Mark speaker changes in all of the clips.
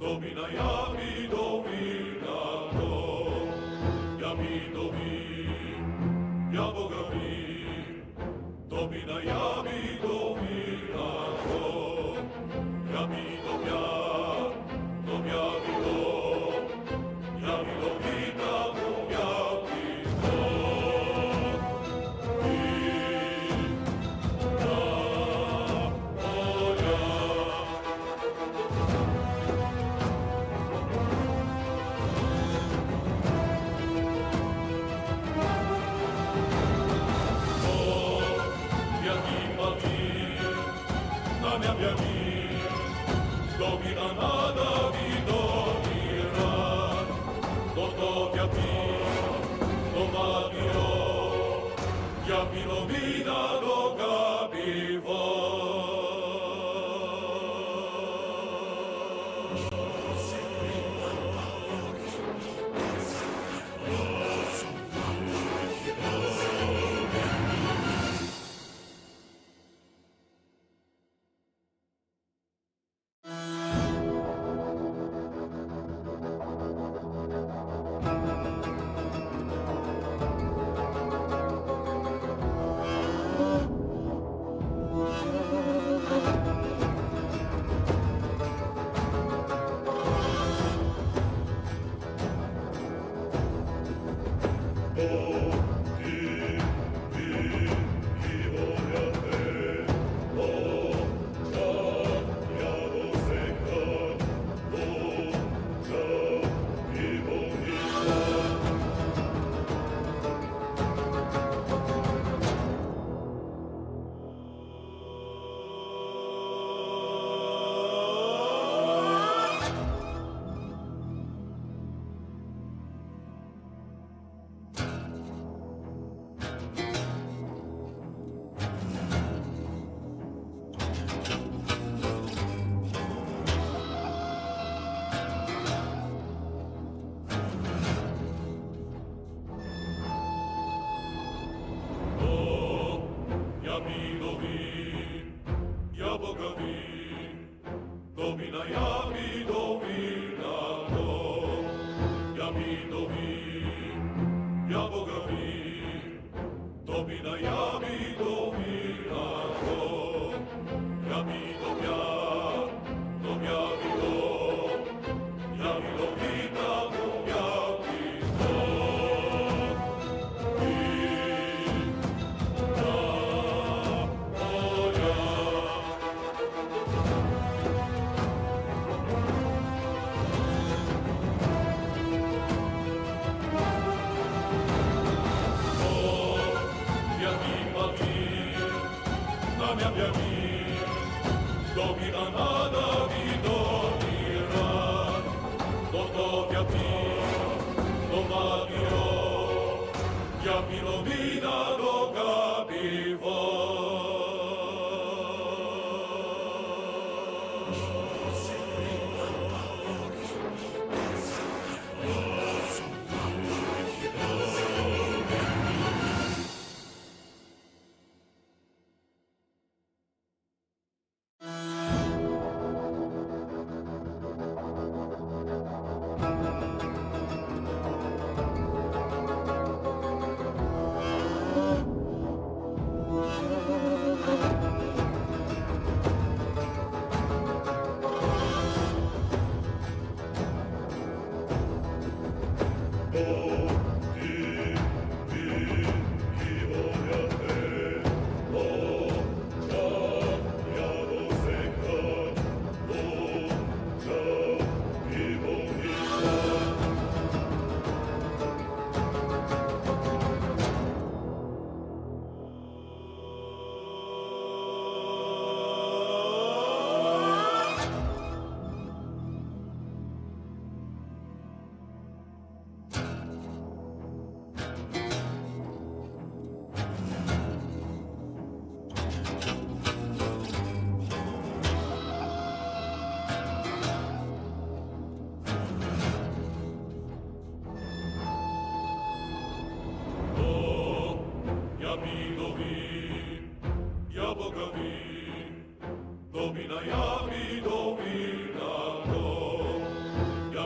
Speaker 1: Domina Jabidovina to, Jabidovi, Jabogavi. Domina Jabidovina to, Jabidovia, Domjavito, Jabidovina, Domjavito.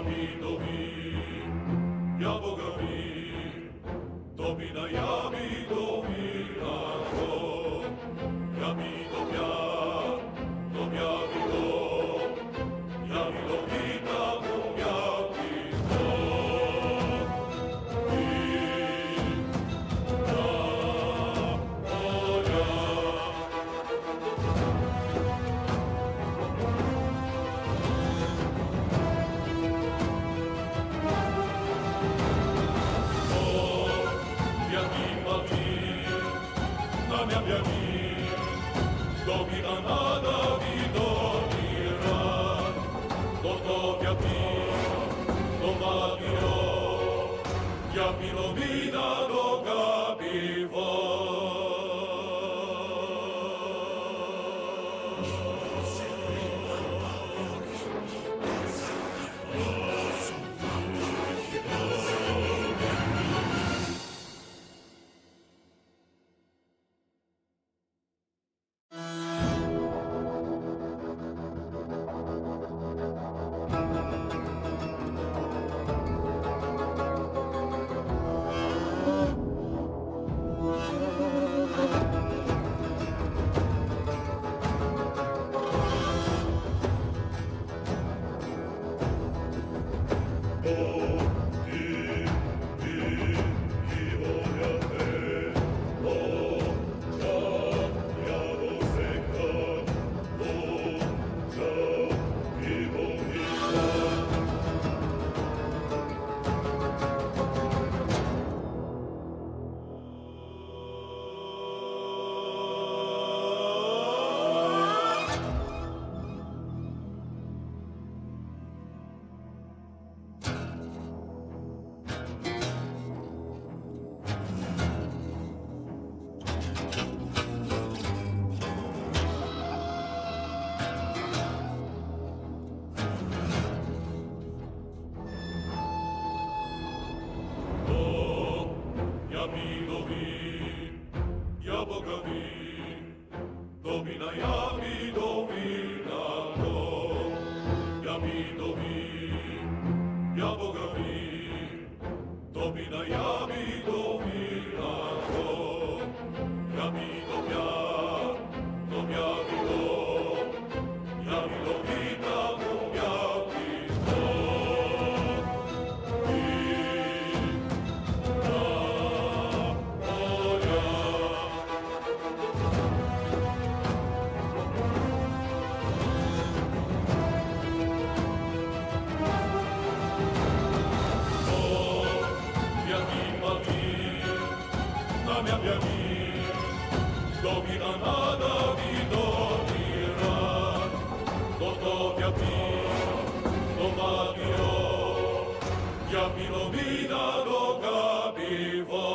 Speaker 1: Jabidowi, ja Bogowi, Tobie na Jabidowi lako, Jabidowia, Tobia wido, Jabidowi tamu Jabido, i na moja. Domina na Dawidowi rad, do Wawilo, Japilomina do Gabiwo. Ja Bogowi, Domina Jabidowi lako, Jabidowi, ja Bogowi, Domina Jabidowi lako, Jabidowia, Tobia wido, Jabidowi tamu Jabido, i na moja. Domina na Dawidowi rad, gotowia do Wawilo, Japilomina do Gabiwo.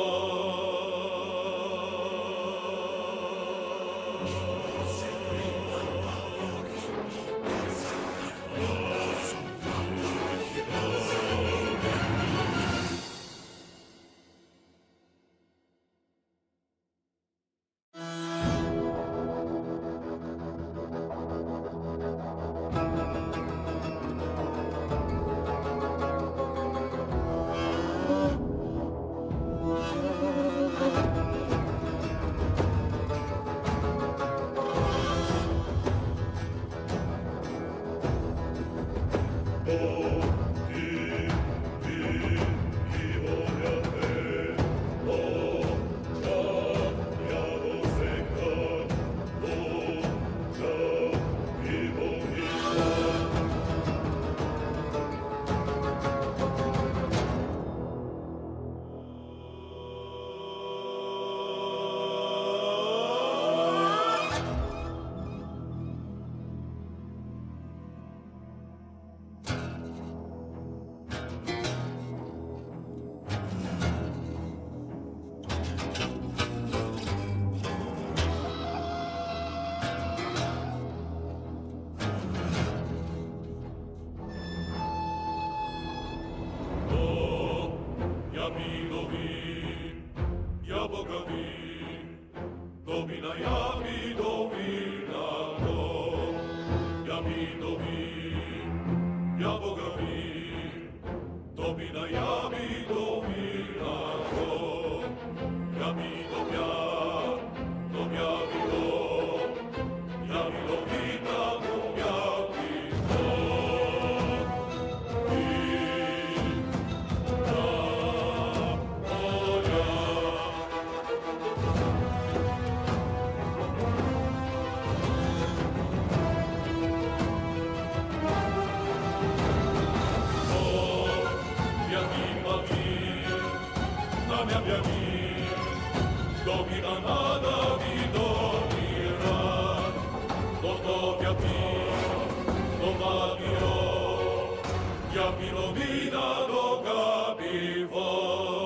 Speaker 1: Jaki lumina droga piwo.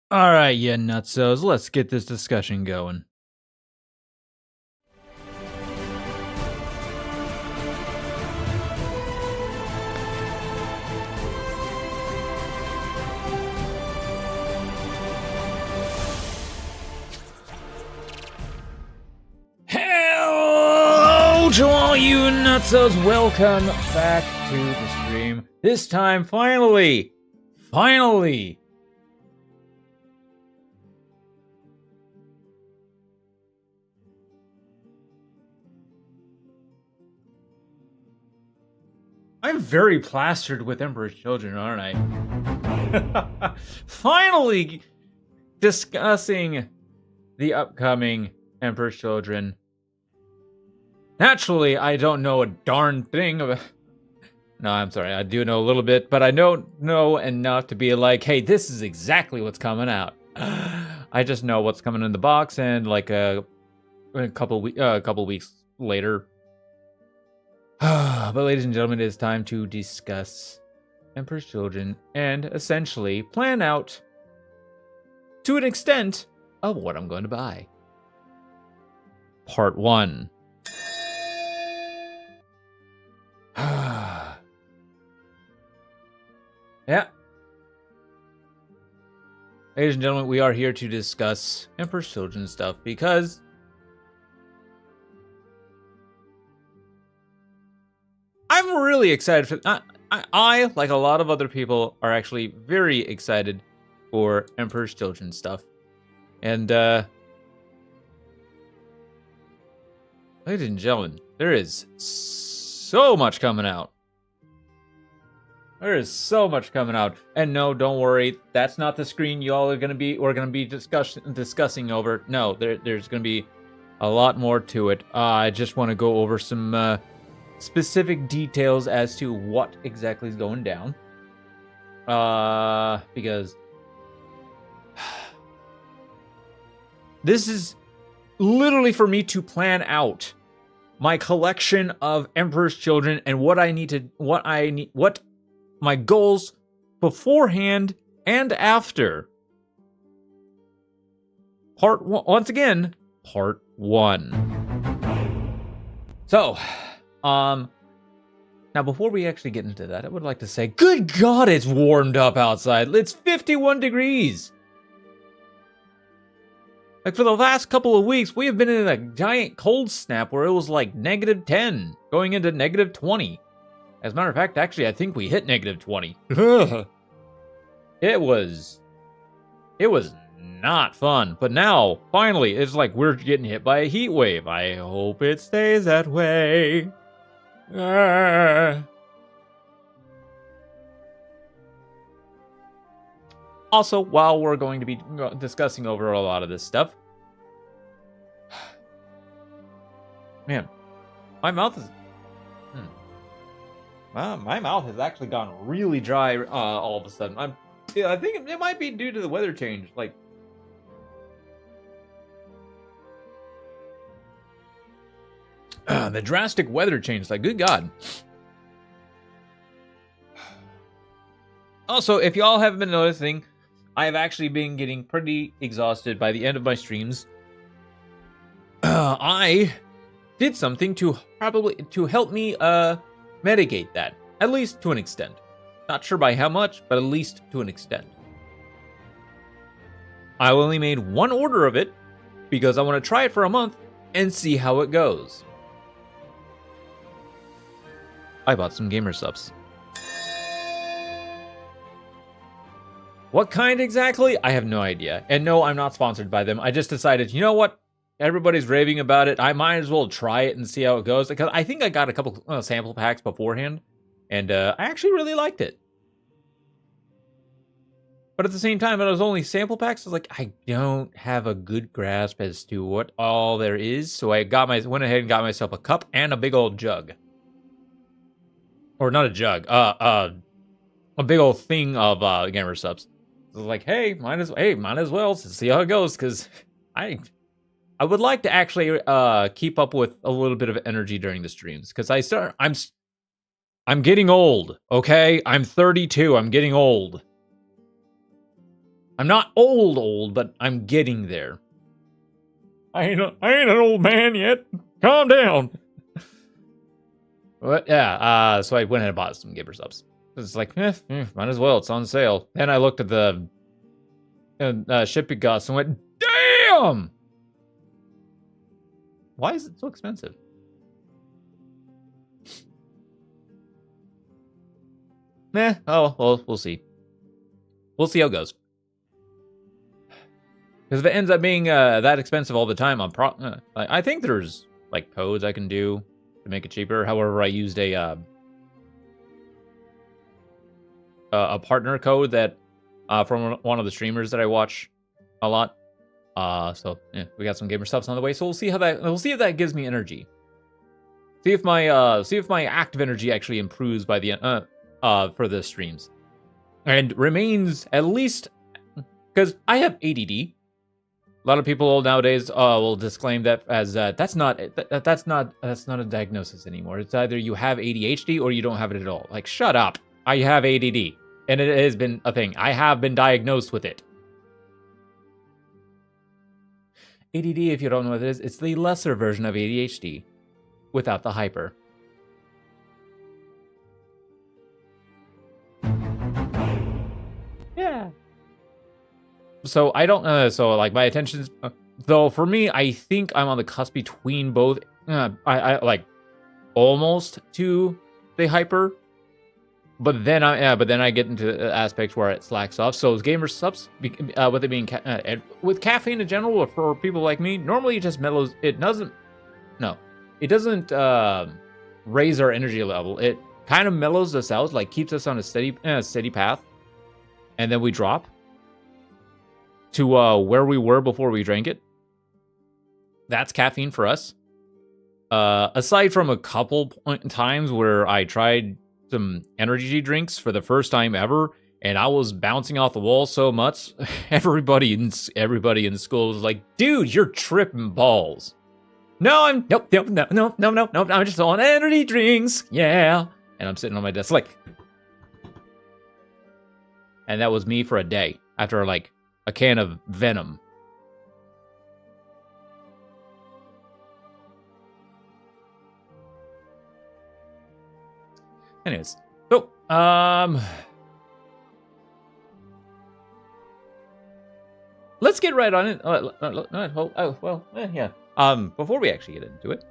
Speaker 2: All right, you nutsos, let's get this discussion going. Hello to all you nutsos, welcome back to the stream. This time, finally, I'm very plastered with Emperor's Children, aren't I? Finally discussing the upcoming Emperor's Children. Naturally, I don't know a darn thing about... No, I'm sorry, I do know a little bit, but I don't know enough to be like, hey, this is exactly what's coming out. I just know what's coming in the box, and like a couple weeks later. But ladies and gentlemen, it is time to discuss Emperor's Children and essentially plan out, to an extent, of what I'm going to buy. Part 1. Yeah. Ladies and gentlemen, we are here to discuss Emperor's Children stuff because I'm really excited for... I, like a lot of other people, are actually very excited for Emperor's Children stuff. And, ladies and gentlemen, there is so much coming out. There is so much coming out. And no, don't worry. That's not the screen we're going to be discussing over. No, there's going to be a lot more to it. I just want to go over some specific details as to what exactly is going down. Because this is literally for me to plan out my collection of Emperor's Children and what my goals beforehand and after. Part 1. So, now before we actually get into that, I would like to say, good God, it's warmed up outside. It's 51 degrees. Like, for the last couple of weeks, we have been in a giant cold snap where it was like -10, going into -20. As a matter of fact, actually, I think we hit -20. It was not fun. But now, finally, it's like we're getting hit by a heat wave. I hope it stays that way. Also, while we're going to be discussing over a lot of this stuff, man, my mouth is... my mouth has actually gone really dry all of a sudden. I think it might be due to the weather change. Like, the drastic weather change. Like, good God. Also, if y'all haven't been noticing, I have actually been getting pretty exhausted by the end of my streams. I did something to help me mitigate that, at least to an extent. Not sure by how much, but at least to an extent. I only made one order of it because I want to try it for a month and see how it goes. I bought some gamer subs. What kind exactly? I have no idea. And no, I'm not sponsored by them. I just decided, you know what? Everybody's raving about it. I might as well try it and see how it goes. Because I think I got a couple sample packs beforehand. And I actually really liked it. But at the same time, when it was only sample packs, I was like, I don't have a good grasp as to what all there is. So I went ahead and got myself a cup and a big old jug. Or not a jug. A big old thing of gamer subs. So I was like, hey, might as well see how it goes, because I would like to actually keep up with a little bit of energy during the streams, because I'm getting old, okay? I'm 32. I'm getting old. I'm not old, but I'm getting there. I ain't an old man yet. Calm down. But yeah, so I went ahead and bought some gamer subs. It's like, might as well. It's on sale. Then I looked at the shipping costs and went, damn! Why is it so expensive? Oh, well, we'll see. We'll see how it goes. Because if it ends up being that expensive all the time, I think there's like codes I can do to make it cheaper. However, I used a partner code that from one of the streamers that I watch a lot. So yeah, we got some gamer stuffs on the way. So we'll see if that gives me energy. See if my active energy actually improves by the for the streams, and remains at least, because I have ADD. A lot of people nowadays will disclaim that as that's not a diagnosis anymore. It's either you have ADHD or you don't have it at all. Like, shut up. I have ADD, and it has been a thing. I have been diagnosed with it. ADD, if you don't know what it is, it's the lesser version of ADHD without the hyper. Yeah. So I don't so like my attention's though for me, I think I'm on the cusp between both. I like almost to the hyper, but then I get into aspects where it slacks off. So gamer subs, with it being with caffeine in general, or for people like me, normally it just mellows. It doesn't raise our energy level. It kind of mellows us out, like keeps us on a steady path, and then we drop to where we were before we drank it. That's caffeine for us. Aside from a couple times where I tried some energy drinks for the first time ever, and I was bouncing off the wall so much, everybody in the school was like, "Dude, you're tripping balls." No, nope. I'm just on energy drinks, yeah. And I'm sitting on my desk like, and that was me for a day after like a can of Venom. Anyways, so let's get right on it. Yeah. Before we actually get into it,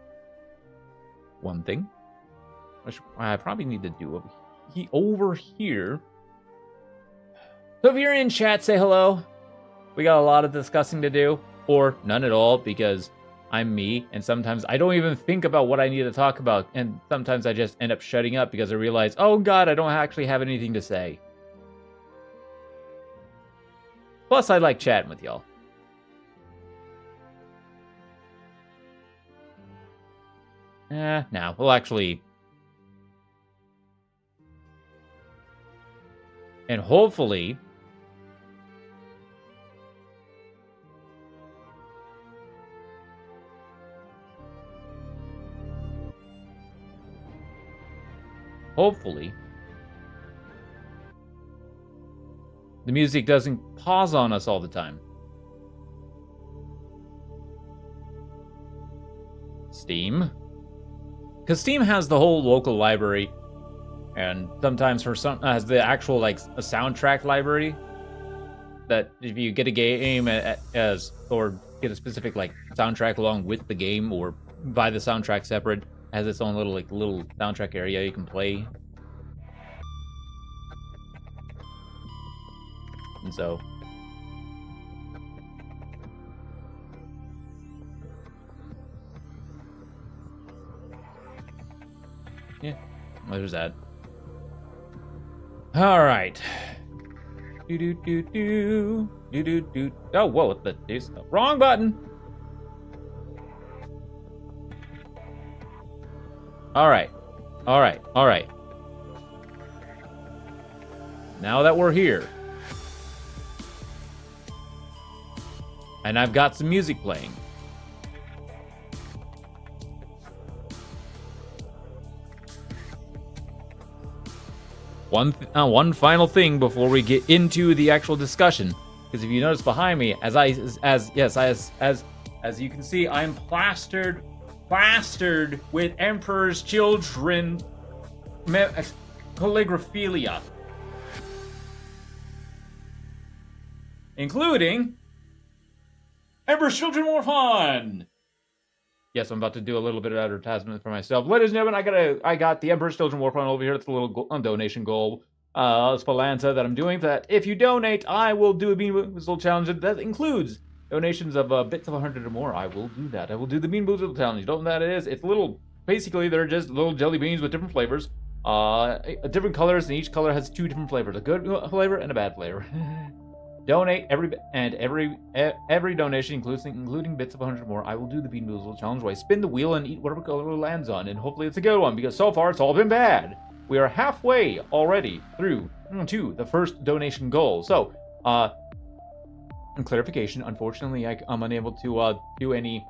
Speaker 2: one thing I probably need to do over here. So if you're in chat, say hello. We got a lot of discussing to do, or none at all, because I'm me, and sometimes I don't even think about what I need to talk about, and sometimes I just end up shutting up because I realize, oh god, I don't actually have anything to say. Plus, I like chatting with y'all. Now, we'll actually... And hopefully... Hopefully... the music doesn't pause on us all the time. Steam. Because Steam has the whole local library, and sometimes for some has the actual like a soundtrack library. That if you get a game or get a specific like soundtrack along with the game, or buy the soundtrack separate, has its own little soundtrack area you can play. And so, yeah, well, there's that. All right. Do. Oh, whoa! What the deuce? Wrong button. All right. Now that we're here. And I've got some music playing. One final thing before we get into the actual discussion, because if you notice behind me, as you can see, I'm plastered with Emperor's Children calligraphilia, including Emperor's Children More Fun. Yes, I'm about to do a little bit of advertisement for myself. Ladies and gentlemen, I got the Emperor's Children War Fund over here. It's a little donation goal. Spelanza that I'm doing. That if you donate, I will do a Bean Boozle challenge that includes donations of bits of 100 or more. I will do that. I will do the Bean Boozle challenge. You don't know what that is? It's little. Basically, they're just little jelly beans with different flavors, different colors, and each color has 2 different flavors: a good flavor and a bad flavor. Donate every donation, including bits of 100 or more. I will do the Bean Boozle challenge where I spin the wheel and eat whatever color it lands on, and hopefully it's a good one, because so far it's all been bad. We are halfway already through to the first donation goal. So, in clarification, unfortunately, I'm unable to do any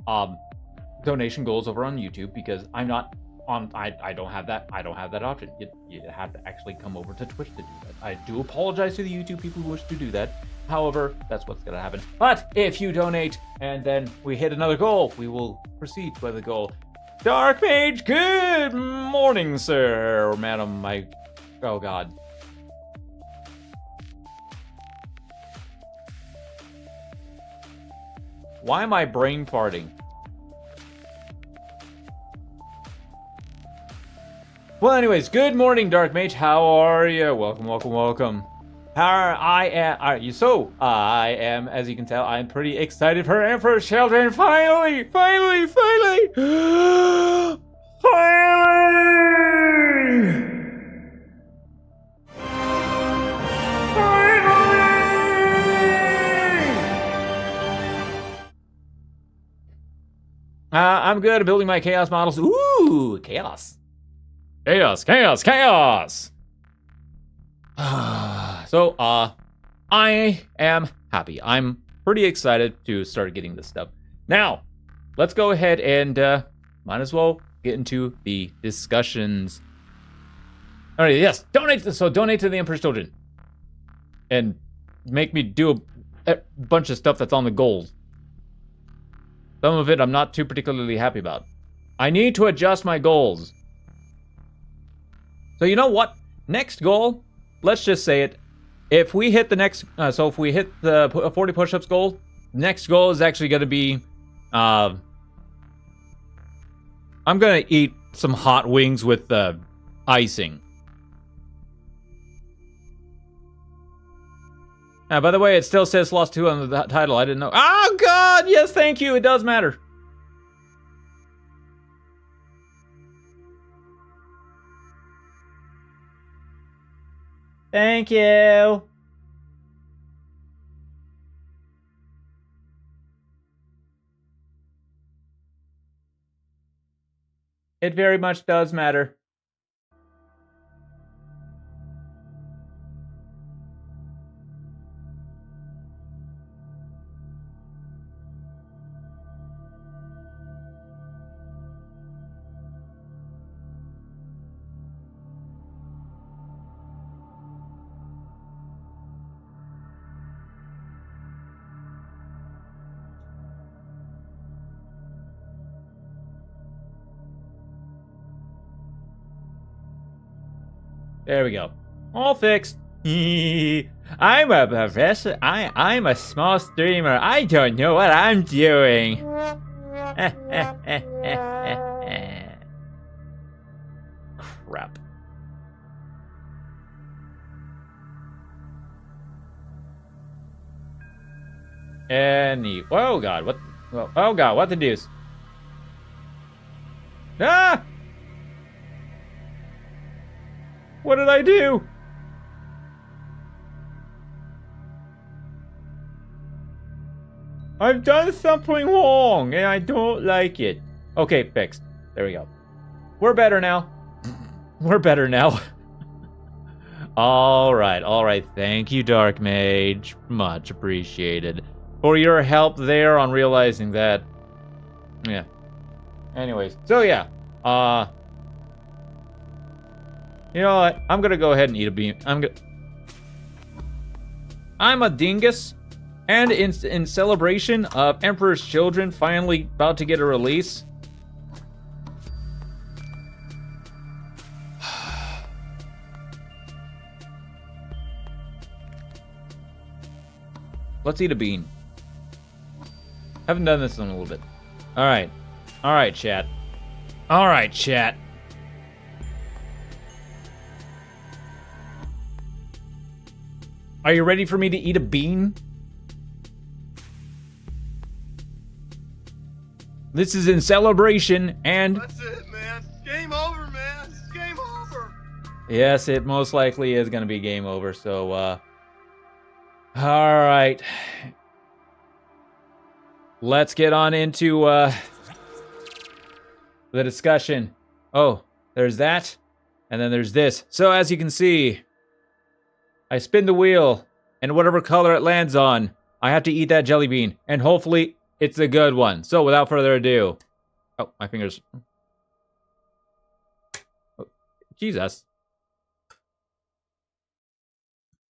Speaker 2: donation goals over on YouTube because I'm not on. I don't have that. I don't have that option. You have to actually come over to Twitch to do that. I do apologize to the YouTube people who wish to do that. However, that's what's going to happen. But if you donate and then we hit another goal, we will proceed by the goal. Dark Mage, good morning, sir or madam. Oh god. Why am I brain farting? Well, anyways, good morning, Dark Mage. How are you? Welcome. I am, as you can tell, I'm pretty excited for Emperor's Children. Finally! I'm good at building my chaos models. Ooh, chaos. Chaos, chaos, chaos! So, I am happy. I'm pretty excited to start getting this stuff. Now, let's go ahead and, might as well get into the discussions. Alright, yes, donate to the Emperor's Children. And make me do a bunch of stuff that's on the goals. Some of it I'm not too particularly happy about. I need to adjust my goals. So you know what? Next goal, let's just say it. If we hit the next, if we hit the 40 push-ups goal, next goal is actually going to be, I'm going to eat some hot wings with icing. By the way, it still says Lost 2 on the title. I didn't know. Oh, God! Yes, thank you. It does matter. Thank you. It very much does matter. There we go. All fixed. I'm a professor. I'm a small streamer. I don't know what I'm doing. Crap. Oh God, what? Oh God, what the deuce? Ah! What did I do? I've done something wrong, and I don't like it. Okay, fixed. There we go. We're better now. We're better now. All right. Thank you, Dark Mage. Much appreciated for your help there on realizing that. Yeah. Anyways, so yeah. You know what? I'm gonna go ahead and eat a bean. I'm a dingus, and in celebration of Emperor's Children finally about to get a release. Let's eat a bean. Haven't done this in a little bit. All right, chat. All right, chat. Are you ready for me to eat a bean? This is in celebration and...
Speaker 1: That's it, man. Game over, man. It's game over.
Speaker 2: Yes, it most likely is going to be game over, so, alright. Let's get on into, the discussion. Oh, there's that, and then there's this. So, as you can see... I spin the wheel, and whatever color it lands on, I have to eat that jelly bean, and hopefully it's a good one. So without further ado, oh, my fingers. Oh, Jesus.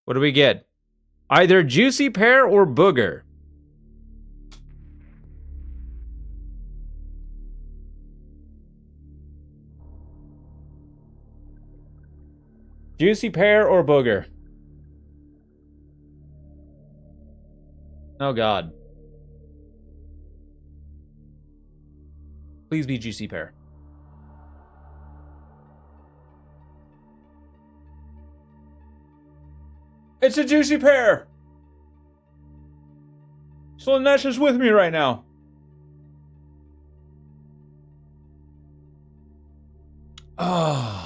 Speaker 2: What do we get? Either juicy pear or booger. Juicy pear or booger. Oh God. Please be juicy pear. It's a juicy pear! Slanesh is with me right now. Oh.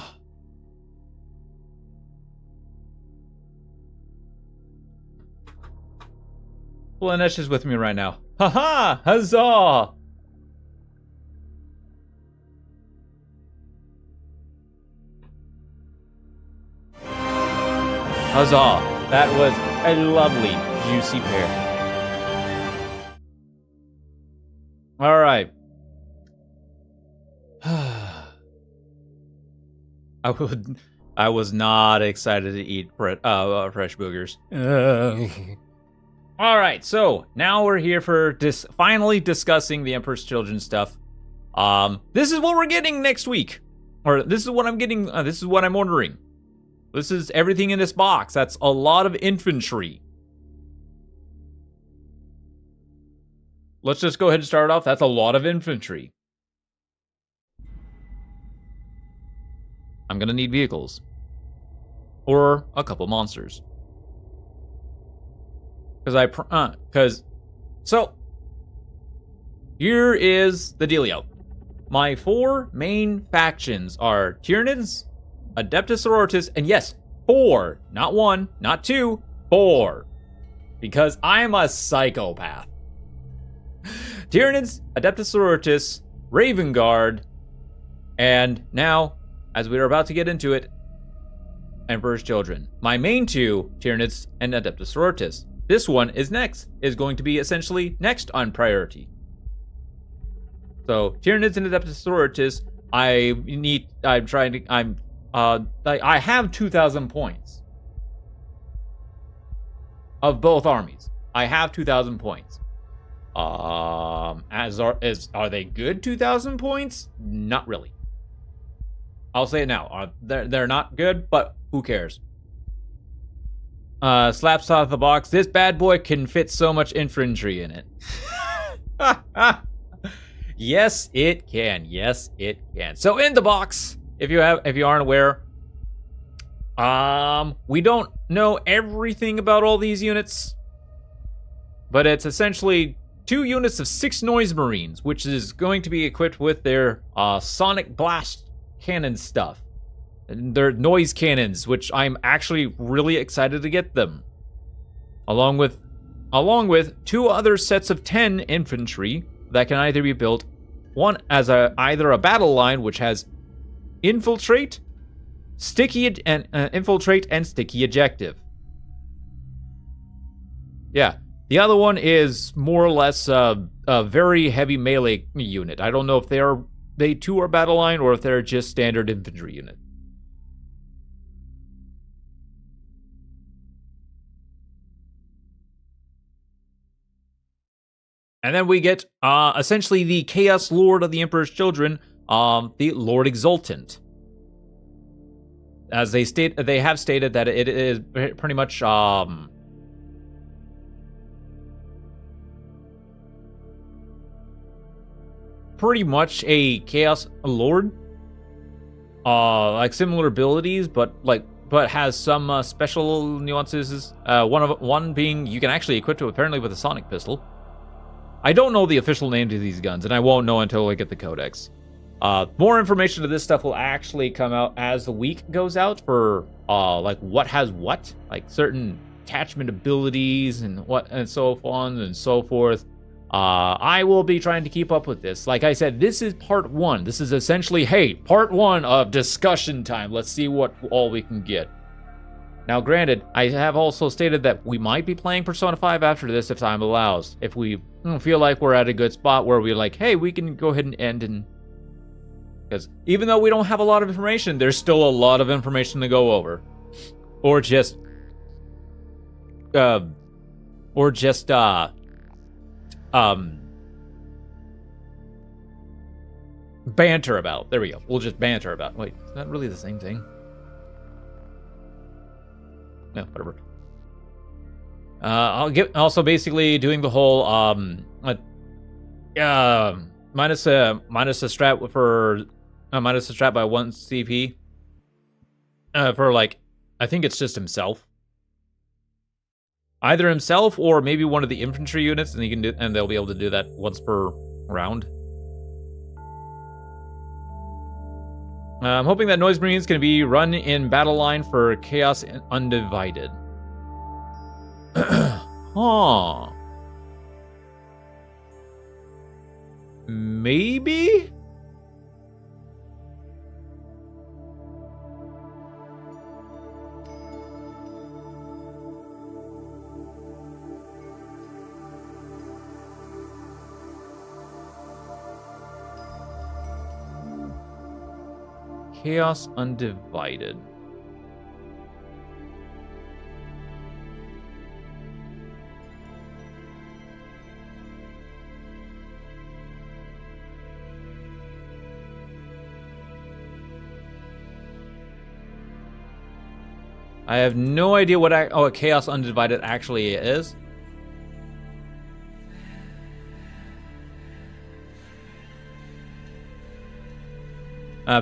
Speaker 2: Slanesh is with me right now. Haha! Huzzah! Huzzah. That was a lovely, juicy pair. All right. I was not excited to eat fresh boogers. All right, so now we're here for finally discussing the Emperor's Children stuff. This is what we're getting next week, or this is what I'm getting. This is what I'm ordering. This is everything in this box. That's a lot of infantry. Let's just go ahead and start off. That's a lot of infantry. I'm gonna need vehicles. Or a couple monsters. So, here is the dealio. My 4 main factions are Tyranids, Adeptus Sororitas, and yes, 4, not 1, not 2, 4. Because I am a psychopath. Tyranids, Adeptus Sororitas, Raven Guard, and now, as we are about to get into it, Emperor's Children. My main 2, Tyranids and Adeptus Sororitas. This one is going to be essentially next on priority. So, Tyranids and Adeptus Sororitas, I have 2,000 points of both armies. I have 2,000 points. Are they good 2,000 points? Not really. I'll say it now. They're not good, but who cares? Slaps out of the box. This bad boy can fit so much infantry in it. Yes, it can. Yes, it can. So in the box, if you aren't aware, we don't know everything about all these units, but it's essentially 2 units of 6 Noise Marines, which is going to be equipped with their sonic blast cannon stuff. And their noise cannons, which I'm actually really excited to get them. Along with 2 other sets of 10 infantry that can either be built, one as either a battle line, which has infiltrate, sticky and sticky ejective. Yeah, the other one is more or less a very heavy melee unit. I don't know if they too are battle line or if they're just standard infantry unit. And then we get essentially the Chaos Lord of the Emperor's Children, the Lord Exultant. As they have stated that it is pretty much a Chaos Lord, like similar abilities, but has some special nuances. One being you can actually equip it apparently with a sonic pistol. I don't know the official name to these guns, and I won't know until I get the codex. More information to this stuff will actually come out as the week goes out for like what has what, like certain attachment abilities and so on and so forth. I will be trying to keep up with this. Like I said, this is part 1. This is essentially, hey, part 1 of discussion time. Let's see what all we can get. Now, granted, I have also stated that we might be playing Persona 5 after this if time allows. If we feel like we're at a good spot where we're like, hey, we can go ahead and end and... Because even though we don't have a lot of information, there's still a lot of information to go over. Or just... banter about. There we go. We'll just banter about. Wait, is that really the same thing? No, whatever. I'll get also basically doing the whole minus a strat for minus a strat by 1 CP for like I think it's just himself. Either himself or maybe one of the infantry units, and he can do, and they'll be able to do that once per round. I'm hoping that Noise Marines can be run in battle line for Chaos Undivided. Huh. Maybe? Chaos Undivided. I have no idea what a Chaos Undivided actually is.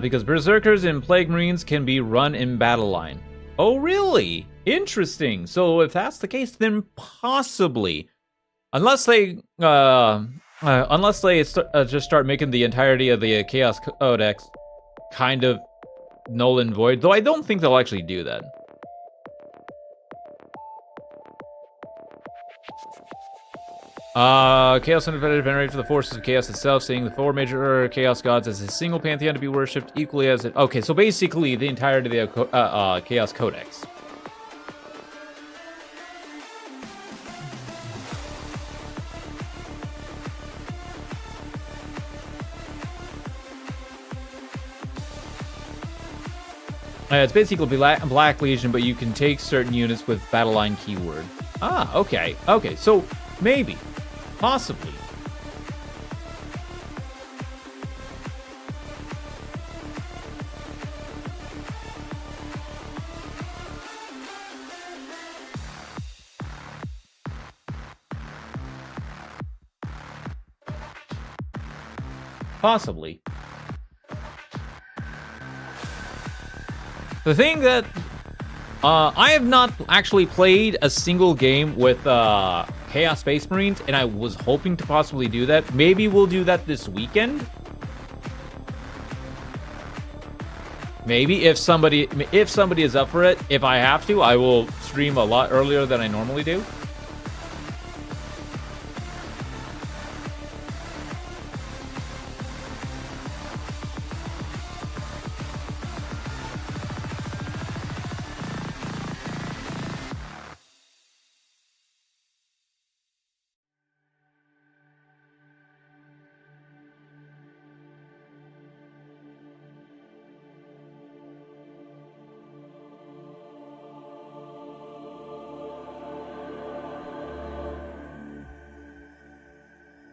Speaker 2: Because Berserkers and Plague Marines can be run in battle line. Oh, really? Interesting. So if that's the case, then possibly, unless they just start making the entirety of the Chaos Codex kind of null and void. Though I don't think they'll actually do that. Chaos Undivided venerates the forces of chaos itself, seeing the 4 major chaos gods as a single pantheon to be worshipped equally as it. Okay, so basically the entirety of the Chaos Codex. It's basically Black Legion, but you can take certain units with battle line keyword. Ah, okay, okay, so maybe. Possibly. Possibly. The thing that I have not actually played a single game with Chaos Space Marines, and I was hoping to possibly do that. Maybe we'll do that this weekend. Maybe if somebody is up for it. If I have to, I will stream a lot earlier than I normally do.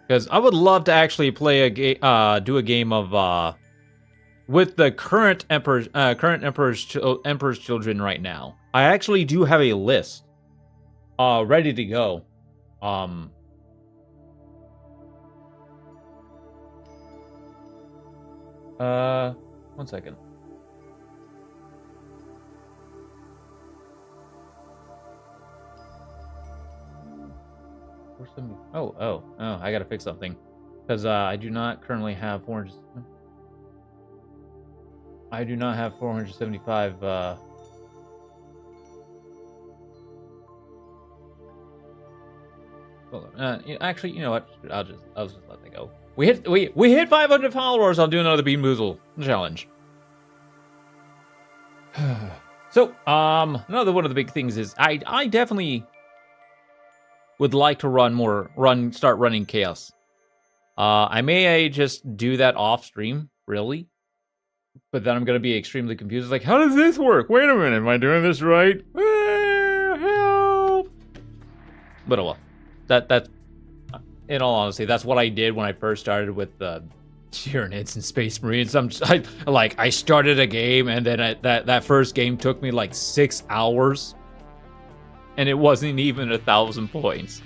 Speaker 2: Because I would love to actually play a do a game of with the current Emperor's Children right now. I actually do have a list ready to go. 1 second. Oh, I gotta fix something. Because I do not currently have 400... I do not have 475... Hold on. Actually, you know what? I'll just let that go. We hit 500 followers. I'll do another Bean Boozle challenge. So, another one of the big things is I definitely would like to start running Chaos. I may just do that off stream, really. But then I'm gonna be extremely confused. It's like, how does this work? Wait a minute, am I doing this right? Help! But oh well. That in all honesty, that's what I did when I first started with the Tyranids and Space Marines. I started a game, and then that first game took me like 6 hours. And it wasn't even 1,000 points.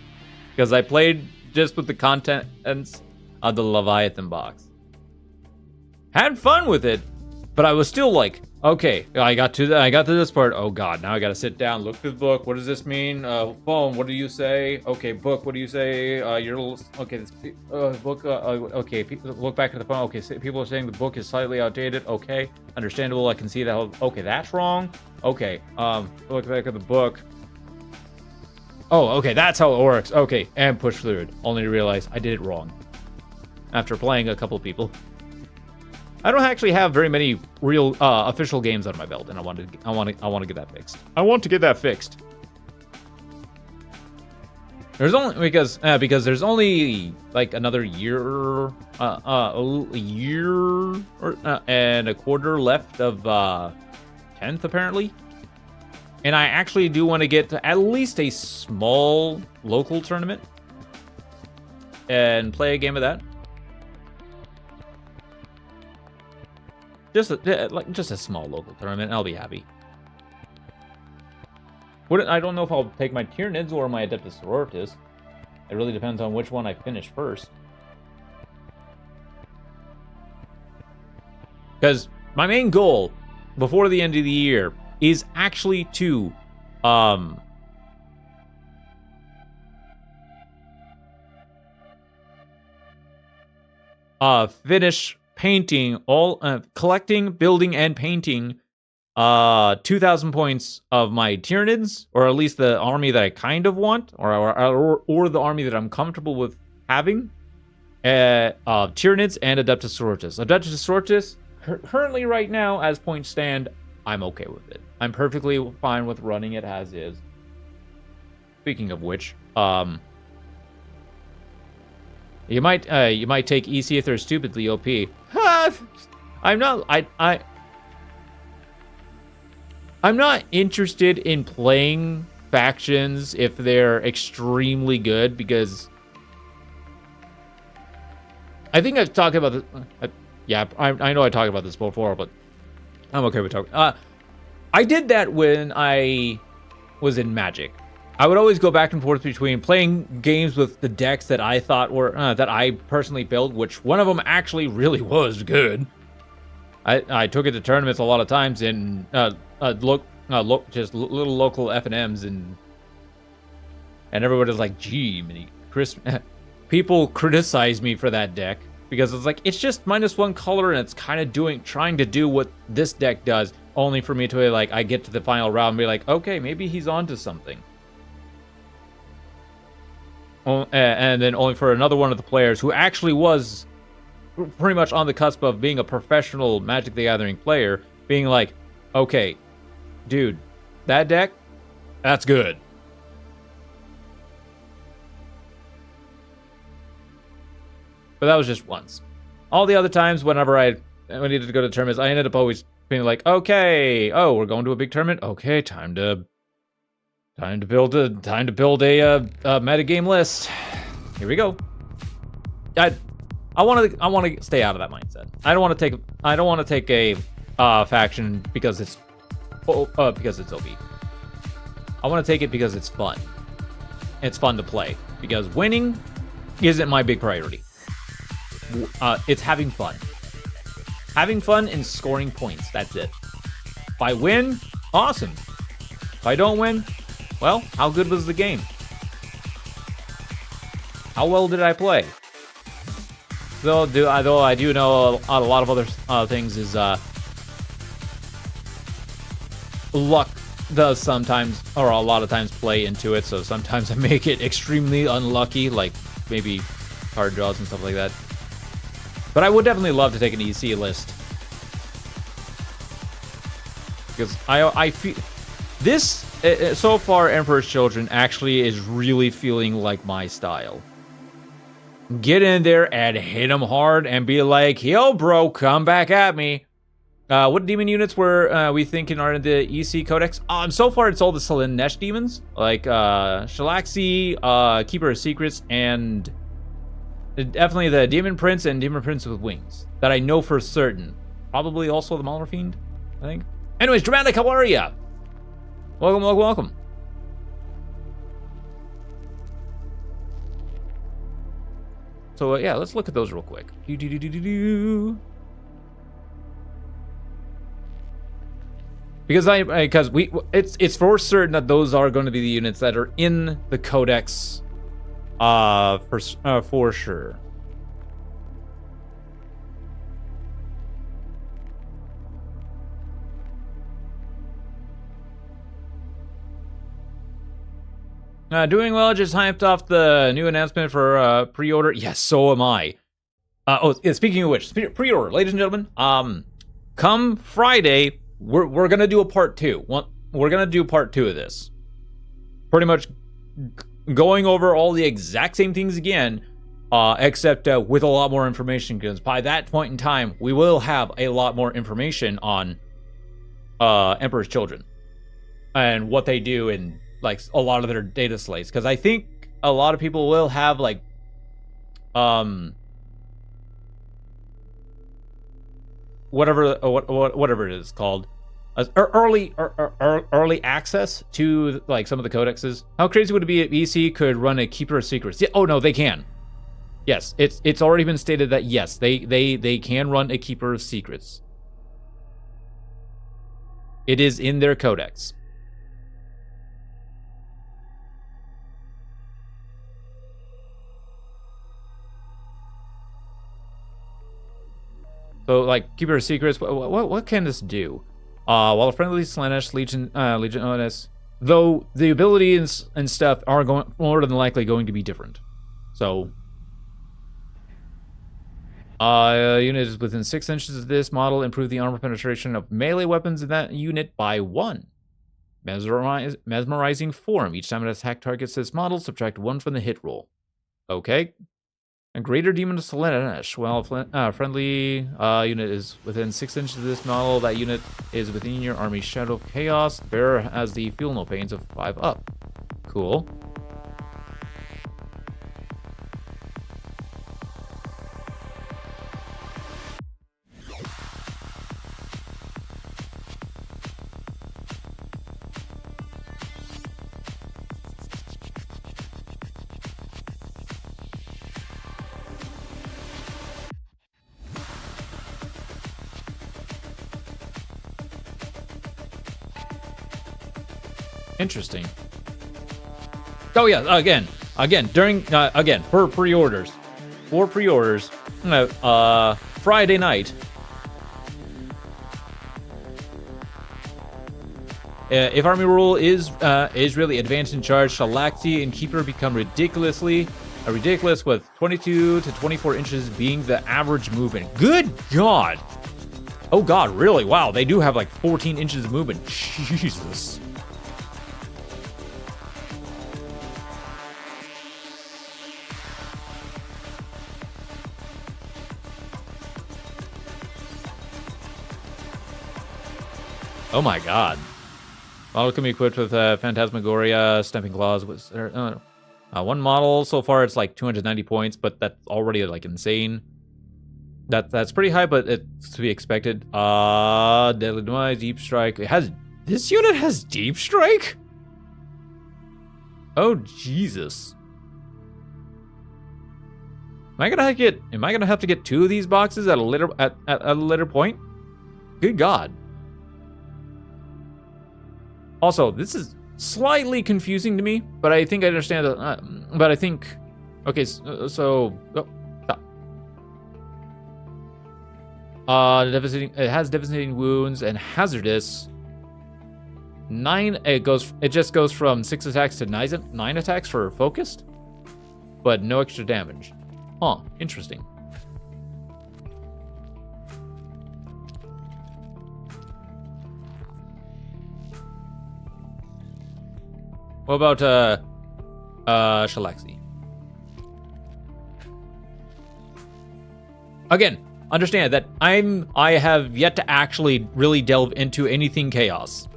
Speaker 2: Because I played just with the contents of the Leviathan box. Had fun with it, but I was still like, okay, I got to this part. Oh god, now I gotta sit down, look through the book. What does this mean? Phone, what do you say? Okay, book, what do you say? Okay, this book. Okay, look back at the phone. Okay, people are saying the book is slightly outdated. Okay, understandable. I can see that. Okay, that's wrong. Okay, look back at the book. Oh, okay, that's how it works. Okay, and push through it. Only to realize I did it wrong. After playing a couple people. I don't actually have very many real official games under my belt, and I want to get that fixed. I want to get that fixed. There's only because there's only like another year, a year or and a quarter left of 10th apparently, and I actually do want to get to at least a small local tournament and play a game of that. Just a small local tournament, I'll be happy. I don't know if I'll take my Tyranids or my Adeptus Sororitas. It really depends on which one I finish first. Because my main goal before the end of the year is actually to finish painting collecting, building, and painting 2,000 points of my Tyranids, or at least the army that I kind of want, or the army that I'm comfortable with having. Tyranids and Adeptus Sororitas. Adeptus Sororitas, currently right now, as points stand, I'm okay with it. I'm perfectly fine with running it as is. Speaking of which, you might take EC if they're stupidly OP. I'm not interested in playing factions if they're extremely good, because I think I've talked about this. Yeah, I know I talked about this before, but I'm okay with talking. I did that when I was in Magic. I would always go back and forth between playing games with the decks that I thought were that I personally built, which one of them actually really was good. I took it to tournaments a lot of times in just little local FNMs, and everybody's like, "Gee, Chris." People criticize me for that deck because it's like, it's just -1 color and it's kind of trying to do what this deck does, only for me to be like, I get to the final round and be like, okay, maybe he's onto something. And then only for another one of the players who actually was pretty much on the cusp of being a professional Magic the Gathering player, being like, okay, dude, that deck, that's good. But that was just once. All the other times, whenever I needed to go to tournaments, I ended up always being like, okay, oh, we're going to a big tournament. Okay, time to build a metagame list. Here we go. I want to stay out of that mindset. I don't want to take a faction because it's OP. I want to take it because it's fun. It's fun to play, because winning isn't my big priority. It's having fun. Having fun and scoring points. That's it. If I win, awesome. If I don't win, well, how good was the game? How well did I play? Though I do know a lot of other things is luck does sometimes, or a lot of times, play into it. So sometimes I make it extremely unlucky, like maybe card draws and stuff like that. But I would definitely love to take an EC list, because I feel this so far. Emperor's Children actually is really feeling like my style. Get in there and hit them hard and be like, yo, bro, come back at me. What demon units were we thinking are in the EC Codex? So far, it's all the Selene Nesh demons, like Shalaxi, Keeper of Secrets, and definitely the Demon Prince and Demon Prince with Wings, that I know for certain. Probably also the Mauler Fiend, I think. Anyways, Dramatic, how are ya? Welcome, welcome, welcome. So yeah, let's look at those real quick. Because it's for certain that those are going to be the units that are in the Codex, for sure. Doing well, just hyped off the new announcement for pre-order. Yes, so am I. Speaking of which, pre-order, ladies and gentlemen. Come Friday, we're gonna do a part 2. We're gonna do part 2 of this. Pretty much going over all the exact same things again, except with a lot more information, because by that point in time, we will have a lot more information on Emperor's Children and what they do in like a lot of their data slates. Because I think a lot of people will have like whatever it is called, early access to like some of the codexes. How crazy would it be if EC could run a Keeper of Secrets? Yeah, oh no, they can. Yes, it's already been stated that yes, they can run a Keeper of Secrets. It is in their codex. So, like, Keeper of Secrets, what can this do? While a friendly Slaanesh Legion Onus, though the abilities and stuff are more than likely going to be different. So, unit is within 6 inches of this model. Improve the armor penetration of melee weapons in that unit by 1. Mesmerizing form. Each time an attack targets this model, subtract 1 from the hit roll. Okay. A greater demon of Slaanesh. Well, friendly unit is within 6 inches of this model. That unit is within your army's Shadow of Chaos. Bearer has the Feel No Pains of 5 up. Cool. Interesting. Oh yeah, again, during for pre-orders, Friday night. If army rule is really advanced in charge, Shalaxi and Keeper become ridiculous with 22 to 24 inches being the average movement. Good God! Oh God, really? Wow, they do have like 14 inches of movement. Jesus. Oh my God. Model can be equipped with Phantasmagoria, Stamping Claws. One model so far it's like 290 points, but that's already like insane. That's pretty high, but it's to be expected. Deadly Demise, Deep Strike. This unit has Deep Strike? Oh Jesus. Am I gonna have to get 2 of these boxes at a later point? Good God. Also, this is slightly confusing to me, but I think I understand that. But I think, okay, so devastating. It has devastating wounds and hazardous. 9. It just goes from 6 attacks to 9 attacks for focused, but no extra damage. Huh? Interesting. What about Shalaxi? Again, understand that I have yet to actually really delve into anything chaos.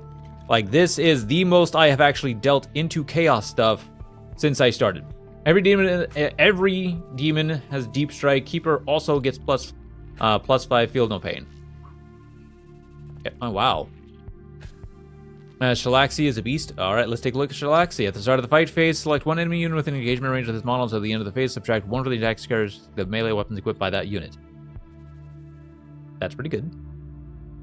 Speaker 2: Like, this is the most I have actually dealt into chaos stuff since I started. Every demon has Deep Strike. Keeper also gets plus 5 Feel No Pain. Oh wow. Shalaxi is a beast. Alright, let's take a look at Shalaxi. At the start of the fight phase, select one enemy unit within engagement range of this model until the end of the phase. Subtract 1 from the attack scars the melee weapons equipped by that unit. That's pretty good.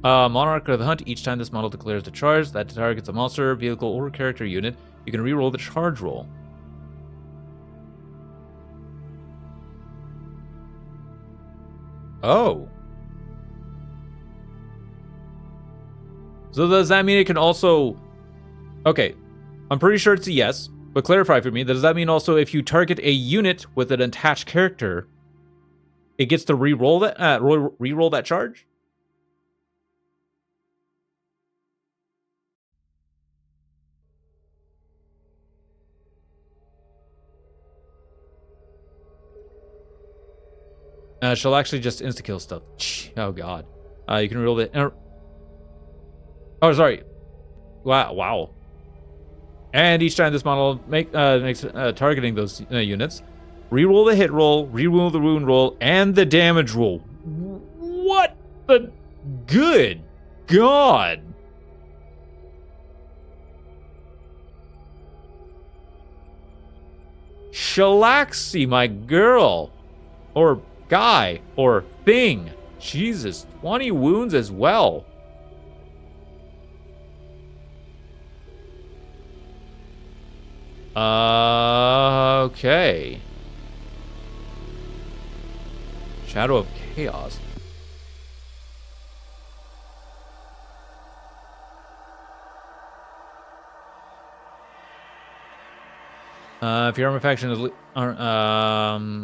Speaker 2: Monarch of the Hunt. Each time this model declares a charge that targets a monster, vehicle, or character unit, you can reroll the charge roll. Oh. So does that mean it can also... Okay, I'm pretty sure it's a yes, but clarify for me, does that mean also if you target a unit with an attached character, it gets to re-roll that charge? She'll actually just insta-kill stuff. Oh, God. You can reroll the... Oh, sorry. Wow. And each time this model makes targeting those units, reroll the hit roll, reroll the wound roll, and the damage roll. What the good God? Shalaxi, my girl. Or guy. Or thing. Jesus, 20 wounds as well. Okay. Shadow of Chaos. If your armor faction is...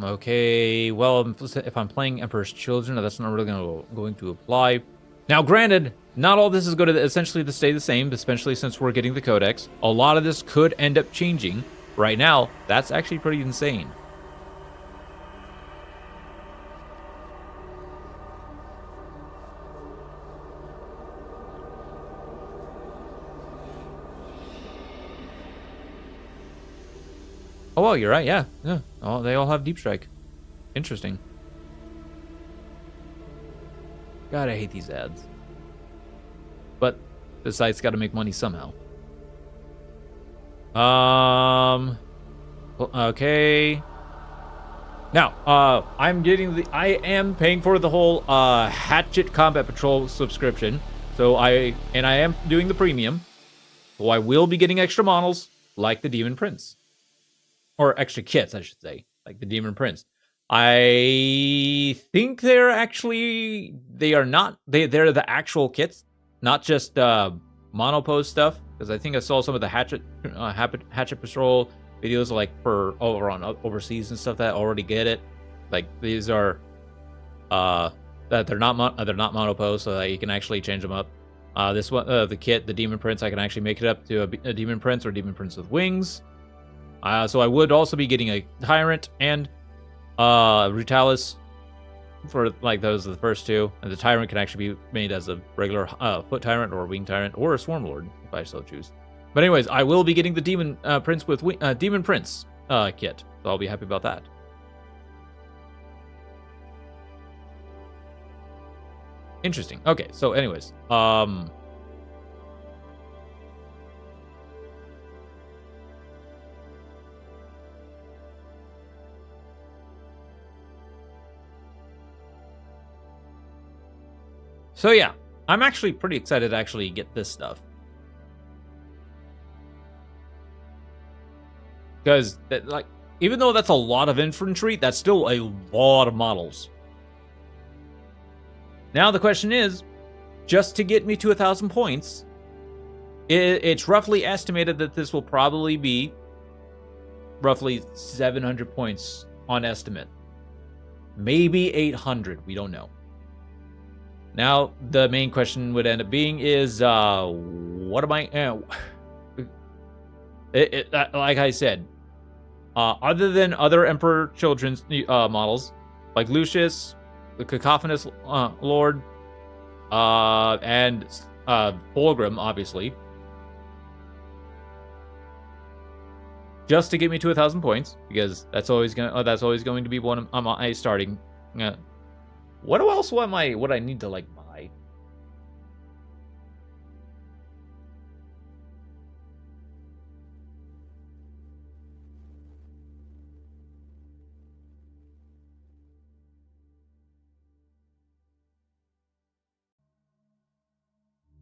Speaker 2: okay. Well, if I'm playing Emperor's Children, that's not really going to apply. Now, granted, not all this is going to essentially stay the same, especially since we're getting the Codex. A lot of this could end up changing. Right now, that's actually pretty insane. Oh, well, you're right, yeah. Oh, they all have Deep Strike. Interesting. God, I hate these ads. But the site's got to make money somehow. Okay. Now, I am paying for the whole Hatchet Combat Patrol subscription. So I am doing the premium. So I will be getting extra models like the Demon Prince. Or extra kits, I should say, like the Demon Prince. I think they're the actual kits, not just monopose stuff. Because I think I saw some of the Hatchet Patrol videos, like for over on overseas and stuff that already get it. Like these are that they're not monopose, so that you can actually change them up. This one, the kit, the Demon Prince, I can actually make it up to a Demon Prince or Demon Prince with wings. So I would also be getting a Tyrant and Brutalis for like those are the first two. And the Tyrant can actually be made as a regular Foot Tyrant or Wing Tyrant or a Swarm Lord if I so choose. But anyways, I will be getting the Demon Prince with Demon Prince kit, so I'll be happy about that. Interesting. Okay, so anyways, so yeah, I'm actually pretty excited to actually get this stuff. Because, like, even though that's a lot of infantry, that's still a lot of models. Now the question is, just to get me to 1,000 points, it's roughly estimated that this will probably be roughly 700 points on estimate. Maybe 800, we don't know. Now, the main question would end up being is, what am I... like I said, other than other Emperor Children's models, like Lucius, the Cacophonous Lord, and Fulgrim, obviously, just to get me to 1,000 points, because that's always going to be one of my starting. What else would I need to like buy?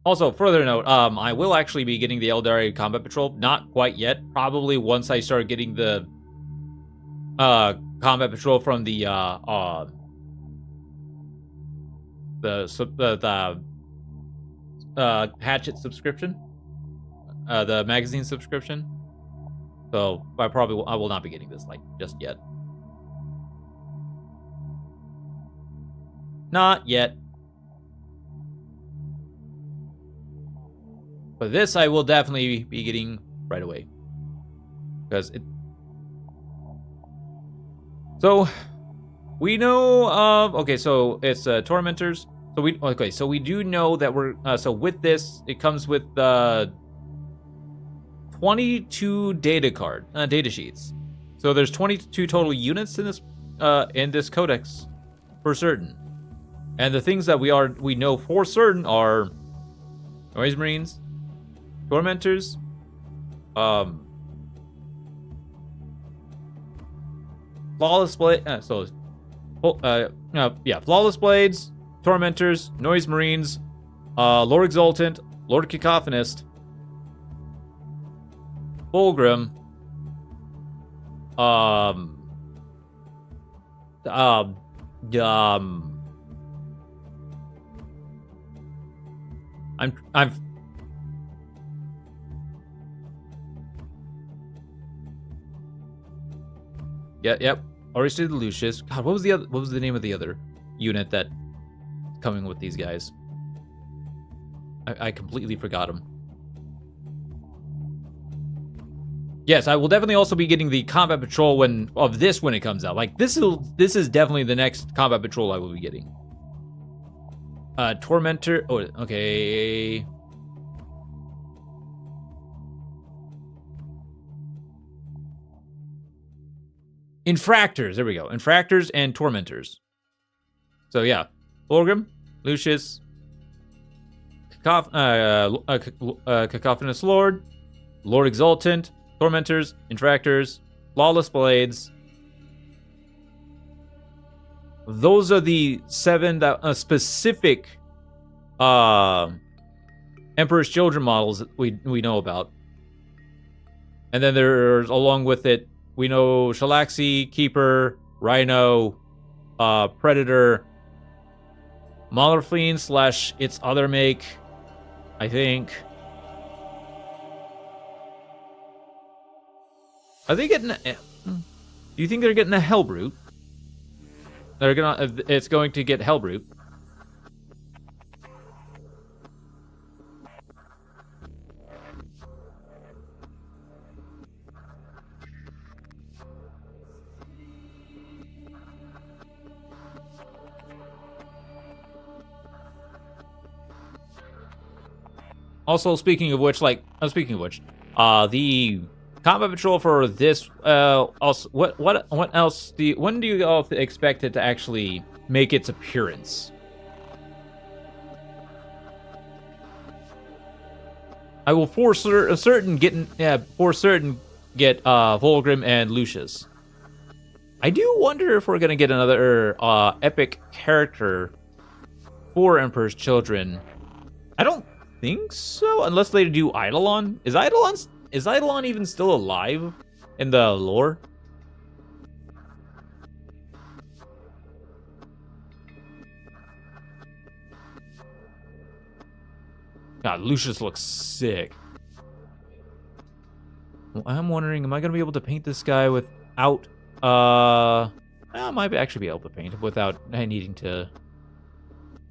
Speaker 2: Also, further note, I will actually be getting the Eldari Combat Patrol. Not quite yet. Probably once I start getting the Combat Patrol from the Hatchet subscription, the magazine subscription. So I will not be getting this like just yet. Not yet. But this I will definitely be getting right away. Because it... So, We know, okay, so it's Tormentors. So we do know that we're, so with this, it comes with 22 data sheets. So there's 22 total units in this codex for certain. And the things that we know for certain are Noise Marines, Tormentors, Flawless Blade, Flawless Blades, Tormentors, Noise Marines, Lord Exultant, Lord Cacophonist, Fulgrim, I'm Yep. Already stated Lucius. God, what was the name of the other unit that coming with these guys? I completely forgot him. Yes, I will definitely also be getting the combat patrol when it comes out. Like this is definitely the next combat patrol I will be getting. Tormentor. Oh, okay. Infractors. There we go. Infractors and Tormentors. So yeah, Fulgrim, Lucius, Cacophonous Lord, Lord Exultant, Tormentors, Infractors, Flawless Blades. Those are the 7 that specific Emperor's Children models that we know about. And then there's, along with it, we know Shalaxi, Keeper, Rhino, Predator, Malarflean / its other make, I think. Are they getting? Do you think they're getting a Hellbrute? It's going to get Hellbrute. Also, speaking of which, the combat patrol for this. Also, what else when do you all expect it to actually make its appearance? I will for certain get Fulgrim and Lucius. I do wonder if we're gonna get another epic character for Emperor's Children. I don't think so, unless they do Eidolon. Is Eidolon even still alive in the lore? God, Lucius looks sick. Well, I'm wondering, am I gonna be able to paint this guy without I might actually be able to paint him without needing to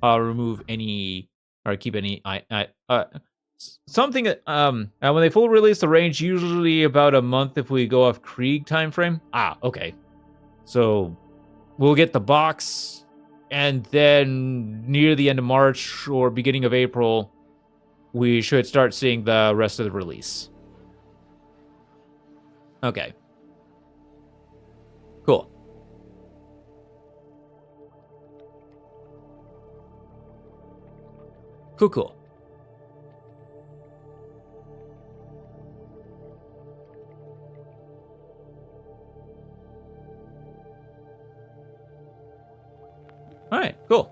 Speaker 2: remove any or keep any something when they full release the range, usually about a month if we go off Krieg time frame. Okay. So we'll get the box, and then near the end of March or beginning of April, we should start seeing the rest of the release. Okay. Cool. Cool. All right, cool.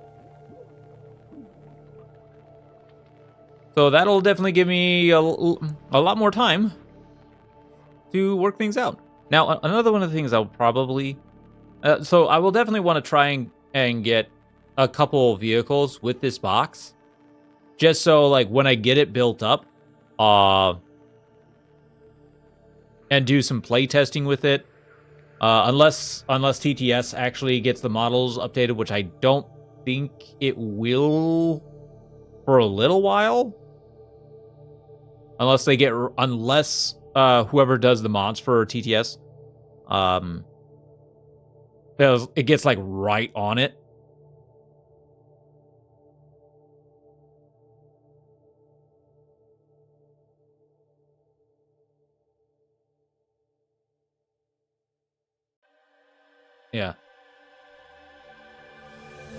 Speaker 2: So that'll definitely give me a lot more time to work things out. Now, another one of the things I'll probably... so I will definitely want to try and get a couple vehicles with this box. Just so, like, when I get it built up, and do some play testing with it. Unless TTS actually gets the models updated, which I don't think it will for a little while. Unless whoever does the mods for TTS It gets like right on it. Yeah.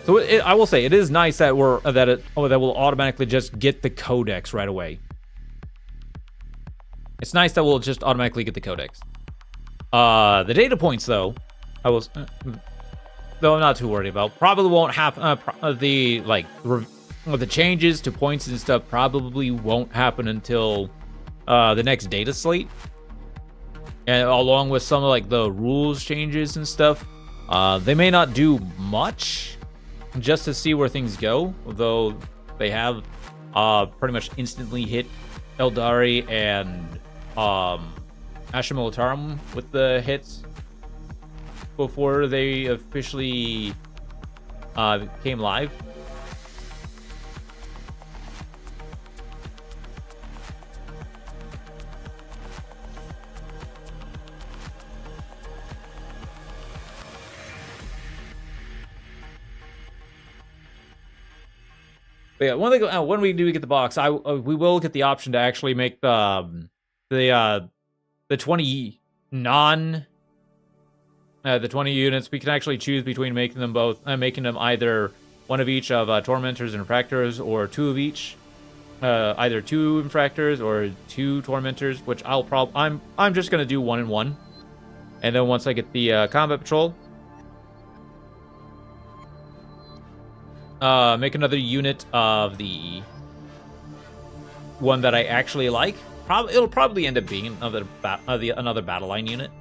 Speaker 2: So I will say it is nice that it will automatically just get the codex right away. It's nice that we'll just automatically get the codex. The data points though, though I'm not too worried about. Probably won't happen. The changes to points and stuff probably won't happen until the next data slate, and along with some of like the rules changes and stuff. They may not do much, just to see where things go, though they have pretty much instantly hit Eldari and Astra Militarum with the hits before they officially came live. But yeah, when we do get the box, we will get the option to actually make the 20 the 20 units. We can actually choose between making them both, making them either one of each of tormentors and infractors, or two of each, either 2 infractors or 2 tormentors. Which I'm just gonna do 1 and 1, and then once I get the combat patrol, make another unit of the one that I actually like. It'll probably end up being another battle line unit,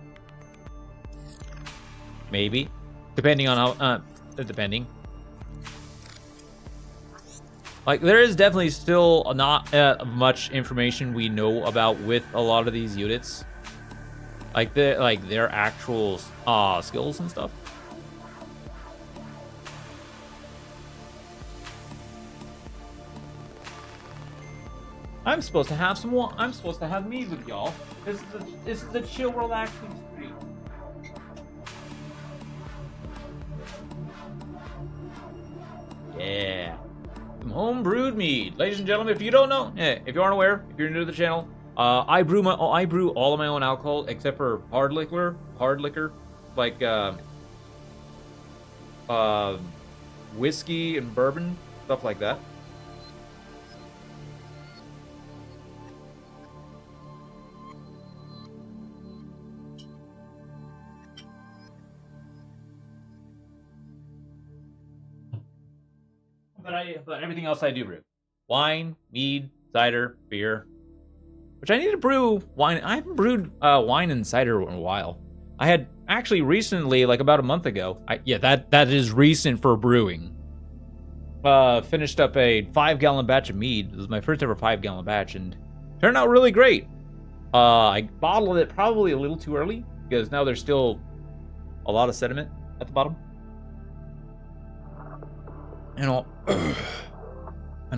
Speaker 2: maybe, depending on how. Depending. Like, there is definitely still not much information we know about with a lot of these units, like their actual skills and stuff. I'm supposed to have I'm supposed to have me with y'all. This is the chill, relaxing stream. Yeah. Some home-brewed mead. Ladies and gentlemen, if you don't know, if you aren't aware, if you're new to the channel, I brew all of my own alcohol except for hard liquor, like whiskey and bourbon, stuff like that. But everything else I do brew. Wine, mead, cider, beer. Which I need to brew wine. I haven't brewed wine and cider in a while. I had actually recently, like about a month ago. That is recent for brewing. Finished up a 5-gallon batch of mead. This was my first ever 5-gallon batch, and turned out really great. I bottled it probably a little too early, because now there's still a lot of sediment at the bottom. And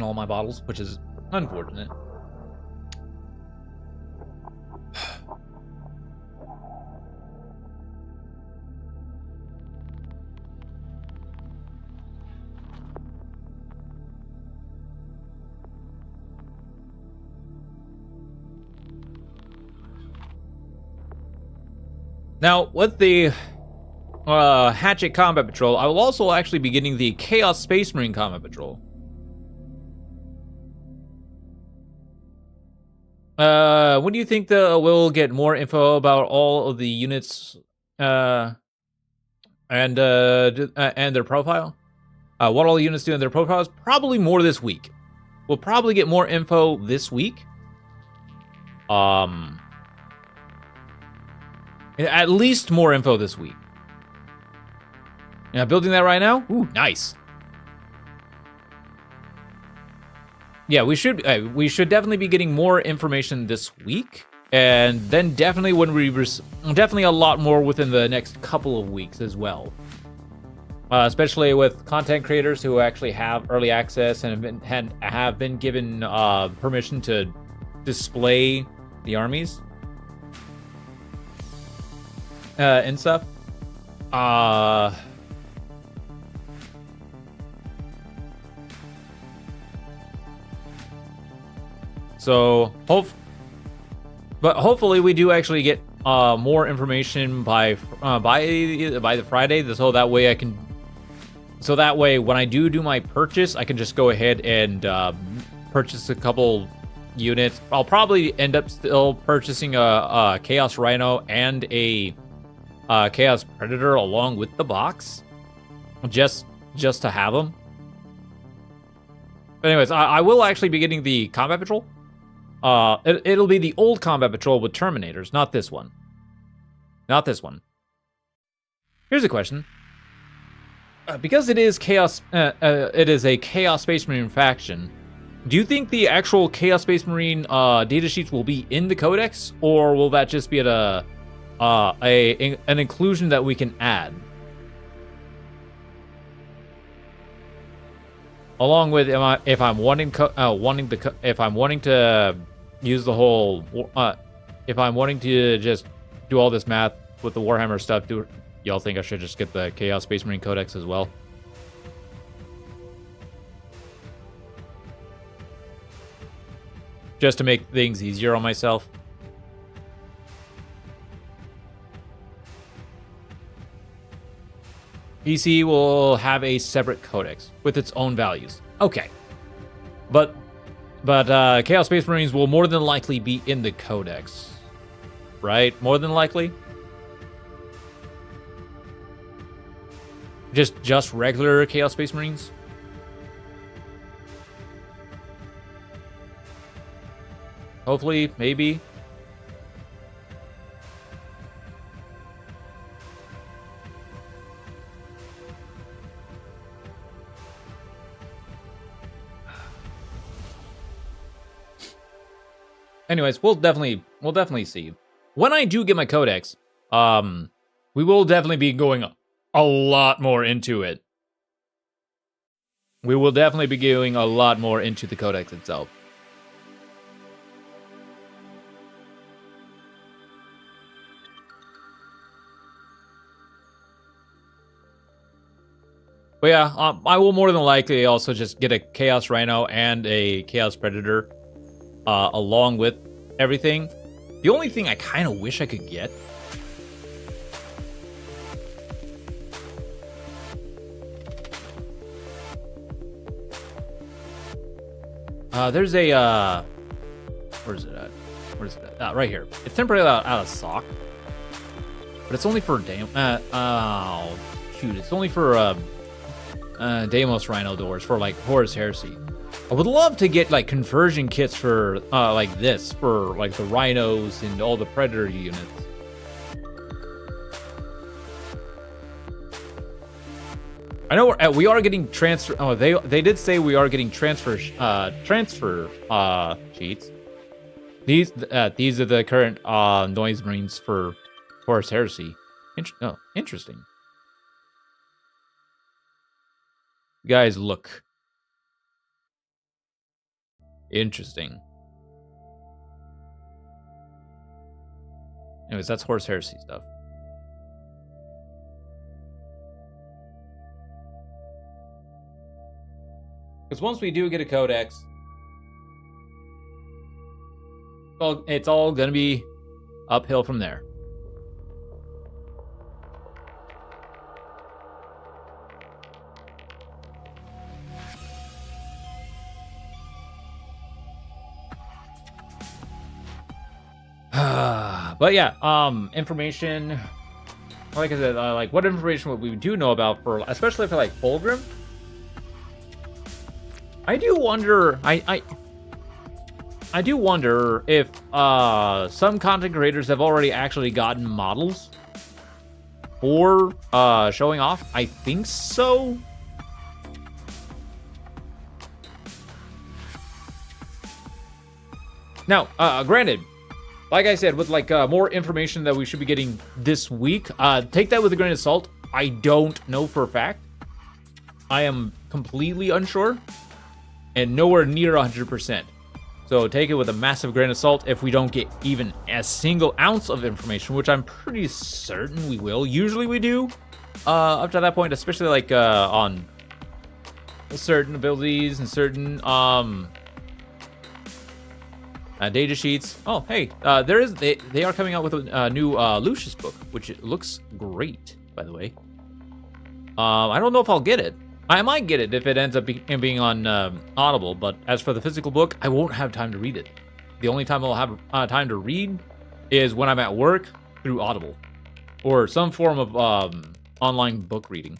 Speaker 2: all my bottles, which is unfortunate. Now, with the Hatchet Combat Patrol, I will also actually be getting the Chaos Space Marine Combat Patrol. When do you think we'll get more info about all of the units and their profile? What all the units do in their profiles? Probably more this week. We'll probably get more info this week. At least more info this week. Yeah, building that right now? Ooh, nice. Yeah, we should definitely be getting more information this week, and then definitely definitely a lot more within the next couple of weeks as well. Especially with content creators who actually have early access and have been given permission to display the armies and stuff. So hopefully we do actually get more information by the Friday, so that way I can. So that way, when I do my purchase, I can just go ahead and purchase a couple units. I'll probably end up still purchasing a Chaos Rhino and a Chaos Predator along with the box, just to have them. But anyways, I will actually be getting the Combat Patrol. It'll be the old Combat Patrol with Terminators, not this one. Not this one. Here's a question. Because it is Chaos, it is a Chaos Space Marine faction. Do you think the actual Chaos Space Marine data sheets will be in the Codex, or will that just be at an inclusion that we can add? Along with if I'm wanting to use the whole, if I'm wanting to just do all this math with the Warhammer stuff, y'all think I should just get the Chaos Space Marine Codex as well? Just to make things easier on myself. PC will have a separate codex with its own values. Okay. But Chaos Space Marines will more than likely be in the codex. Right? More than likely? Just regular Chaos Space Marines? Hopefully, maybe. Anyways, we'll definitely see. When I do get my codex, we will definitely be going a lot more into it. We will definitely be going a lot more into the codex itself. But yeah, I will more than likely also just get a Chaos Rhino and a Chaos Predator along with everything. The only thing I kind of wish I could get there's a where's it at? Where's it at? Right here. It's temporarily out of stock, but it's only for oh shoot! It's only for Deimos Rhino doors for like Horus Heresy. I would love to get like conversion kits for like this for like the Rhinos and all the Predator units. I know we are getting transfer. Oh, they did say we are getting transfer sheets. These are the current Noise Marines for Horus Heresy. Interesting. Guys, look. Interesting. Anyways, that's Horus Heresy stuff. Because once we do get a codex, well, it's all gonna be uphill from there. But yeah, information. Like I said, like what information would we do know about for, especially for like Fulgrim? I do wonder. I do wonder if some content creators have already actually gotten models for showing off. I think so. Now, granted, like I said, with like more information that we should be getting this week, take that with a grain of salt. I don't know for a fact. I am completely unsure and nowhere near 100%. So take it with a massive grain of salt if we don't get even a single ounce of information, which I'm pretty certain we will. Usually we do, up to that point, especially like on certain abilities and certain data sheets. Oh, hey, they are coming out with a new Lucius book, which it looks great, by the way. I don't know if I'll get it. I might get it if it ends up being on Audible, but as for the physical book, I won't have time to read it. The only time I'll have time to read is when I'm at work through Audible or some form of online book reading.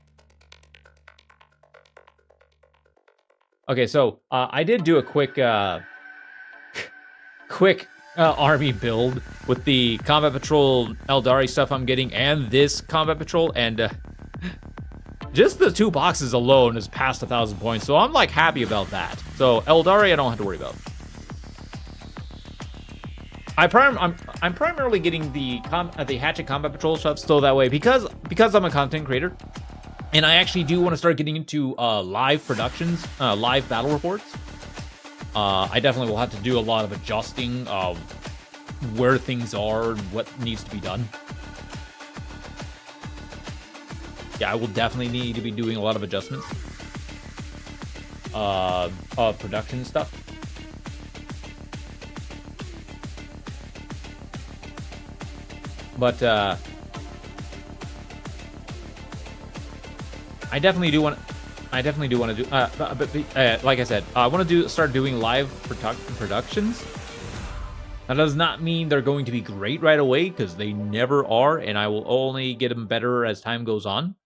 Speaker 2: Okay, so I did do a quick army build with the Combat Patrol Eldari stuff I'm getting and this Combat Patrol, and just the 2 boxes alone is past 1,000 points, so I'm like happy about that. So Eldari, I don't have to worry about. I'm primarily getting the Hatchet Combat Patrol stuff still that way because I'm a content creator, and I actually do want to start getting into live productions, live battle reports. I definitely will have to do a lot of adjusting of where things are and what needs to be done. Yeah, I will definitely need to be doing a lot of adjustments of production stuff. But I definitely do want to do. Like I said, I want to start doing live productions. That does not mean they're going to be great right away, because they never are, and I will only get them better as time goes on.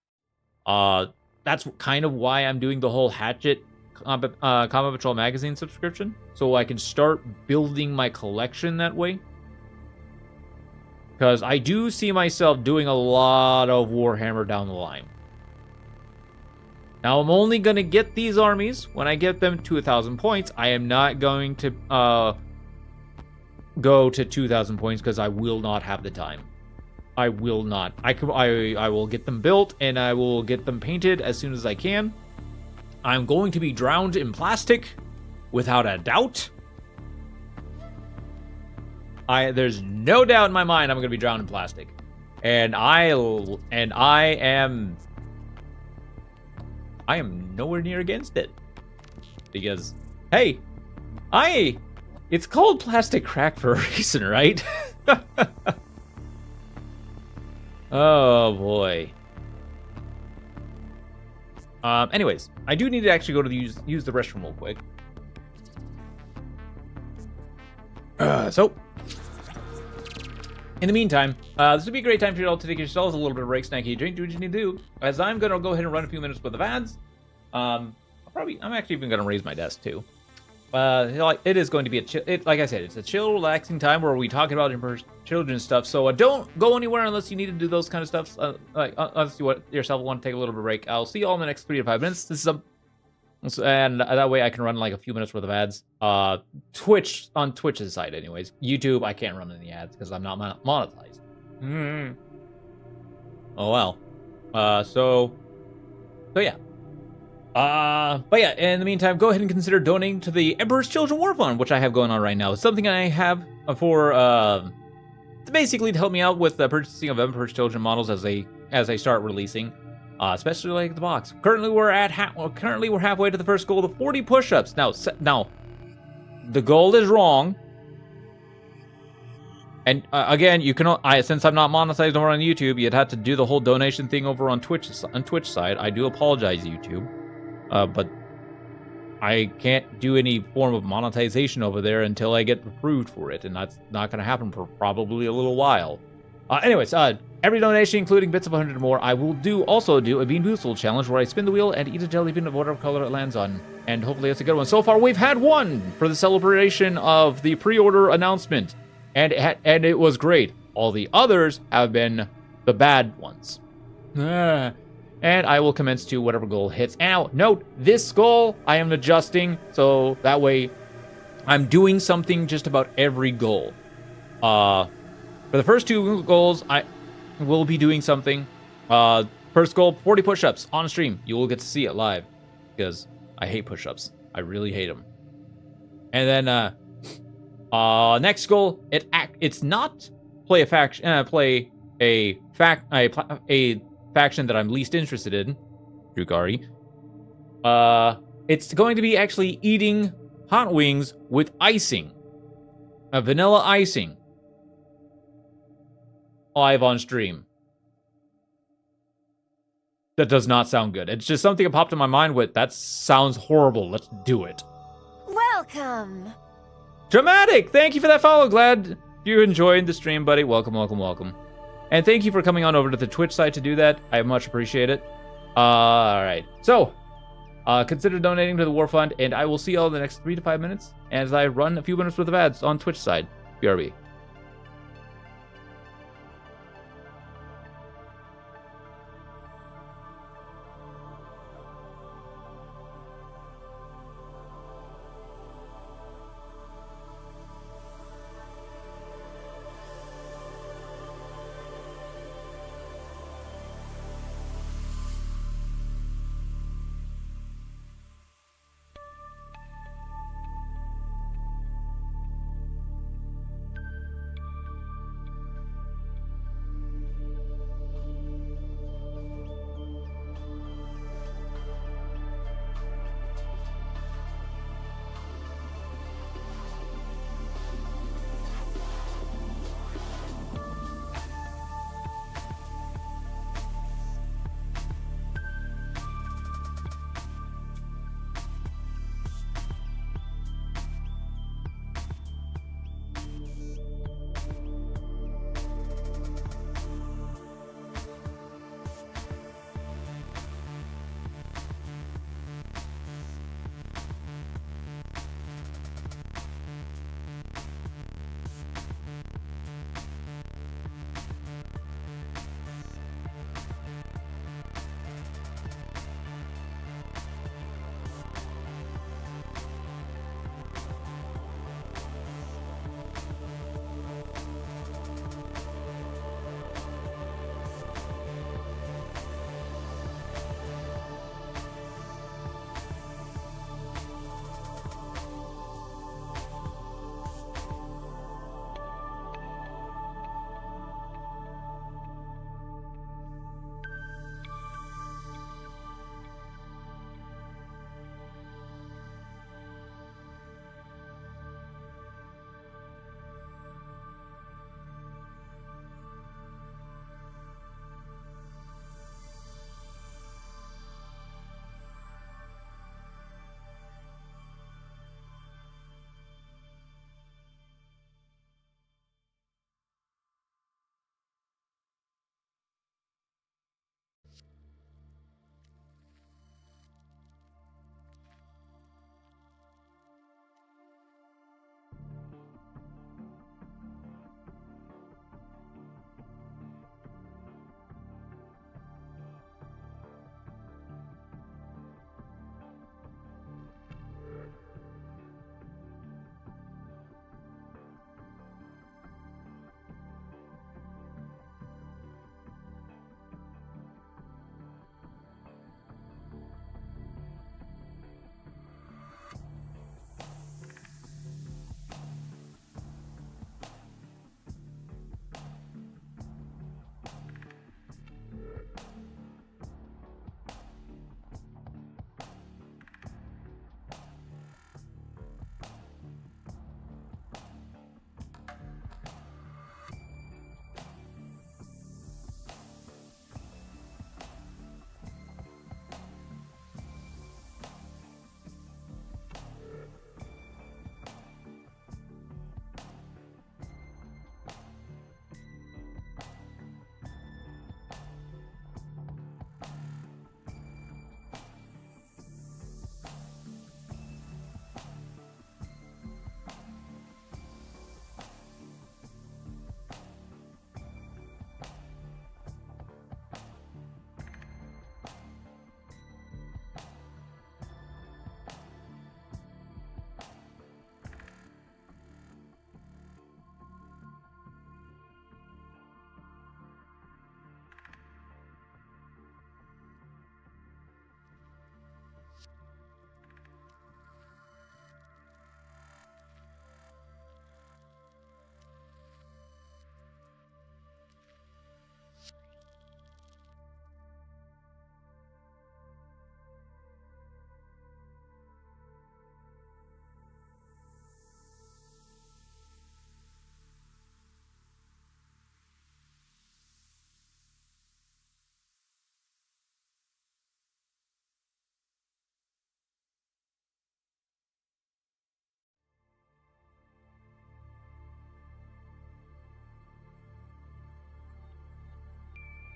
Speaker 2: That's kind of why I'm doing the whole Hatchet Combat Patrol magazine subscription, so I can start building my collection that way. Because I do see myself doing a lot of Warhammer down the line. Now, I'm only going to get these armies when I get them to 1,000 points. I am not going to go to 2,000 points because I will not have the time. I will not. I will get them built and I will get them painted as soon as I can. I'm going to be drowned in plastic, without a doubt. There's no doubt in my mind I'm going to be drowned in plastic, and I am nowhere near against it, because hey, it's called plastic crack for a reason, right? Oh boy. Anyways, I do need to actually go to use the restroom real quick. So, in the meantime, this would be a great time for you all to take yourselves a little bit of break, snacky drink, do what you need to do. As I'm gonna go ahead and run a few minutes worth of ads. I'm actually even gonna raise my desk too. It is going to be like I said, it's a chill, relaxing time where we talk about children's stuff. So don't go anywhere unless you need to do those kind of stuff. Unless you want to take a little bit of break. I'll see you all in the next 3 to 5 minutes. And that way I can run like a few minutes worth of ads. On Twitch's side, anyways. YouTube, I can't run any ads because I'm not monetized. Oh well. So yeah. But yeah, in the meantime, go ahead and consider donating to the Emperor's Children War Fund, which I have going on right now. It's something I have for, basically to help me out with the purchasing of Emperor's Children models as they start releasing, especially like the box. Currently, we're halfway to the first goal of 40 push-ups. Now, the goal is wrong. And again, since I'm not monetized over on YouTube, you'd have to do the whole donation thing over on Twitch side. I do apologize, YouTube. But I can't do any form of monetization over there until I get approved for it, and that's not going to happen for probably a little while. Anyways, every donation, including bits of 100 or more, I will also do a Bean Boozled challenge where I spin the wheel and eat a jelly bean of whatever color it lands on, and hopefully it's a good one. So far, we've had one for the celebration of the pre-order announcement, and it was great. All the others have been the bad ones. And I will commence to whatever goal hits. Now, note, this goal I am adjusting, so that way I'm doing something just about every goal. For the first 2 goals, I will be doing something. First goal, 40 push-ups on stream. You will get to see it live, because I hate push-ups. I really hate them. And then, next goal, it's not play a faction that I'm least interested in, Drukari. It's going to be actually eating hot wings with icing. A vanilla icing. Live on stream. That does not sound good. It's just something that popped in my mind with, that sounds horrible. Let's do it.
Speaker 3: Welcome.
Speaker 2: Dramatic! Thank you for that follow. Glad you enjoyed the stream, buddy. Welcome, welcome, welcome. And thank you for coming on over to the Twitch site to do that. I much appreciate it. Alright. So, consider donating to the War Fund, and I will see you all in the next 3 to 5 minutes as I run a few minutes worth of ads on Twitch side. BRB.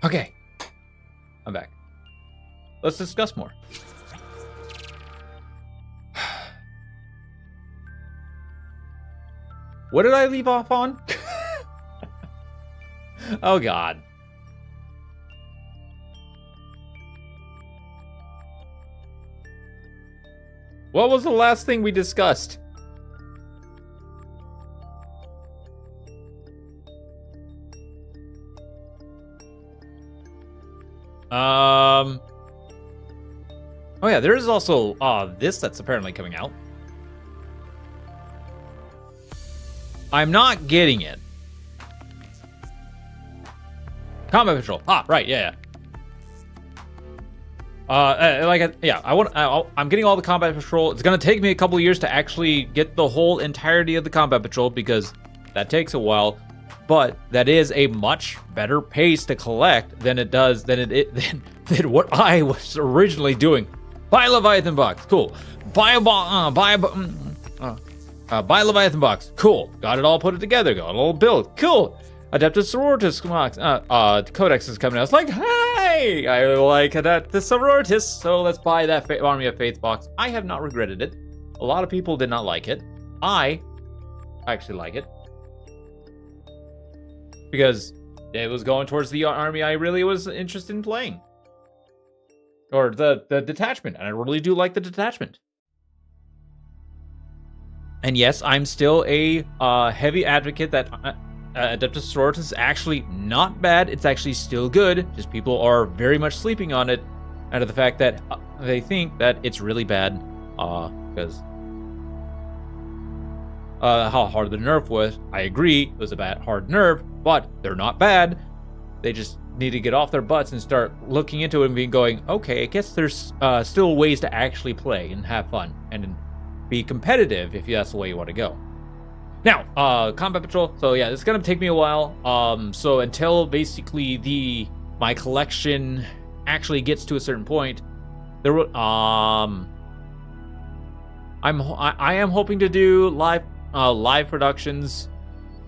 Speaker 2: Okay. I'm back. Let's discuss more. What did I leave off on? Oh, God. What was the last thing we discussed? Oh yeah, there is also this that's apparently coming out. I'm not getting it. Combat Patrol. Ah, right, yeah. I'm getting all the Combat Patrol. It's gonna take me a couple years to actually get the whole entirety of the Combat Patrol because that takes a while. But that is a much better pace to collect than it does than what I was originally doing. Buy Leviathan box, cool. Buy Leviathan box, cool. Got it all put it together, got it all built, cool. Adeptus Sororitas box, Codex is coming out. It's like, hey, I like Adeptus Sororitas, so let's buy that Army of Faith box. I have not regretted it. A lot of people did not like it. I actually like it. Because it was going towards the army I really was interested in playing. Or the detachment, and I really do like the detachment. And yes, I'm still a heavy advocate that Adeptus Sororitas is actually not bad. It's actually still good. Just people are very much sleeping on it out of the fact that they think that it's really bad because how hard the nerf was. I agree, it was a bad hard nerf, but they're not bad. They just need to get off their butts and start looking into it and being going, okay, I guess there's still ways to actually play and have fun and be competitive if that's the way you want to go. Now, Combat Patrol. So yeah, it's gonna take me a while. So until basically my collection actually gets to a certain point, there will I am hoping to do live productions.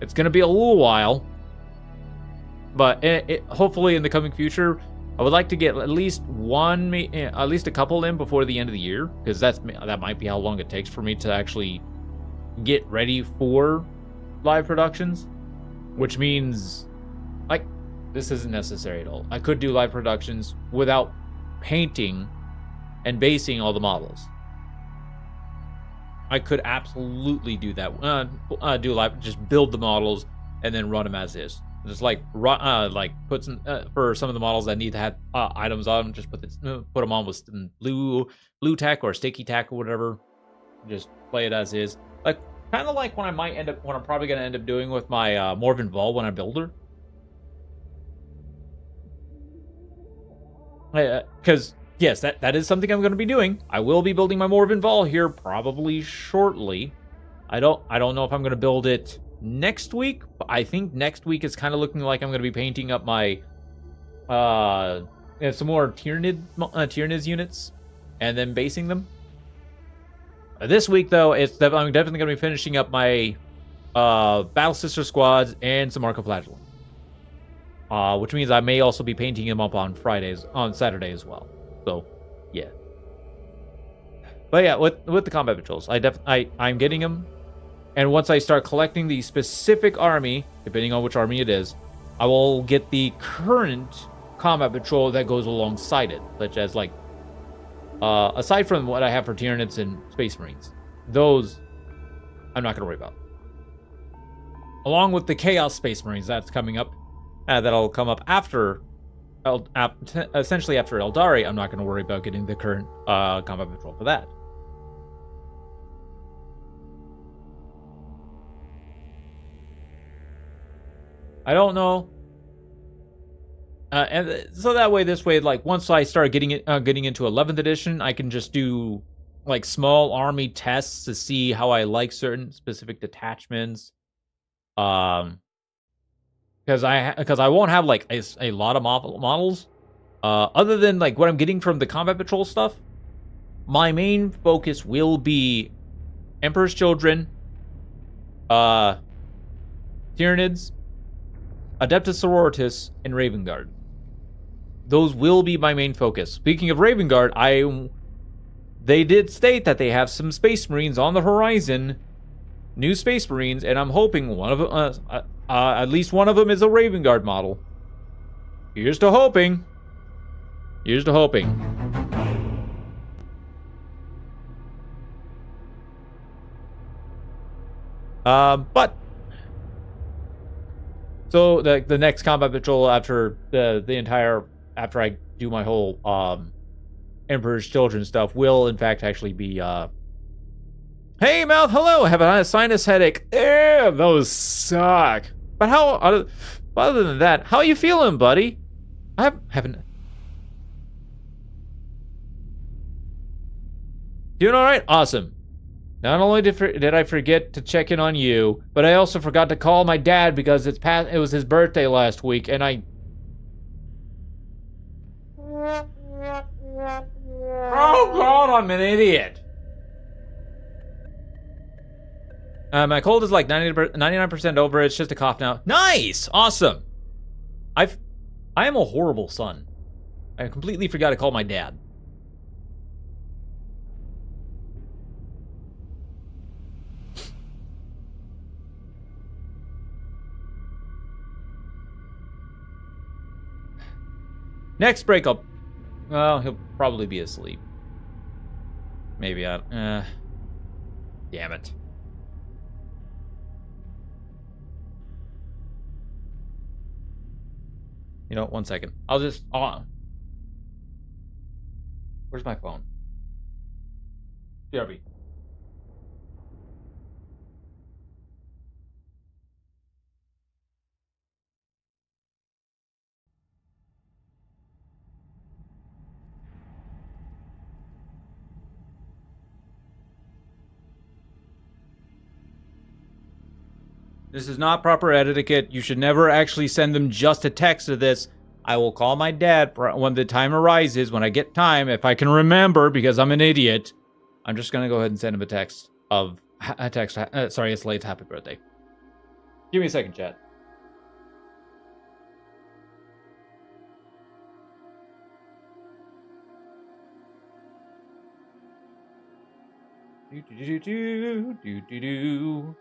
Speaker 2: It's gonna be a little while, but hopefully in the coming future, I would like to get at least a couple in before the end of the year, because that might be how long it takes for me to actually get ready for live productions, which means like this isn't necessary at all. I could do live productions without painting and basing all the models. I could absolutely do that. Do live, just build the models and then run them as is. Just like put some for some of the models that need to have items on them. Just put them on with some blue tack or sticky tack or whatever. Just play it as is. Like kind of like what I'm probably gonna end up doing with my Morven Vol when I build her. Because yes, that is something I'm going to be doing. I will be building my Morven Vol here probably shortly. I don't know if I'm going to build it next week, but I think next week is kind of looking like I'm going to be painting up my some more Tyranids units and then basing them. This week though, I'm definitely going to be finishing up my Battle Sister squads and some Archiflagellum. Which means I may also be painting them up on Saturday as well. So, yeah. But yeah, with the Combat Patrols, I'm getting them. And once I start collecting the specific army, depending on which army it is, I will get the current Combat Patrol that goes alongside it. Such as, like, aside from what I have for Tyranids and Space Marines. Those, I'm not going to worry about. Along with the Chaos Space Marines that's coming up. That'll come up after, essentially after Eldari. I'm not going to worry about getting the current Combat Patrol for that. I don't know. And so that way, like once I start getting into 11th edition, I can just do like small army tests to see how I like certain specific detachments. Because I won't have like a lot of models, other than like what I'm getting from the Combat Patrol stuff. My main focus will be Emperor's Children, Tyranids, Adeptus Sororitas, and Raven Guard. those will be my main focus. Speaking of Raven Guard, they did state that they have some Space Marines on the horizon, new Space Marines, and I'm hoping one of them, at least one of them, is a Raven Guard model. Here's to hoping. Here's to hoping. But so the next combat patrol after after I do my whole Emperor's Children stuff will in fact actually be hey Mouth, hello, I have a sinus headache. Those suck. But other than that, how are you feeling, buddy? I haven't. Doing all right? Awesome. Not only did I forget to check in on you, but I also forgot to call my dad because it was his birthday last week, and I... Oh God, I'm an idiot. My cold is like 99% over. It's just a cough now. Nice, awesome. I am a horrible son. I completely forgot to call my dad. Next breakup. Well, he'll probably be asleep. Maybe damn it. You know, 1 second. I'll just... Where's my phone? BRB. This is not proper etiquette. You should never actually send them just a text of this. I will call my dad when the time arises, when I get time, if I can remember, because I'm an idiot. I'm just going to go ahead and send him a text of... sorry, it's late. Happy birthday. Give me a second, chat. Do.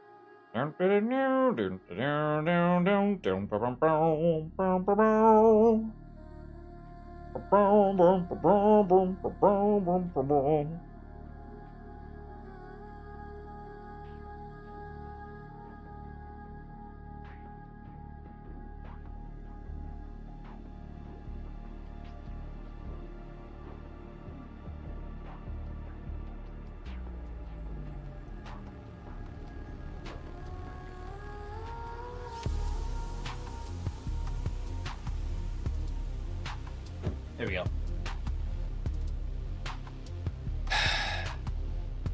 Speaker 2: There we go.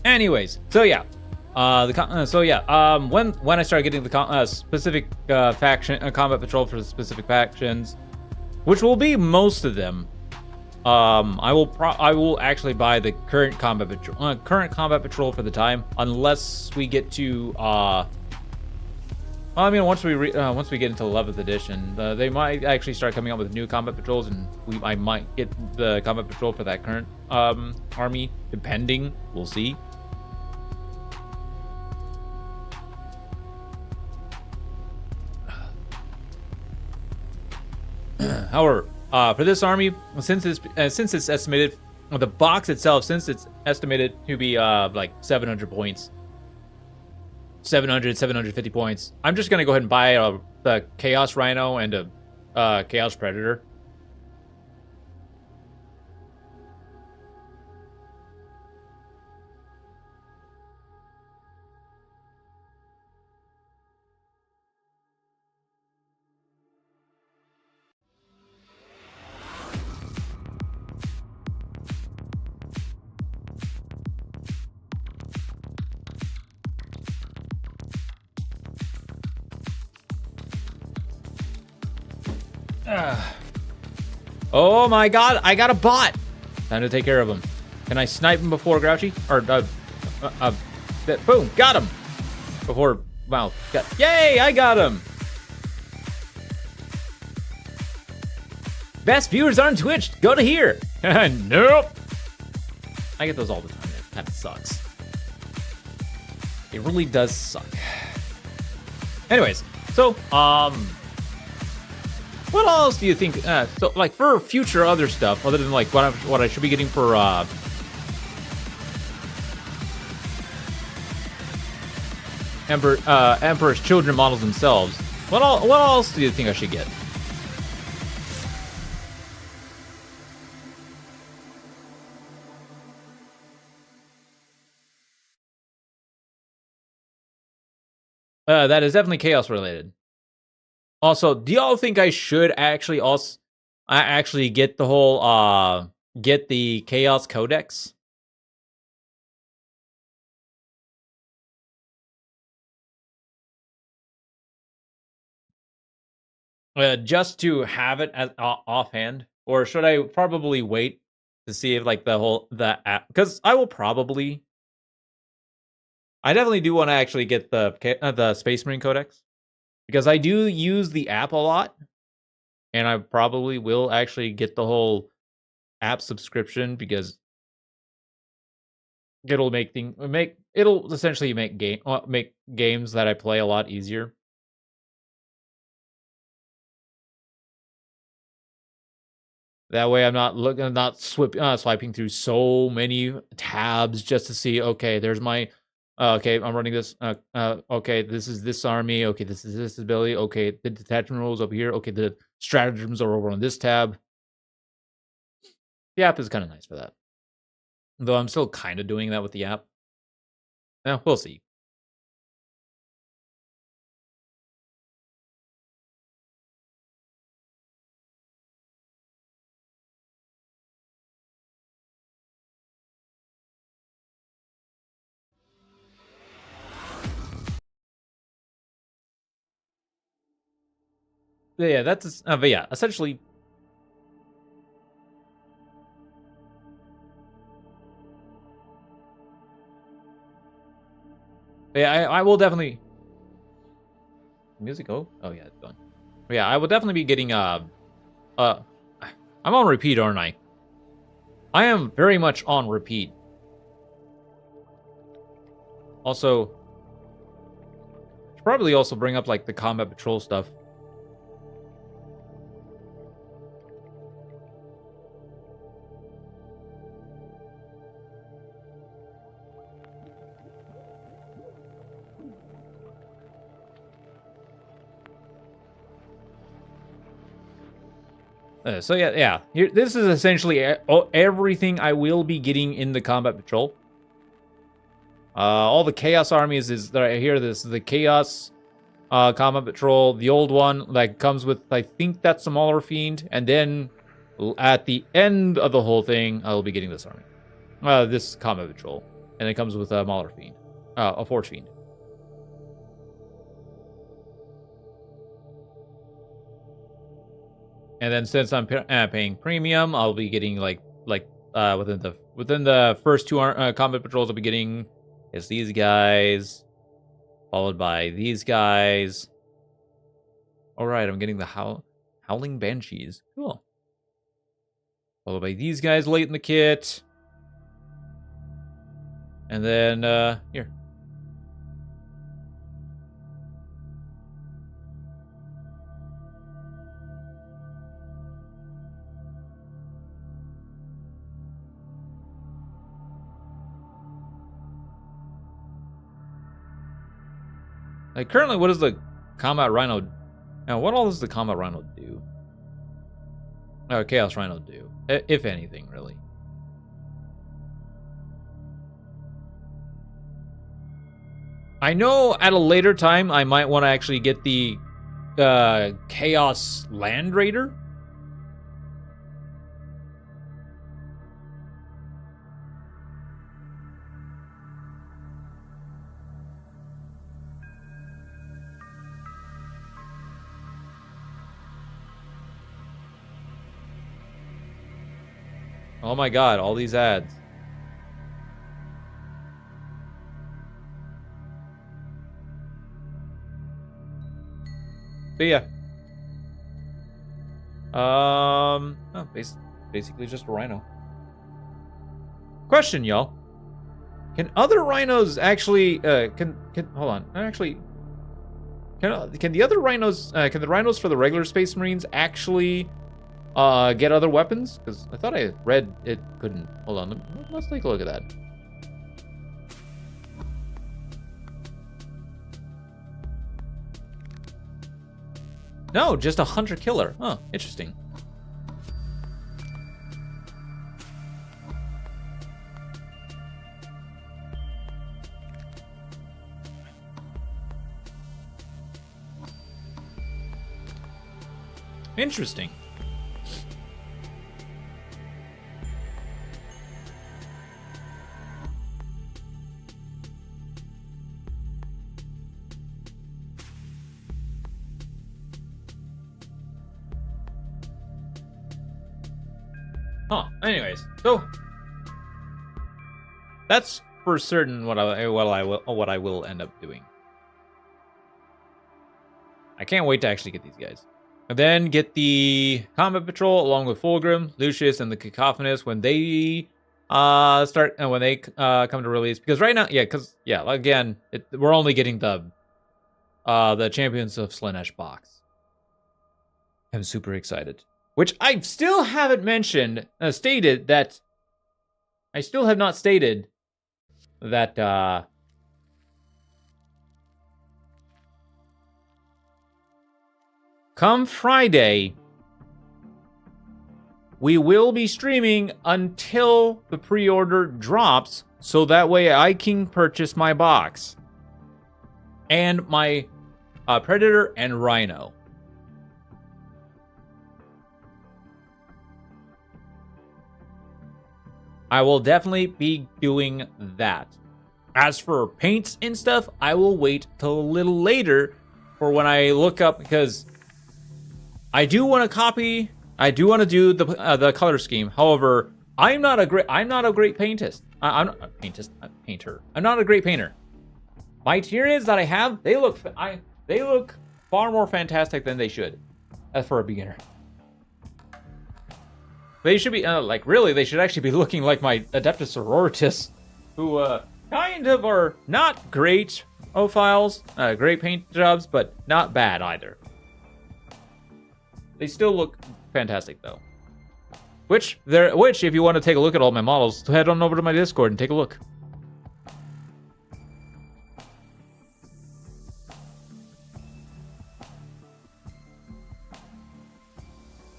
Speaker 2: Anyways, so yeah, when I started getting the specific faction combat patrol for the specific factions, which will be most of them, I will actually buy the current combat patrol for the time, unless we get to I mean, once we get into 11th edition, they might actually start coming up with new combat patrols, and I might get the combat patrol for that current army, depending. We'll see. However, for this army, since it's estimated, the box itself, since it's estimated to be like 700 points. 750 points. I'm just gonna go ahead and buy the Chaos Rhino and a Chaos Predator. Oh my god, I got a bot! Time to take care of him. Can I snipe him before Grouchy? Or, boom, got him! Before, wow, yay, I got him! Best viewers on Twitch, go to here. Nope. I get those all the time. It kind of sucks. It really does suck. Anyways, so what else do you think? So like for future other stuff, other than like what I should be getting for Emperor's Children models themselves. What else do you think I should get? That is definitely chaos related. Also, do y'all think I should actually actually get the whole get the chaos codex? Just to have it as offhand, or should I probably wait to see if like the app? Because I definitely do want to actually get the Space Marine Codex, because I do use the app a lot, and I probably will actually get the whole app subscription because it'll essentially make games that I play a lot easier. That way, I'm not swiping through so many tabs just to see. Okay, there's my. Okay, I'm running this. Okay, this is this army. Okay, this is this ability. Okay, the detachment rules over here. Okay, the stratagems are over on this tab. The app is kind of nice for that. Though I'm still kind of doing that with the app. Yeah, we'll see. But yeah, but yeah, essentially. Yeah, I will definitely. Music, oh yeah, it's done. But yeah, I will definitely be getting I'm on repeat, aren't I? I am very much on repeat. Also, should probably also bring up like the combat patrol stuff. So yeah. This is essentially everything I will be getting in the combat patrol. All the chaos armies is right here. This is the chaos combat patrol, the old one that comes with, I think that's the Mauler Fiend, and then at the end of the whole thing, I'll be getting this army, this combat patrol, and it comes with a Mauler Fiend, a Force Fiend. And then since I'm paying premium, I'll be getting within the first two combat patrols, I'll be getting is these guys, followed by these guys. All right, I'm getting the Howling Banshees. Cool. Followed by these guys late in the kit. And then here. Like currently, what does the Combat Rhino? Now, what all does the Combat Rhino do? Chaos Rhino do, if anything, really. I know at a later time I might want to actually get the Chaos Land Raider. Oh my god, all these ads. But yeah. Oh, basically just a rhino. Question, y'all. Can other rhinos actually, hold on. Actually, can the other rhinos, can the rhinos for the regular Space Marines actually, get other weapons? Because I thought I read it couldn't. Hold on, let's take a look at that. No, just a hunter-killer. Oh, interesting. Interesting. Huh. Anyways, so that's for certain what I will end up doing. I can't wait to actually get these guys. And then get the Combat Patrol along with Fulgrim, Lucius, and the Cacophonous when they come to release. Because right now, again, we're only getting the Champions of Slaanesh box. I'm super excited. Which I still haven't mentioned, stated that I still have not stated that come Friday, we will be streaming until the pre-order drops, so that way I can purchase my box. And my Predator and Rhino. I will definitely be doing that. As for paints and stuff, I will wait till a little later for when I look up, because I do want to copy. I do want to do the color scheme. However, I'm not a great paintist. I'm not a painter. I'm not a great painter. My Tyranids that I have, they look far more fantastic than they should, as for a beginner. They should be really. They should actually be looking like my Adeptus Sororitas, who kind of are not great ophiles, great paint jobs, but not bad either. They still look fantastic though. Which, if you want to take a look at all my models, head on over to my Discord and take a look.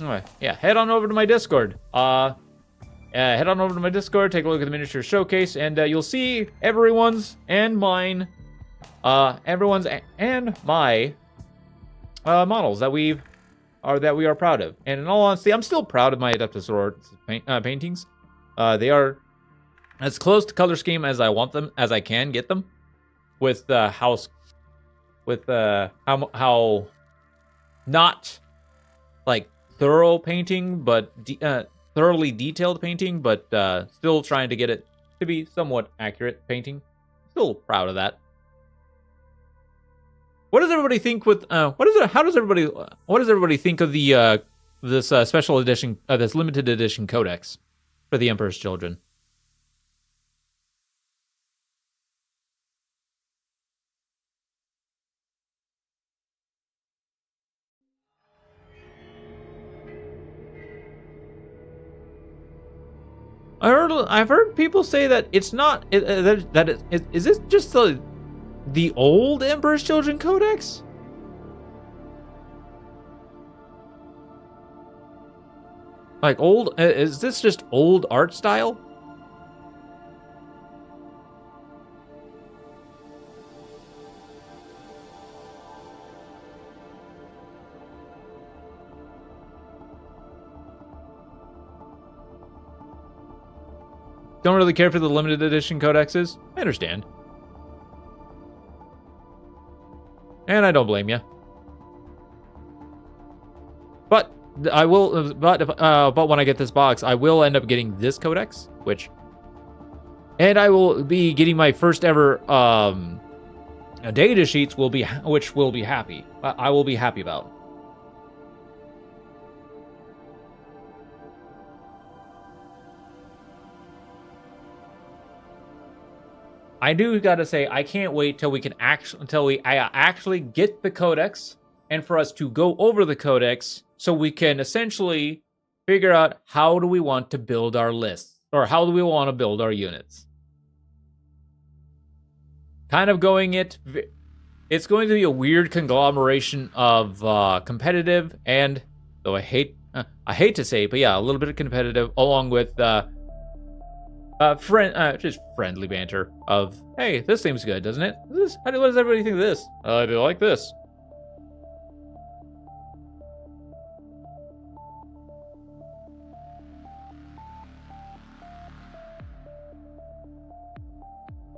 Speaker 2: Alright, yeah, head on over to my Discord. Head on over to my Discord, take a look at the miniature showcase, and you'll see everyone's and mine, everyone's and my models that we are proud of. And in all honesty, I'm still proud of my Adeptus Sororitas paintings. They are as close to color scheme as I want them, as I can get them, with how not like thorough painting, but thoroughly detailed painting, but still trying to get it to be somewhat accurate painting. Still proud of that. What does everybody think with how does everybody think of the this special edition, this limited edition codex for the Emperor's Children? I've heard people say that it's not is this just the old Emperor's Children Codex? Like old, is this just old art style? Don't really care for the limited edition codexes? I understand. And I don't blame you. But I will. But when I get this box, I will end up getting this codex, and I will be getting my first ever data sheets. I will be happy about. I do gotta say, I can't wait till we can actually get the codex, and for us to go over the codex, so we can essentially figure out how do we want to build our lists, or how do we want to build our units. Kind of it's going to be a weird conglomeration of competitive and, though I hate to say it, but yeah, a little bit of competitive, along with just friendly banter of, hey, this seems good, doesn't it? What does everybody think of this? I do like this.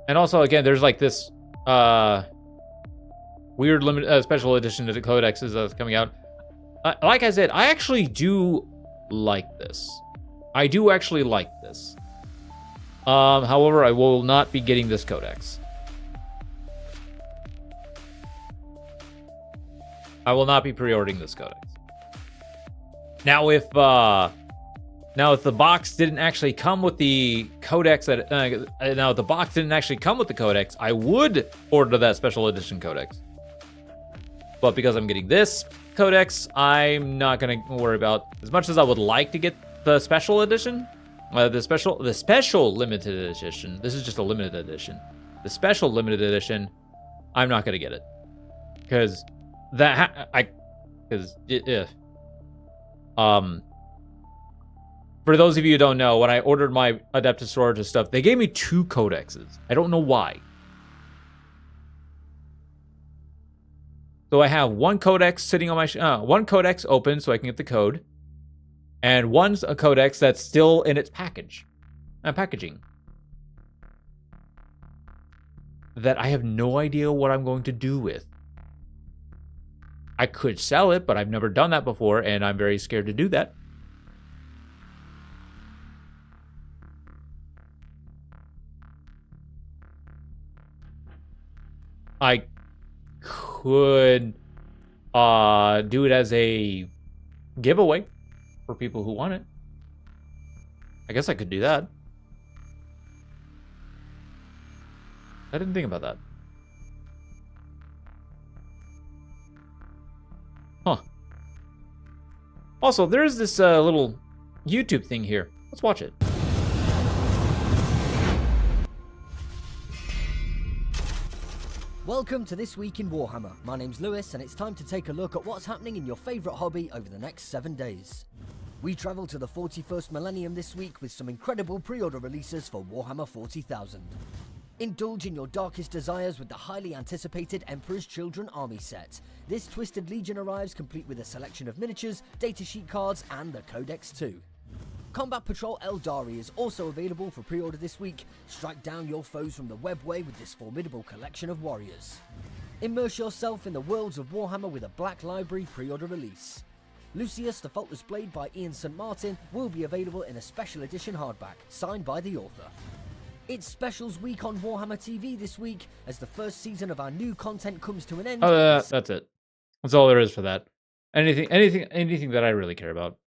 Speaker 2: And also, again, there's like this weird special edition to the codexes that's coming out. Like I said, I actually do like this. I do actually like this. However, I will not be getting this codex. I will not be pre-ordering this codex. Now, if the box didn't actually come with the codex, I would order that special edition codex. But because I'm getting this codex, I'm not gonna worry about, as much as I would like to get the special edition, the special limited edition. This is just a limited edition. The special limited edition, I'm not gonna get it because for those of you who don't know, when I ordered my adaptive storage and stuff, they gave me 2 codexes. I don't know why. So I have one codex sitting on my one codex open so I can get the code, and one's a codex that's still in its packaging that I have no idea what I'm going to do with. I could sell it, but I've never done that before, and I'm very scared to do that. I could do it as a giveaway for people who want it. I guess I could do that. I didn't think about that. Huh. Also, there is this little YouTube thing here. Let's watch it.
Speaker 4: Welcome to This Week in Warhammer. My name's Lewis, and it's time to take a look at what's happening in your favourite hobby over the next 7 days. We travel to the 41st millennium this week with some incredible pre-order releases for Warhammer 40,000. Indulge in your darkest desires with the highly anticipated Emperor's Children army set. This Twisted Legion arrives complete with a selection of miniatures, datasheet cards, and the Codex too. Combat Patrol Eldari is also available for pre-order this week. Strike down your foes from the webway with this formidable collection of warriors. Immerse yourself in the worlds of Warhammer with a Black Library pre-order release. Lucius the Faultless Blade by Ian St. Martin will be available in a special edition hardback, signed by the author. It's Specials Week on Warhammer TV this week, as the first season of our new content comes to an end.
Speaker 2: Oh, that's it. That's all there is for that. Anything that I really care about.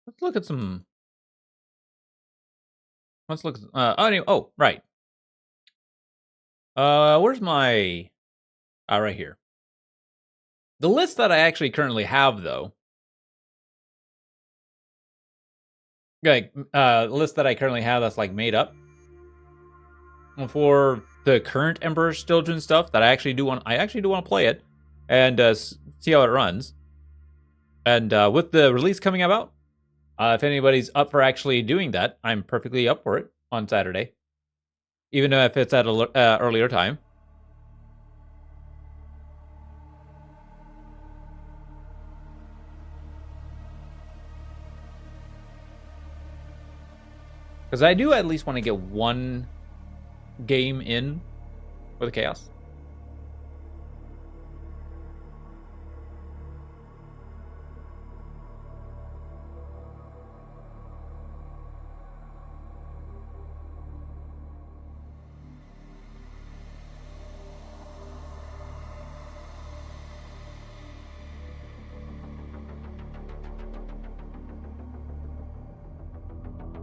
Speaker 2: Let's look at some. Let's look. Anyway, right. Where's my? Right here. The list that I actually currently have, though. Like, list that I currently have that's like made up for the current Emperor's Children stuff that I actually do want to play it and see how it runs. And with the release coming about, if anybody's up for actually doing that, I'm perfectly up for it on Saturday, even if it's at an earlier time. Because I do at least want to get one game in with Chaos.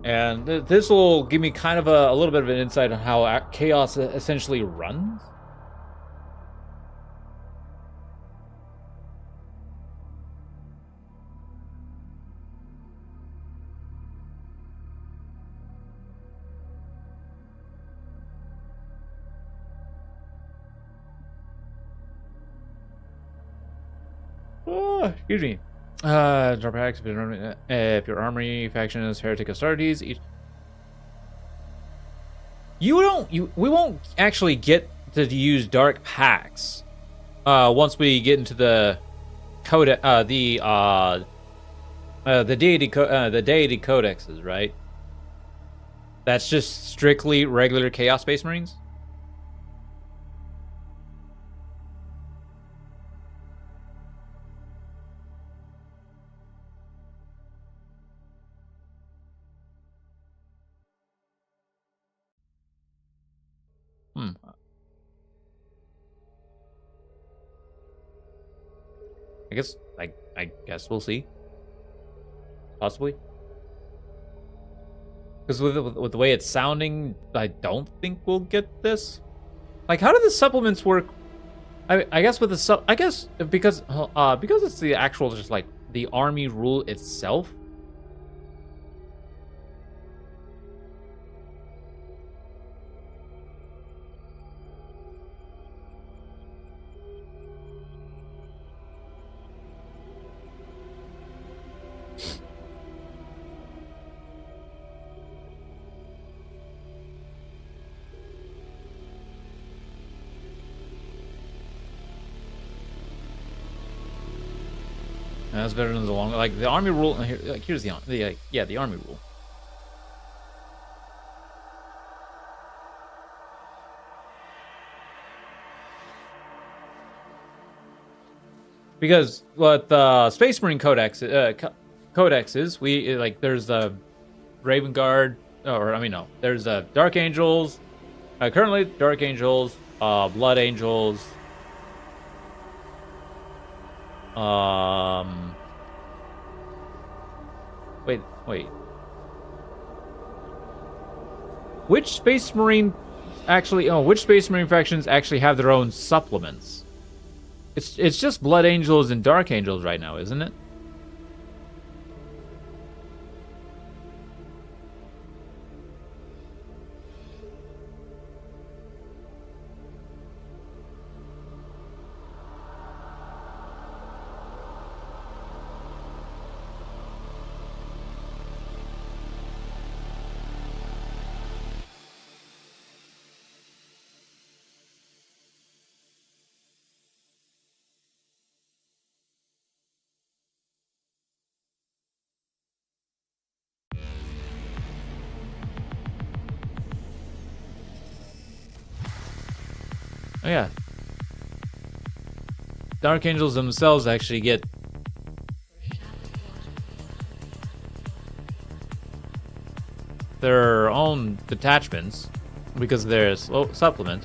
Speaker 2: And this will give me kind of a little bit of an insight on how chaos essentially runs. Oh, excuse me. Drop packs if your armory faction is Heretic Astartes. We won't actually get to use dark packs. Once we get into the deity codexes, right? That's just strictly regular Chaos Space Marines. I guess we'll see. Possibly. Because with the way it's sounding, I don't think we'll get this. Like, how do the supplements work? I guess with the because it's the actual just like the army rule itself. That's better than the long, like the army rule. Here's the army rule. Because what the Space Marine codex is, we like there's the Raven Guard, or I mean no, there's Dark Angels. Currently, Dark Angels, Blood Angels. Wait. Which Space Marine factions actually have their own supplements? It's just Blood Angels and Dark Angels right now, isn't it? Oh yeah. Dark Angels themselves actually get their own detachments because of their supplement.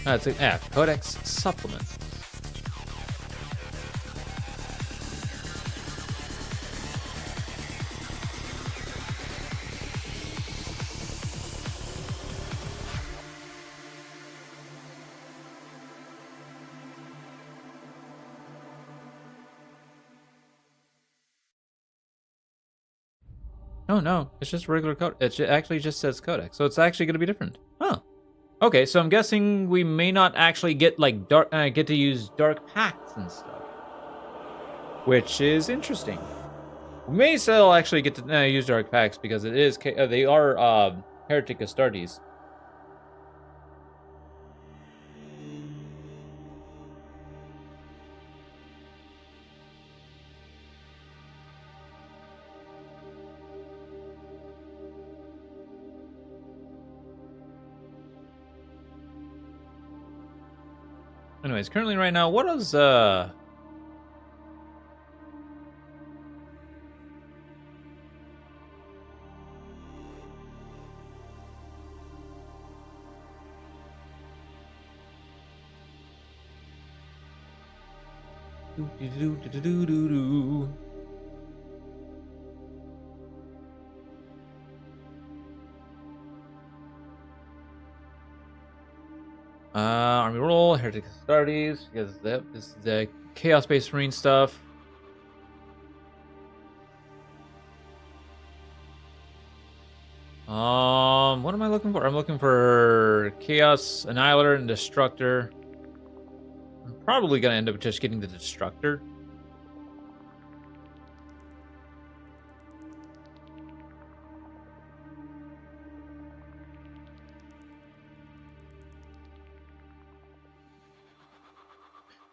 Speaker 2: You know, it's a Codex supplement. Oh no, it's just regular code. It actually just says Codex, so it's actually going to be different. Huh. Okay, so I'm guessing we may not actually get like get to use dark pacts and stuff, which is interesting. We may still actually get to use dark pacts because it is they are Heretic Astartes. Anyways, currently right now, what is do. Army roll, Heretic Astartes, because this is the Chaos Space Marine stuff. What am I looking for? I'm looking for Chaos Annihilator and Destructor. I'm probably gonna end up just getting the Destructor.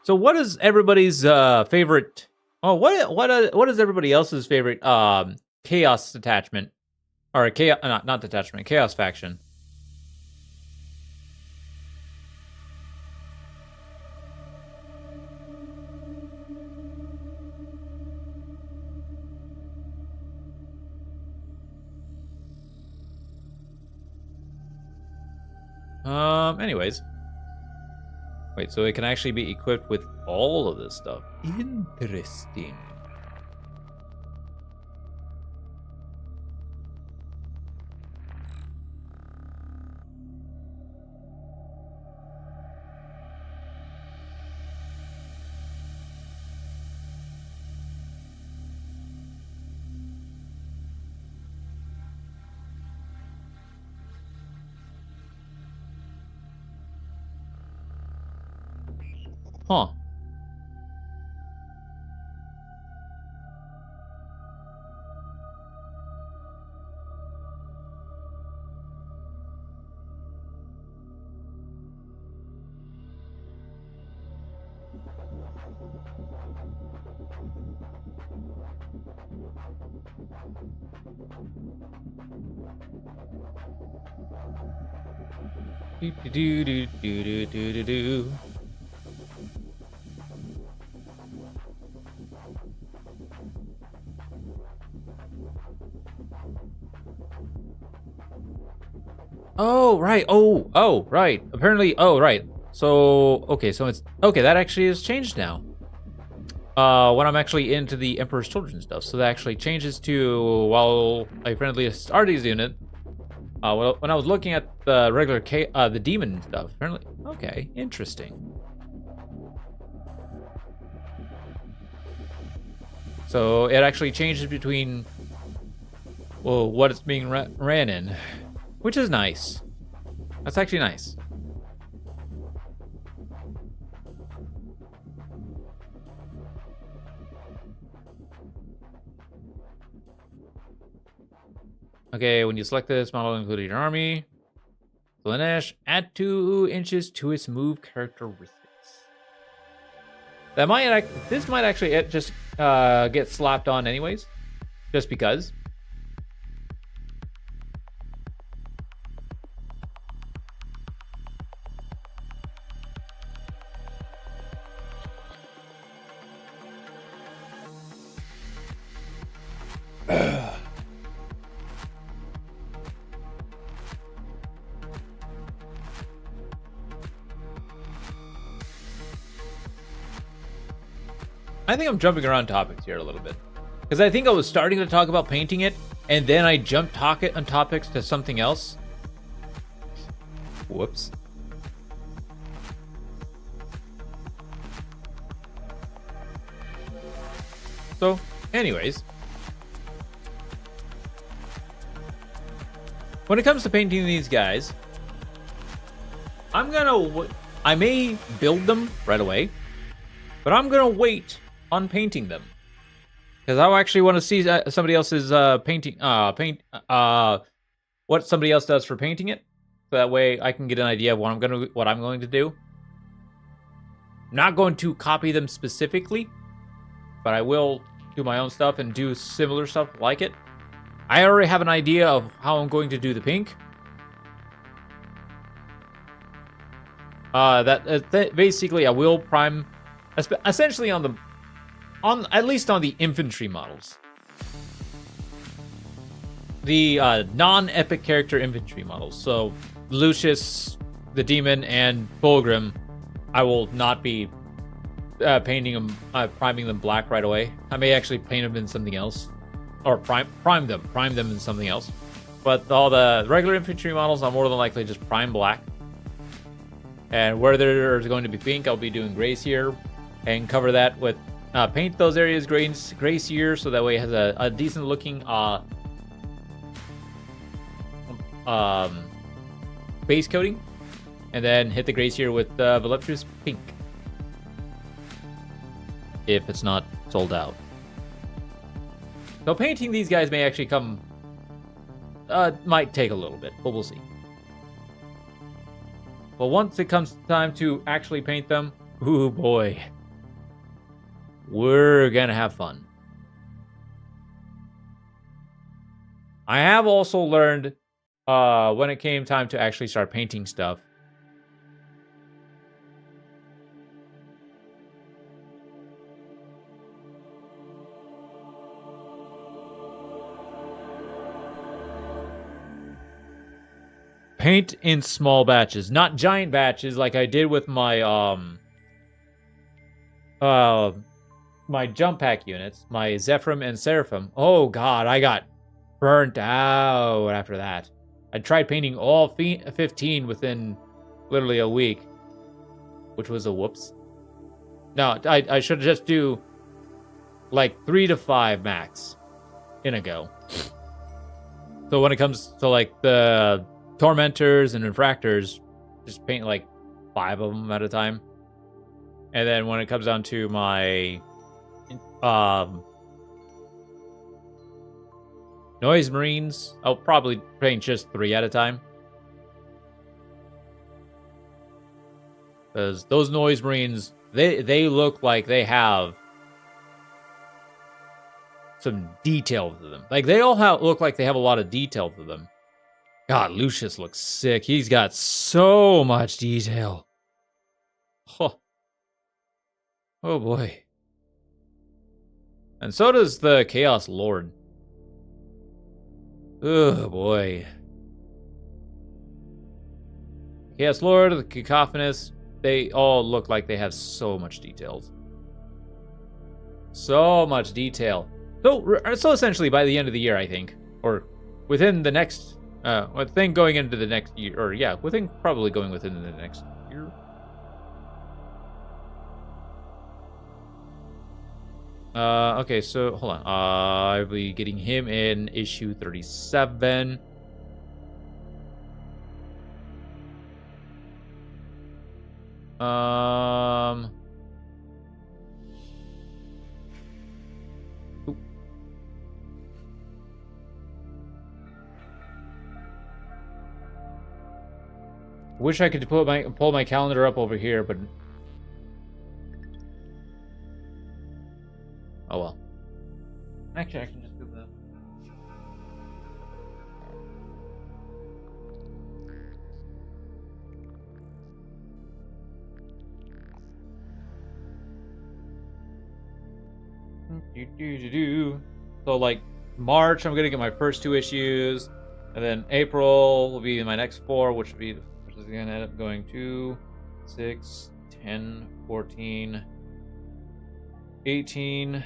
Speaker 2: So what is everybody's favorite? Oh, what is everybody else's favorite chaos detachment or chaos not detachment, chaos faction? Anyways. Wait, so it can actually be equipped with all of this stuff. Interesting. Huh. Do do do do do do do do. Oh, right. Oh, right. Apparently, oh, right. So, okay, so it's, okay, that actually has changed now. When I'm actually into the Emperor's Children stuff. So that actually changes to, while I friendly Astartes unit, well, when I was looking at the regular, the demon stuff, apparently, okay, interesting. So it actually changes between, well, what it's being ran in. Which is nice. That's actually nice. Okay, when you select this model, including your army, Slanesh, add 2 inches to its move characteristics. That might this might actually just get slapped on anyways, just because. I think I'm jumping around topics here a little bit. Because I think I was starting to talk about painting it, and then I jumped on topics to something else. Whoops. So, anyways. When it comes to painting these guys, I may build them right away, but I'm gonna wait on painting them, because I actually want to see somebody else's what somebody else does for painting it, so that way I can get an idea of what I'm going to do. I'm not going to copy them specifically, but I will do my own stuff and do similar stuff like it. I already have an idea of how I'm going to do the pink. Basically I will prime, essentially on at least on the infantry models, the non-epic character infantry models. So Lucius, the Demon, and Fulgrim, I will not be painting them, priming them black right away. I may actually paint them in something else, or prime them in something else. But all the regular infantry models, I'll more than likely just prime black. And where there's going to be pink, I'll be doing Gracier and cover that with paint those areas Gracier, so that way it has a decent looking base coating, and then hit the Gracier with voluptuous pink if it's not sold out. So painting these guys may actually come, might take a little bit, but we'll see. But once it comes time to actually paint them, ooh boy, we're gonna have fun. I have also learned when it came time to actually start painting stuff, paint in small batches, not giant batches like I did with my my jump pack units, my Zephyrim and Seraphim. Oh god, I got burnt out after that. I tried painting all 15 within literally a week, which was a whoops. No, I should just do like 3 to 5 max in a go. So when it comes to like the Tormentors and Infractors, just paint like 5 of them at a time. And then when it comes down to my Noise Marines, I'll probably paint just 3 at a time. Because those Noise Marines, they look like they have some detail to them. Like, they all look like they have a lot of detail to them. God, Lucius looks sick. He's got so much detail. Oh, oh boy. And so does the Chaos Lord. Oh boy. Chaos Lord, the Cacophonous, they all look like they have so much details. So much detail. So essentially by the end of the year, I think, or within the next, within going into the next year, or yeah, probably going within the next year. Okay, so hold on. I'll be getting him in issue 37. Oop. Wish I could pull my calendar up over here, but oh well. Actually, I can just do that. So, like, March, I'm gonna get my first 2 issues, and then April will be my next 4, which is gonna end up going 2, 6, 10, 14, 18,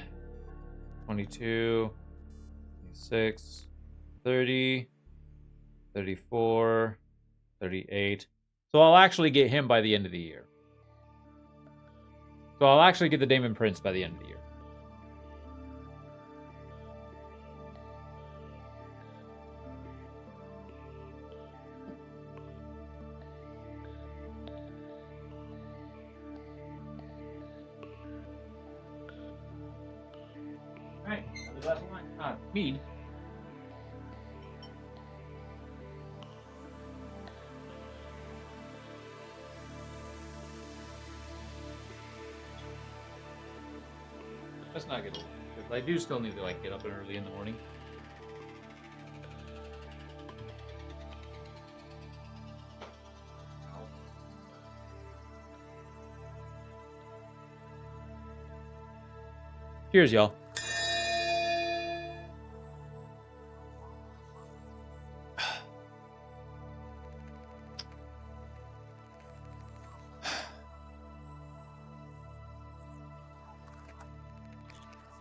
Speaker 2: 22, 26, 30, 34, 38. So I'll actually get him by the end of the year. So I'll actually get the Damon Prince by the end of the year. Alright, another glass of wine. Mead. Let's not get old. I do still need to like get up early in the morning. Cheers, y'all.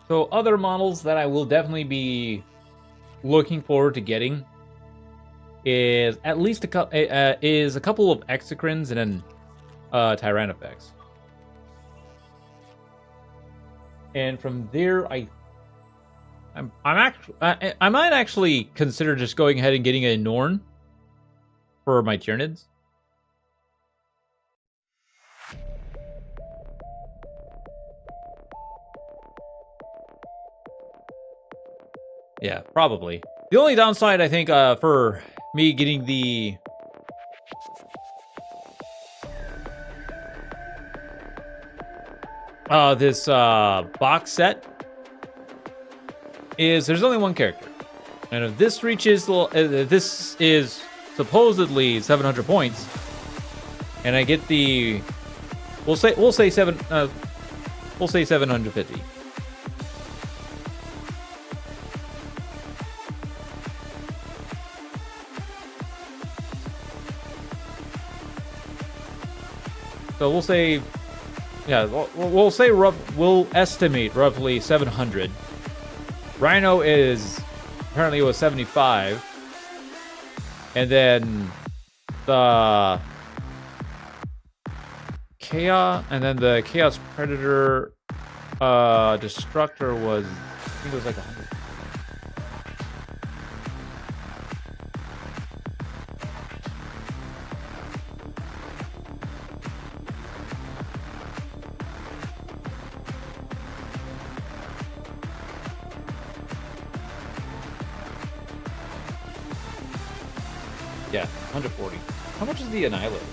Speaker 2: So other models that I will definitely be looking forward to getting is at least a couple of Exocrines and then Tyrannofex. And from there, I might actually consider just going ahead and getting a Norn for my Tyranids. Yeah, probably. The only downside, I think, for me getting the this box set is there's only one character, and if this reaches this is supposedly 700 points, and I get the we'll say 750. So we'll say, yeah, we'll estimate roughly 700. Rhino is apparently was 75, and then the the Chaos Predator Destructor was, I think it was like 100. Yeah, 140. How much is the Annihilator?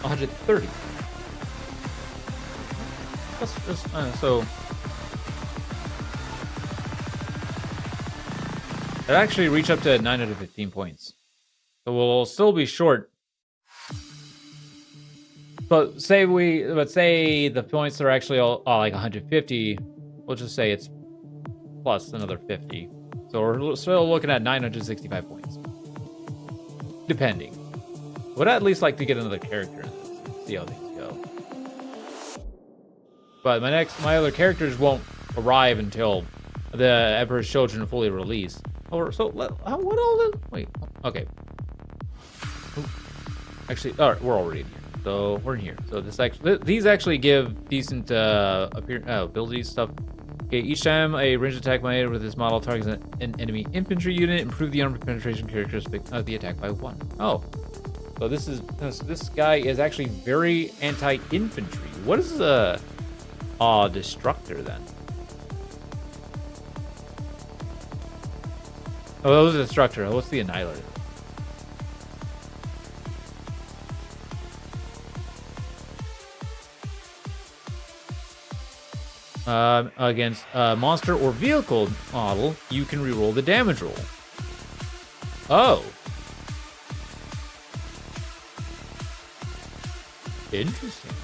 Speaker 2: 130. So it actually reached up to 915 points. So we'll still be short. But say the points are actually all like 150. We'll just say it's plus another 50. So we're still looking at 965 points. Depending. Would I at least like to get another character in this? See how things go. But my other characters won't arrive until the Emperor's Children fully release. Or so what all is? Wait. Okay. Actually, all right, we're already here. So we're in here. So these actually give decent abilities stuff. Okay, each time a ranged attack made with this model targets an enemy infantry unit, improve the armor penetration characteristic of the attack by 1. Oh, so this guy is actually very anti-infantry. What is a Destructor then? Oh, that was a Destructor. What's the Annihilator? Against a monster or vehicle model, you can reroll the damage roll. Oh. Interesting.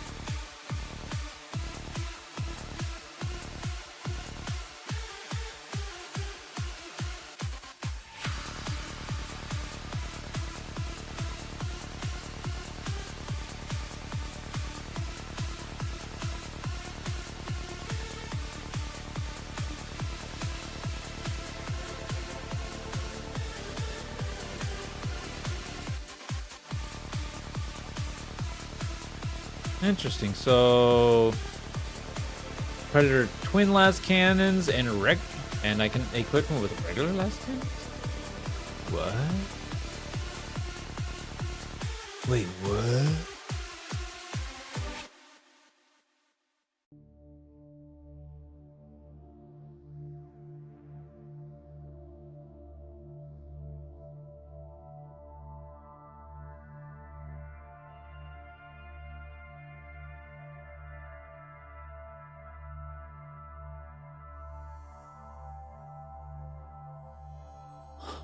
Speaker 2: Interesting. So Predator twin last cannons and I can equip them with regular last cannons? What? Wait, what?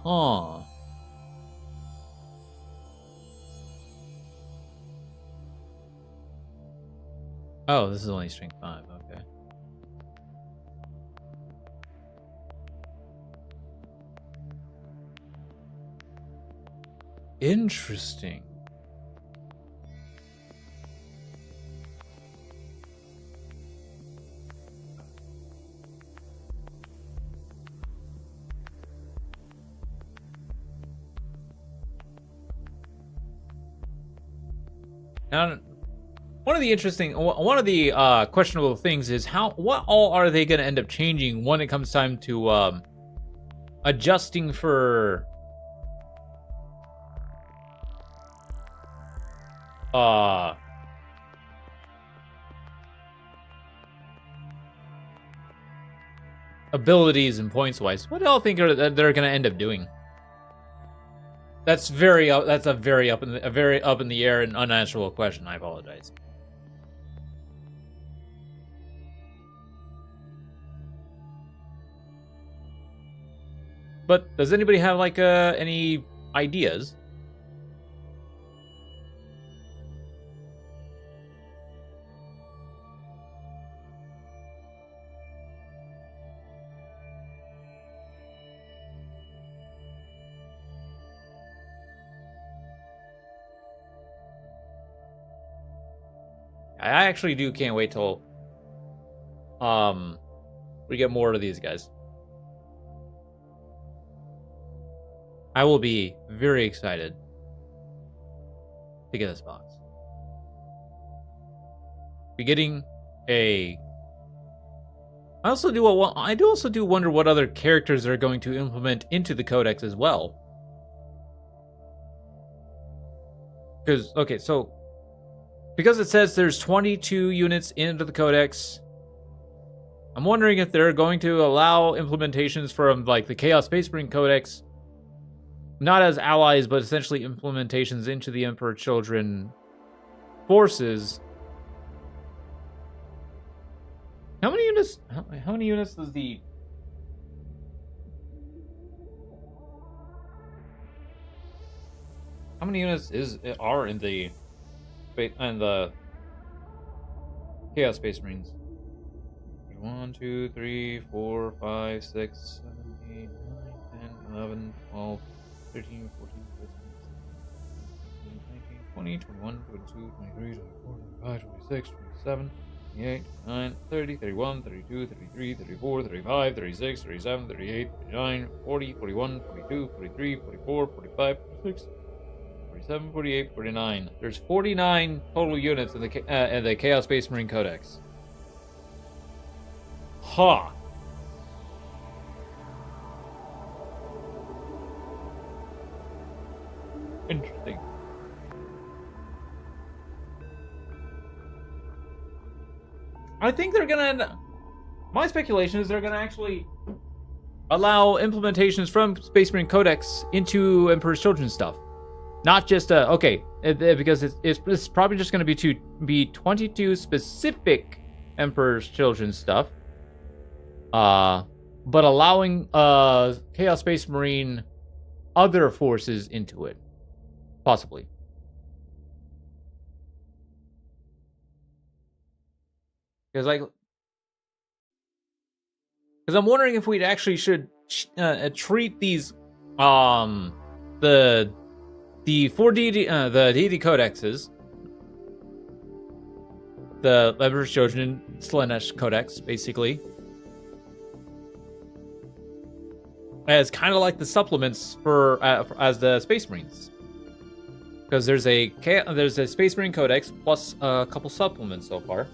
Speaker 2: Huh. Oh, this is only strength 5, okay. Interesting. Now, one of the questionable things is what all are they going to end up changing when it comes time to adjusting for abilities and points wise. What do y'all think they're going to end up doing? That's a very up in the air and unanswerable question. I apologize. But does anybody have like any ideas? I actually can't wait till we get more of these guys. I will be very excited to get this box. Be getting a. I do also wonder what other characters they're going to implement into the codex as well. Because because it says there's 22 units into the codex, I'm wondering if they're going to allow implementations from like the Chaos Space Marine Codex, not as allies, but essentially implementations into the Emperor Children forces. How many units? How many units does the? How many units are in the Chaos Space Marines? 1, 2, 3, 4, 5, 6, 7, 8, 9, 10, 11, 12, 13, 14, 15, 16, 17, 18, 19, 20, 21, 22, 23, 24, 25, 26, 27, 28, 29, 30, 31, 32, 33, 34, 35, 36, 37, 38, 39, 40, 41, 42, 43, 44, 45, 46, 47, 48, 49. There's 49 total units in the Chaos Space Marine Codex. Huh. Interesting. I think they're gonna. My speculation is they're gonna actually allow implementations from Space Marine Codex into Emperor's Children stuff. Not just because it's probably just going to be 22 specific Emperor's Children stuff, but allowing Chaos Space Marine other forces into it, possibly. Because I'm wondering if we actually should treat these the 4 deity, the deity codexes, the Emperor's Children Slanesh Codex, basically, as kind of like the supplements for as the Space Marines, because there's a Space Marine Codex plus a couple supplements so far.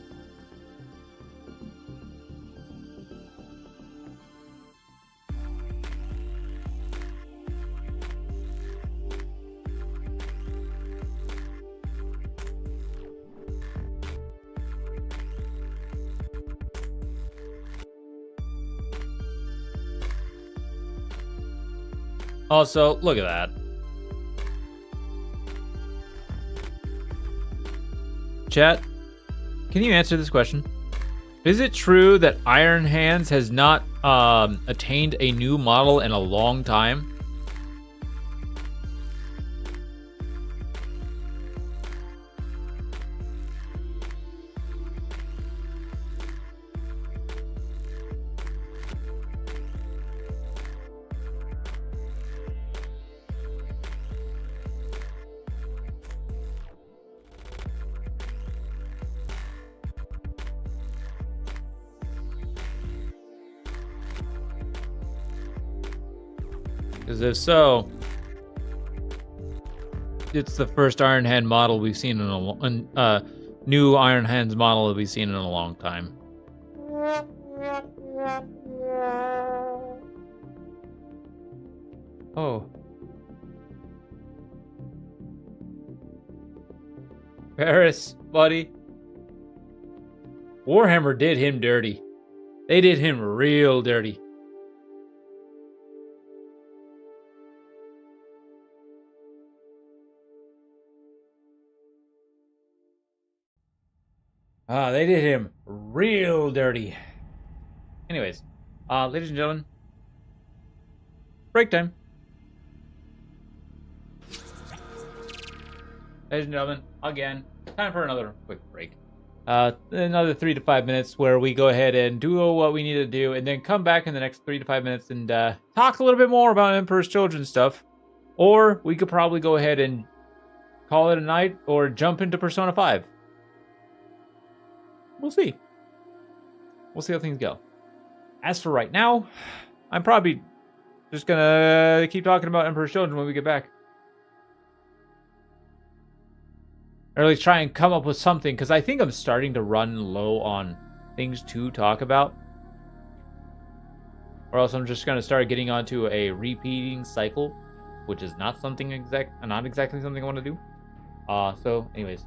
Speaker 2: Also, look at that. Chat, can you answer this question? Is it true that Iron Hands has not attained a new model in a long time? Because if so, it's the first Iron Hand model we've seen in new Iron Hands model that we've seen in a long time. Oh. Paris, buddy. Warhammer did him dirty. They did him real dirty. They did him real dirty. Anyways, ladies and gentlemen, break time. Ladies and gentlemen, again, time for another quick break. Another 3 to 5 minutes where we go ahead and do what we need to do, and then come back in the next 3 to 5 minutes and talk a little bit more about Emperor's Children stuff. Or we could probably go ahead and call it a night or jump into Persona 5. We'll see. We'll see how things go. As for right now, I'm probably just gonna keep talking about Emperor's Children when we get back. Or at least try and come up with something, because I think I'm starting to run low on things to talk about. Or else I'm just going to start getting onto a repeating cycle, which is not something not exactly something I want to do. So, anyways.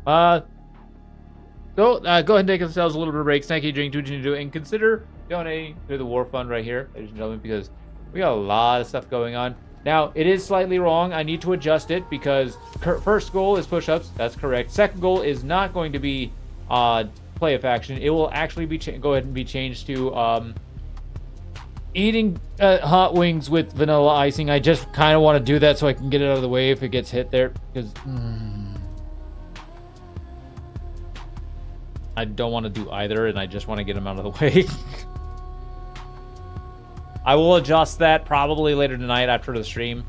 Speaker 2: Go ahead and take yourselves a little bit of breaks. Thank you, drink, do what you need to do, and consider donating to the War Fund right here, ladies and gentlemen, because we got a lot of stuff going on. Now, it is slightly wrong. I need to adjust it because first goal is push-ups. That's correct. Second goal is not going to be play a faction. It will actually be go ahead and be changed to eating hot wings with vanilla icing. I just kind of want to do that so I can get it out of the way if it gets hit there, because I don't want to do either, and I just want to get them out of the way. I will adjust that probably later tonight after the stream.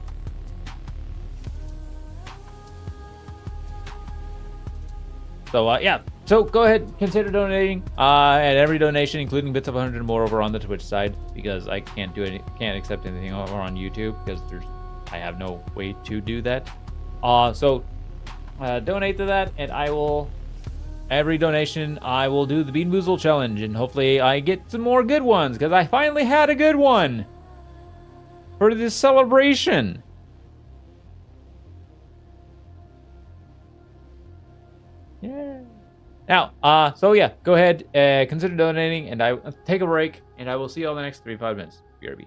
Speaker 2: So, yeah. So, go ahead, consider donating. And every donation, including bits of 100 or more, over on the Twitch side, because I can't accept anything over on YouTube, because I have no way to do that. So, donate to that, and I will... Every donation, I will do the Bean Boozle challenge, and hopefully I get some more good ones, because I finally had a good one for this celebration. Yeah. Now, so yeah, go ahead, consider donating, and I take a break, and I will see you all in the next 3 to 5 minutes. BRB.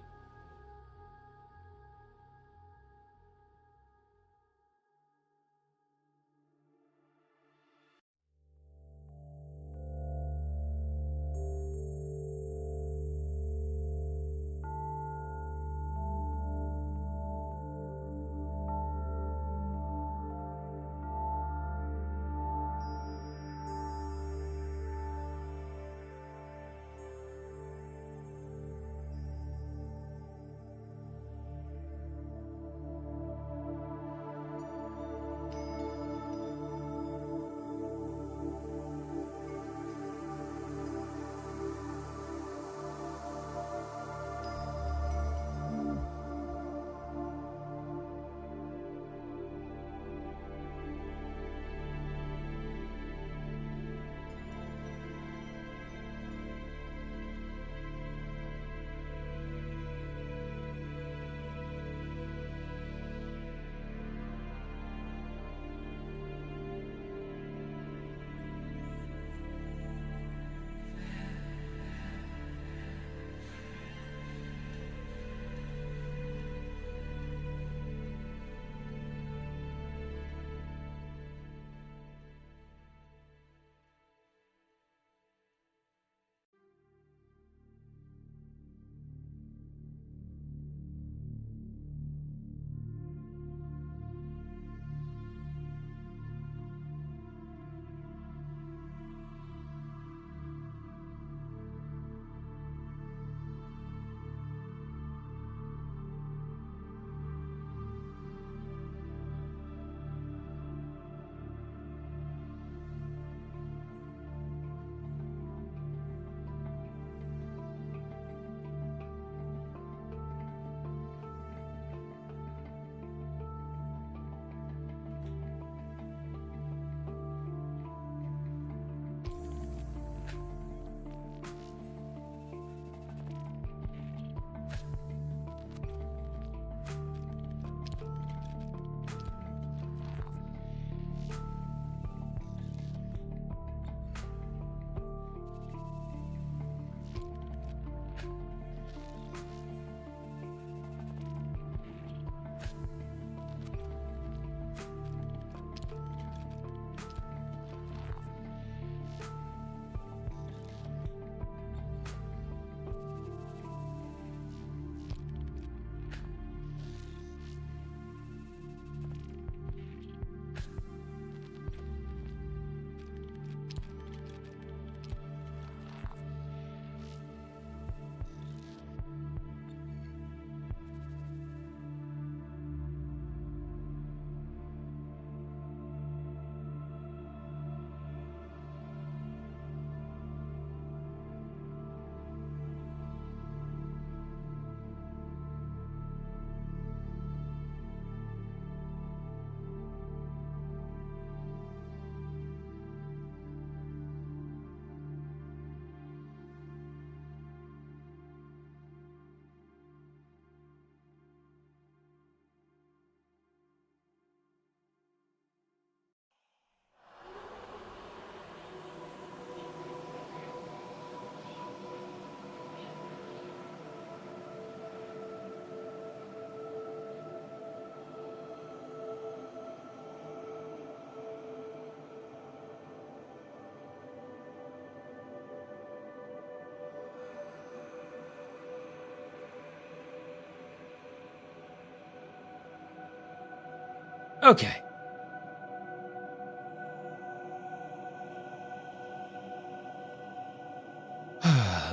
Speaker 2: Okay.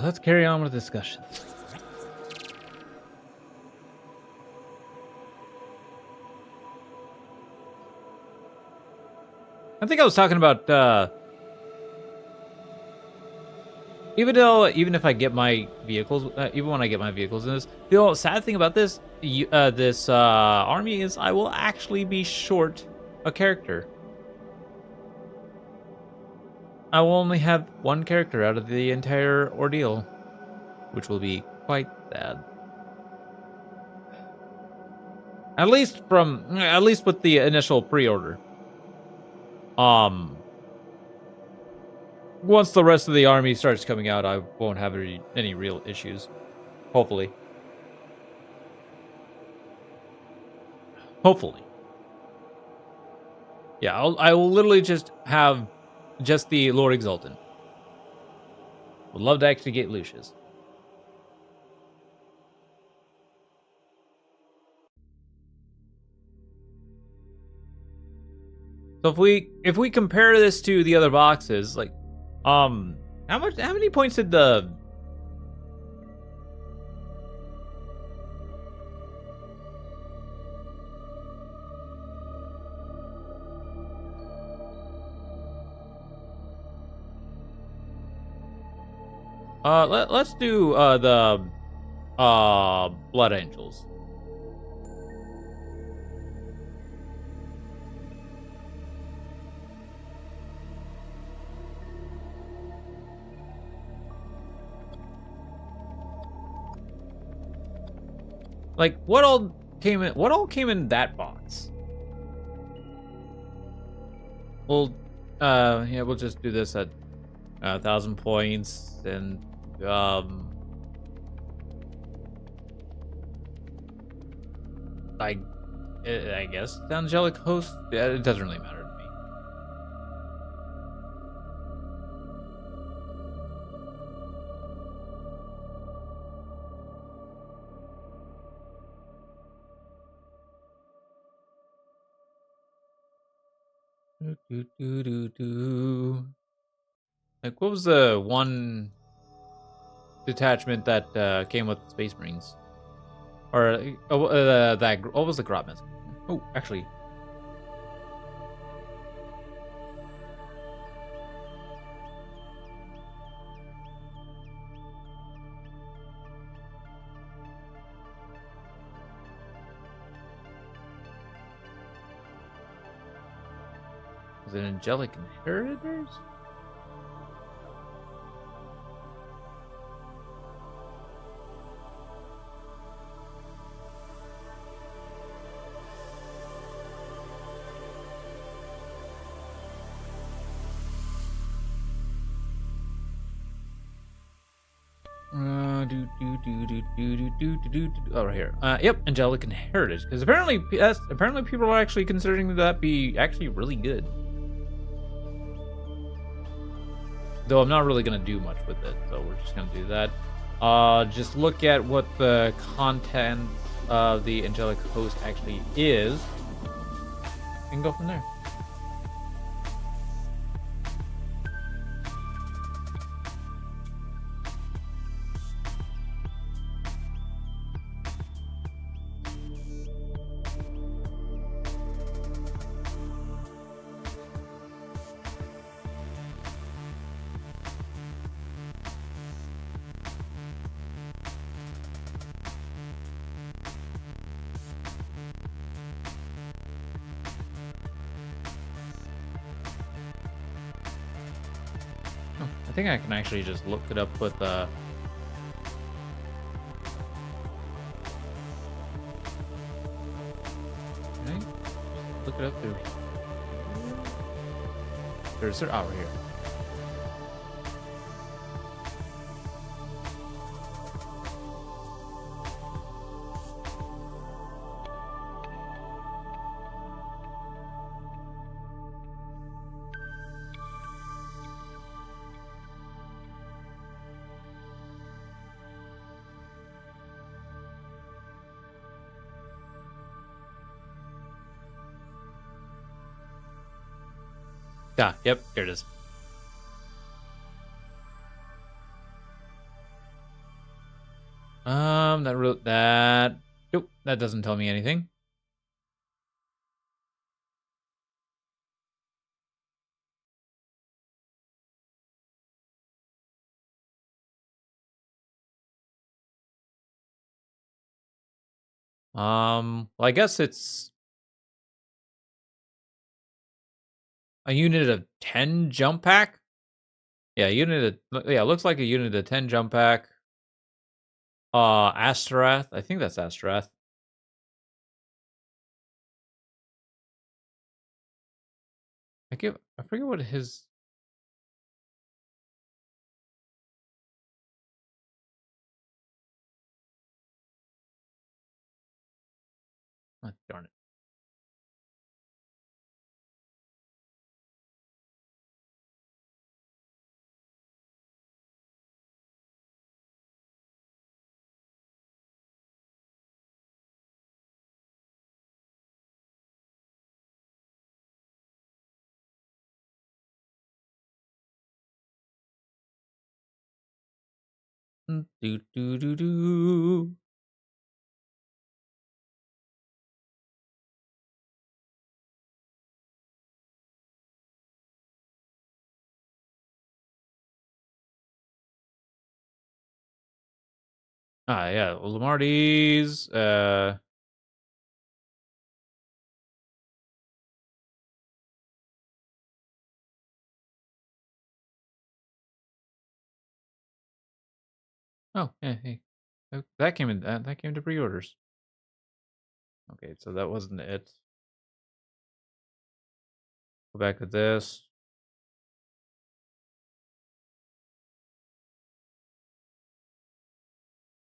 Speaker 2: Let's carry on with the discussion. I think I was talking about even if I get my vehicles, even when I get my vehicles in this, the sad thing about this army is I will actually be short a character. I will only have one character out of the entire ordeal, which will be quite sad. At least with the initial pre-order. Once the rest of the army starts coming out, I won't have any real issues. Hopefully. Hopefully. Yeah, I will literally just have just the Lord Exultant. Would love to actually get Lucius. So if we compare this to the other boxes, like, how many points did the let's do the Blood Angels. Like, what all came in that box? Well, yeah, we'll just do this at 1,000 points, and I guess the angelic host. Yeah, it doesn't really matter to me. Like, what was the one detachment that came with Space Marines? Or what was the Grotmans? Oh, actually, was it Angelic Inheritors? Oh, right here. Yep, Angelic Inheritors. Because apparently people are actually considering that be actually really good. Though I'm not really gonna do much with it, so we're just gonna do that. Just look at what the content of the Angelic Host actually is, and go from there. I think I can actually just look it up with okay. Look it up through. There's right here. Ah, yep, here it is. Nope, that doesn't tell me anything. Well, I guess it's a unit of 10 jump pack. Yeah, looks like a unit of 10 jump pack. Astorath. I think that's Astorath. I forget what his. Oh, darn it. Do do do do. Ah, yeah, Lamarties. Oh, yeah, hey, that came in. That came to pre-orders. Okay, so that wasn't it. Go back to this.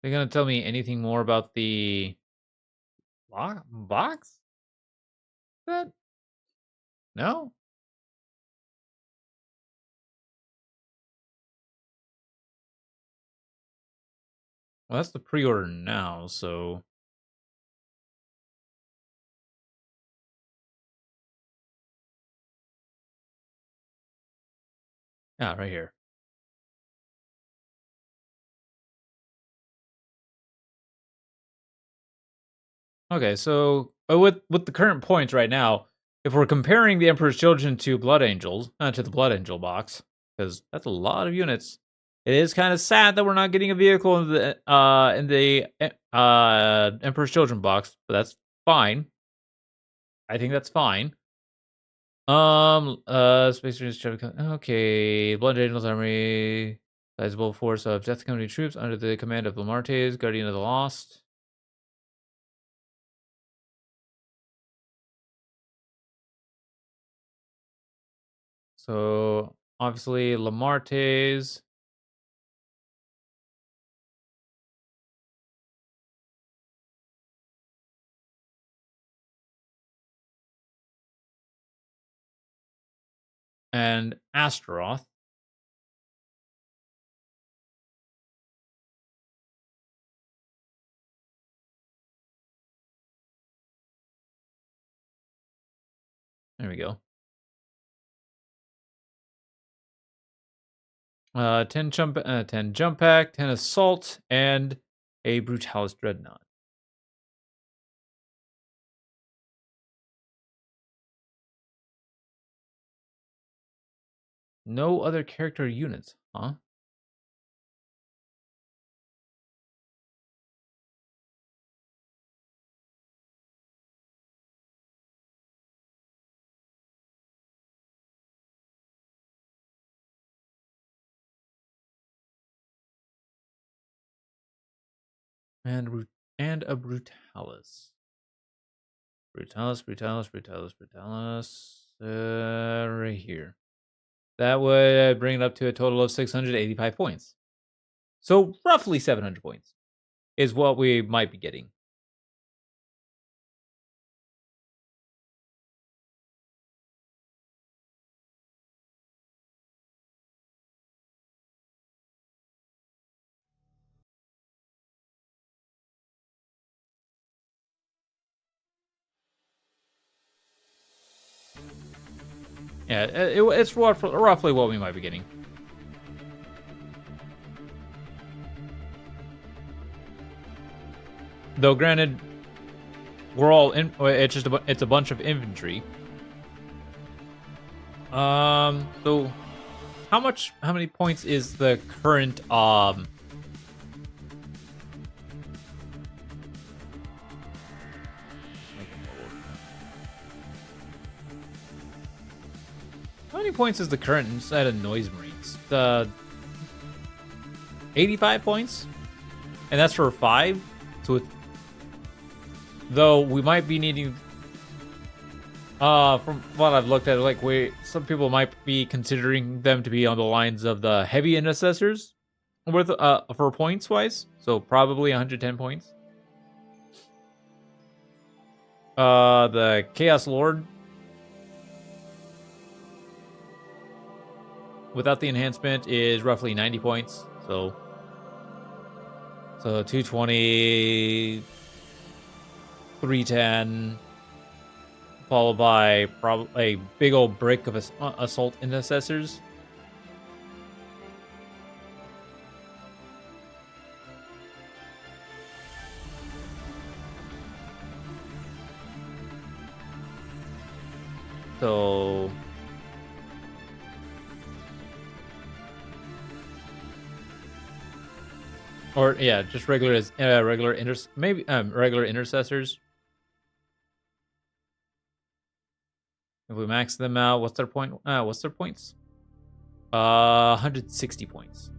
Speaker 2: They're gonna tell me anything more about the box? That no. Well, that's the pre-order now. So yeah, right here. Okay, so with the current points right now, if we're comparing the Emperor's Children to Blood Angels, to the Blood Angel box, because that's a lot of units. It is kind of sad that we're not getting a vehicle in the Emperor's Children box, but that's fine. I think that's fine. Space Marines. Okay, Blood Angels Army, sizable force of Death Company troops under the command of Lamartes, Guardian of the Lost. So obviously Lamartes. And Astaroth. There we go. 10 jump pack, 10 assault, and a Brutalis Dreadnought. No other character units, huh? And and a Brutalis. Brutalis. Right here. That would bring it up to a total of 685 points. So roughly 700 points is what we might be getting. Yeah, it's roughly what we might be getting. Though, granted, we're all in. It's a bunch of infantry. So how many points is the current How many points is the current set of Noise Marines? 85 points? And that's for 5? So though we might be needing, from what I've looked at, like some people might be considering them to be on the lines of the heavy intercessors with for points wise. So probably 110 points. The Chaos Lord without the enhancement is roughly 90 points. So 220, 310, followed by probably a big old brick of assault intercessors. So or yeah, just regular intercessors. If we max them out, what's their point? What's their points? 160 points.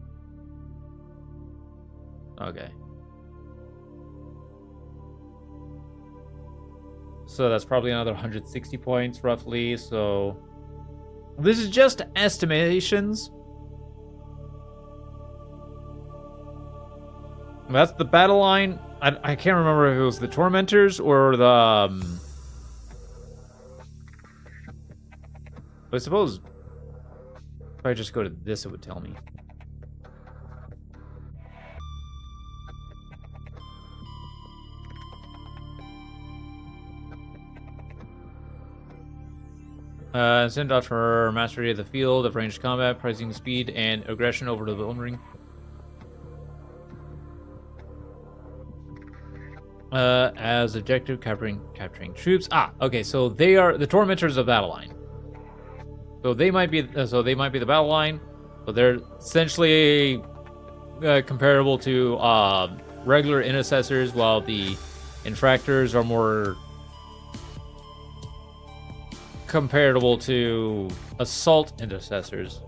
Speaker 2: Okay. So that's probably another 160 points, roughly. So this is just estimations. That's the battle line. I can't remember if it was the Tormentors or the... But I suppose if I just go to this, it would tell me. Send out for mastery of the field of ranged combat, pricing speed and aggression over the bone ring. As objective, capturing troops. Okay, so they are the Tormentors of battle line. So they might be the battle line, but they're essentially comparable to regular intercessors, while the infractors are more comparable to assault intercessors,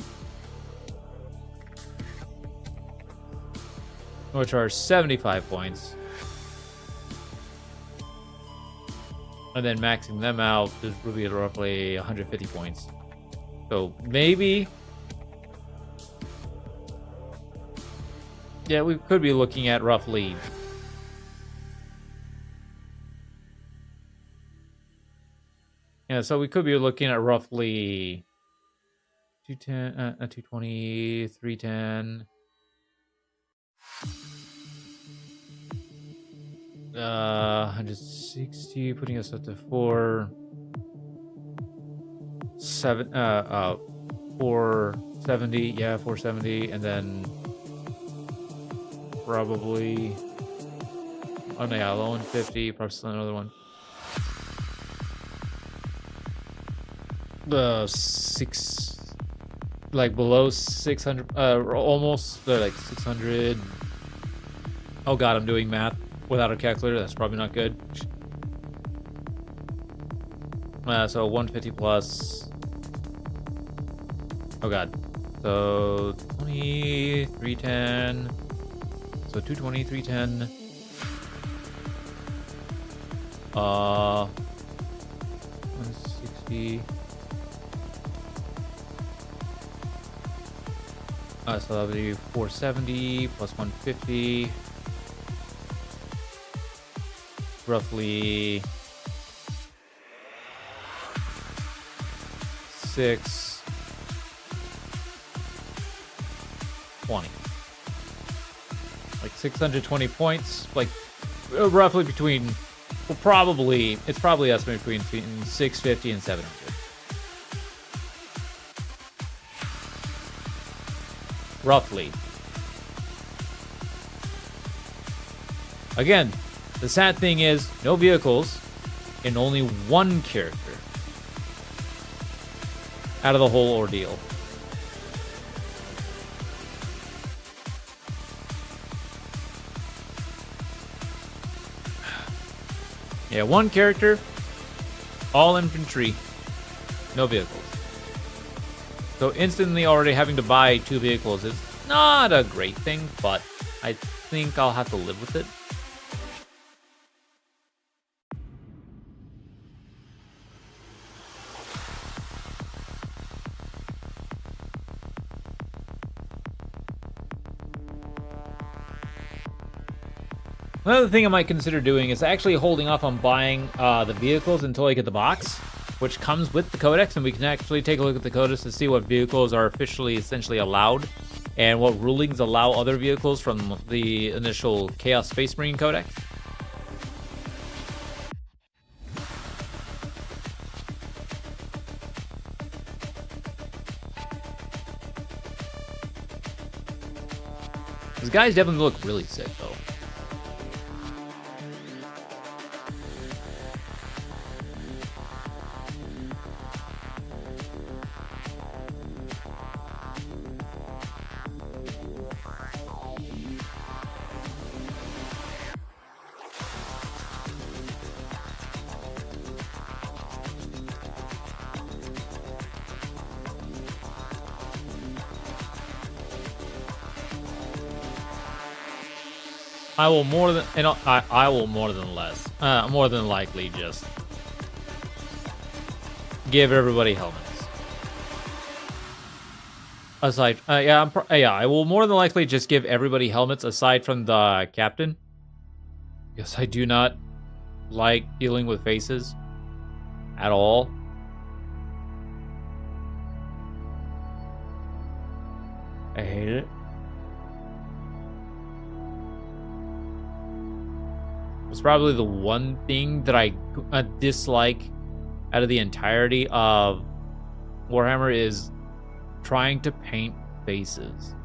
Speaker 2: which are 75 points. And then maxing them out is really roughly 150 points. So maybe, yeah, we could be looking at roughly so we could be looking at roughly 210, 220, 310. 160, putting us up to 470, yeah, 470, and then probably, oh no, yeah, low 150, probably still another one. Like below 600, almost, they're like 600. Oh god, I'm doing math without a calculator. That's probably not good. So 150 plus. Oh god. So 20, 310. So 220, 310. 160. So that would be 470 plus 150. Roughly 620. Like 620 points. Like roughly between, well, it's probably estimated between 650 and 700. roughly. Again, the sad thing is no vehicles and only one character out of the whole ordeal. Yeah, one character, all infantry, no vehicles. So instantly already having to buy 2 vehicles is not a great thing, but I think I'll have to live with it. Another thing I might consider doing is actually holding off on buying the vehicles until I get the box, which comes with the codex, and we can actually take a look at the codex to see what vehicles are officially essentially allowed and what rulings allow other vehicles from the initial Chaos Space Marine codex. These guys definitely look really sick, though. I will more than likely just give everybody helmets. Aside, I will more than likely just give everybody helmets aside from the captain. Because I do not like dealing with faces at all. I hate it. It's probably the one thing that I dislike out of the entirety of Warhammer is trying to paint faces.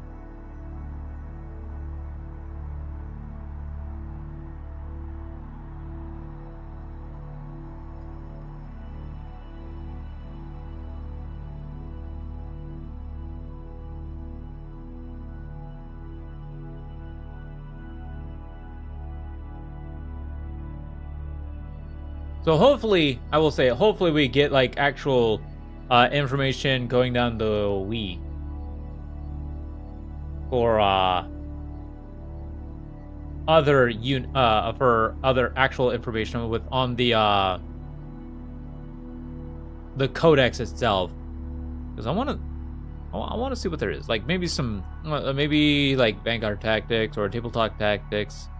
Speaker 2: So hopefully, I will say, hopefully we get like actual information going down the Wii for other actual information with on the codex itself, because I want to see what there is, like maybe some maybe like Vanguard tactics or tabletop tactics.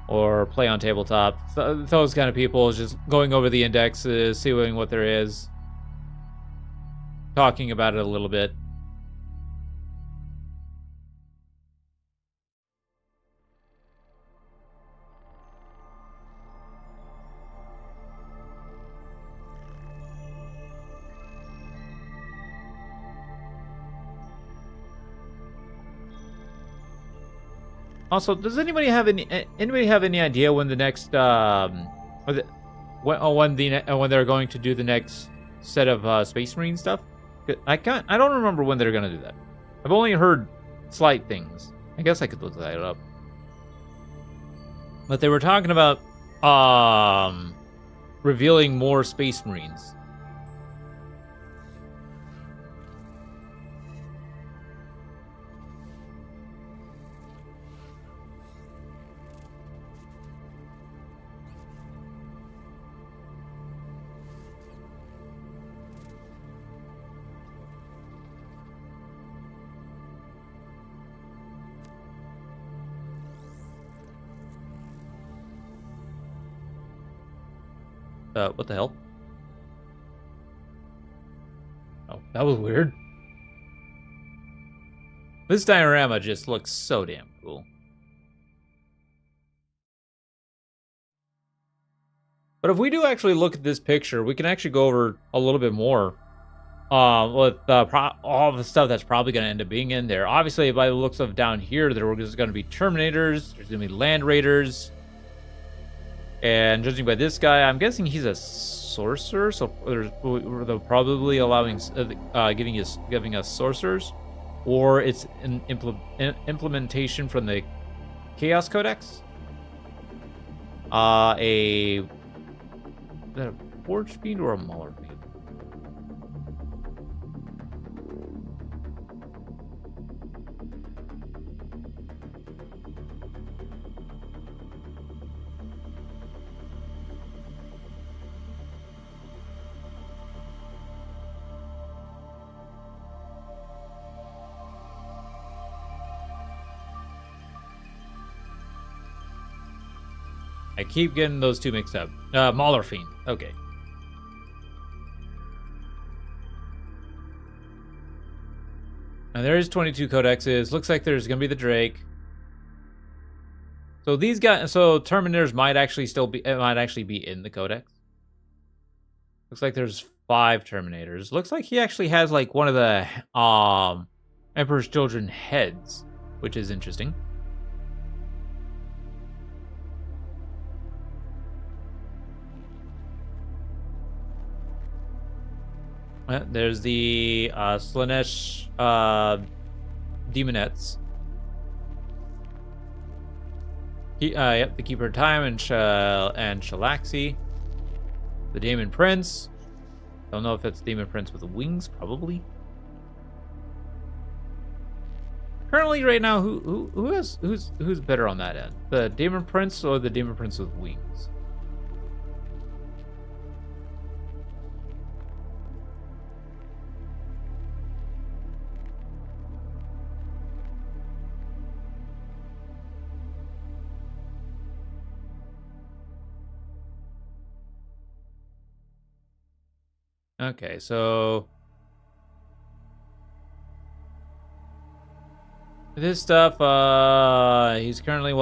Speaker 2: Or play on tabletop. Those kind of people just going over the indexes, seeing what there is, talking about it a little bit. Also, does anybody have any idea when the next when they're going to do the next set of Space Marine stuff? I don't remember when they're gonna do that. I've only heard slight things. I guess I could look that up. But they were talking about revealing more Space Marines. What the hell? Oh, that was weird. This diorama just looks so damn cool. But if we do actually look at this picture, we can actually go over a little bit more with all the stuff that's probably going to end up being in there. Obviously, by the looks of down here, there is going to be Terminators, there's going to be Land Raiders, and judging by this guy, I'm guessing he's a sorcerer. So they're probably allowing giving us sorcerers, or it's an implementation from the Chaos Codex. Is that a Forge Fiend or a Mauler Fiend? I keep getting those two mixed up. Mauler Fiend. Okay. And there is 22 codexes. Looks like there's gonna be the Drake. So these guys, so Terminators might actually be in the codex. Looks like there's 5 Terminators. Looks like he actually has like one of the Emperor's Children heads, which is interesting. There's the Slanesh Demonettes. Yep, the Keeper of Time and Shalaxi. The Demon Prince. Don't know if it's Demon Prince with wings, probably. Currently, right now, who's better on that end? The Demon Prince or the Demon Prince with wings? Okay, so this stuff, he's currently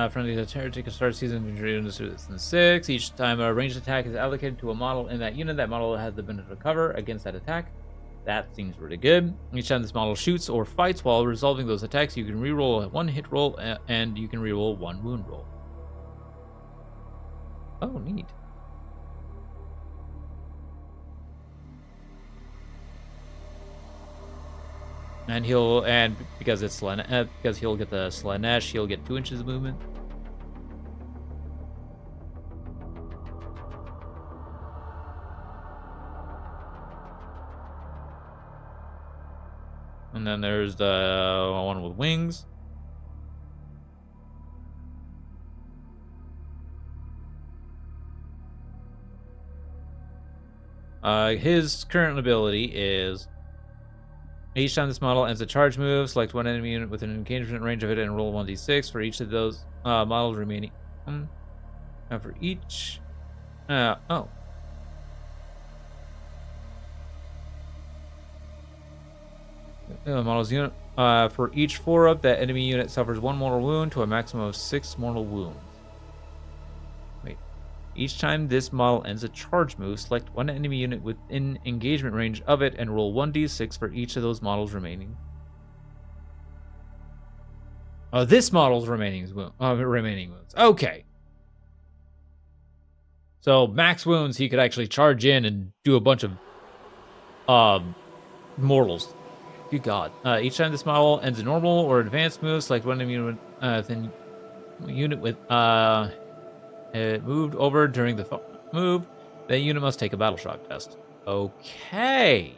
Speaker 2: friendly to Heretic start season in 6. Each time a ranged attack is allocated to a model in that unit, that model has the benefit of cover against that attack. That seems really good. Each time this model shoots or fights while resolving those attacks, you can reroll a 1 hit roll and you can reroll 1 wound roll. Oh, neat. And because he'll get the Slanesh, he'll get 2 inches of movement. And then there's the one with wings. His current ability is each time this model ends a charge move, select 1 enemy unit within an engagement range of it and roll 1d6 for each of those models remaining. For each... oh. Models unit. For each 4-up, that enemy unit suffers 1 mortal wound to a maximum of 6 mortal wounds. Wait. Each time this model ends a charge move, select 1 enemy unit within engagement range of it and roll 1d6 for each of those models remaining. Oh, this model's remaining wounds. Okay. So max wounds, he could actually charge in and do a bunch of mortals. Good God. Each time this model ends a normal or advanced move, select 1 enemy unit with it moved over during the move. That unit must take a battle shock test. Okay.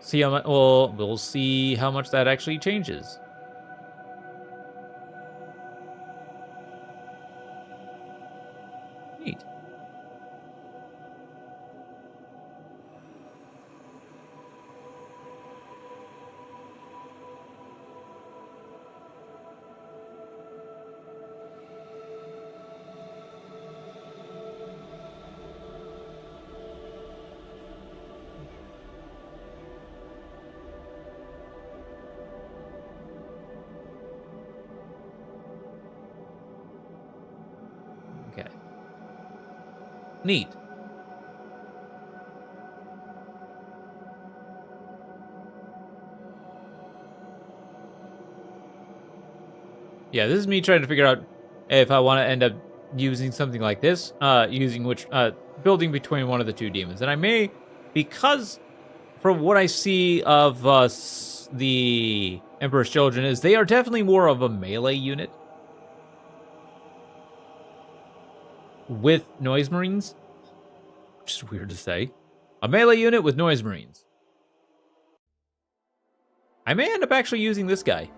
Speaker 2: See how much? Well, we'll see how much that actually changes. Neat. Neat. Yeah, this is me trying to figure out if I want to end up using something like this, building between one of the two demons. And I may, because from what I see of the Emperor's Children, is they are definitely more of a melee unit with Noise Marines, which is weird to say. A melee unit with Noise Marines. I may end up actually using this guy.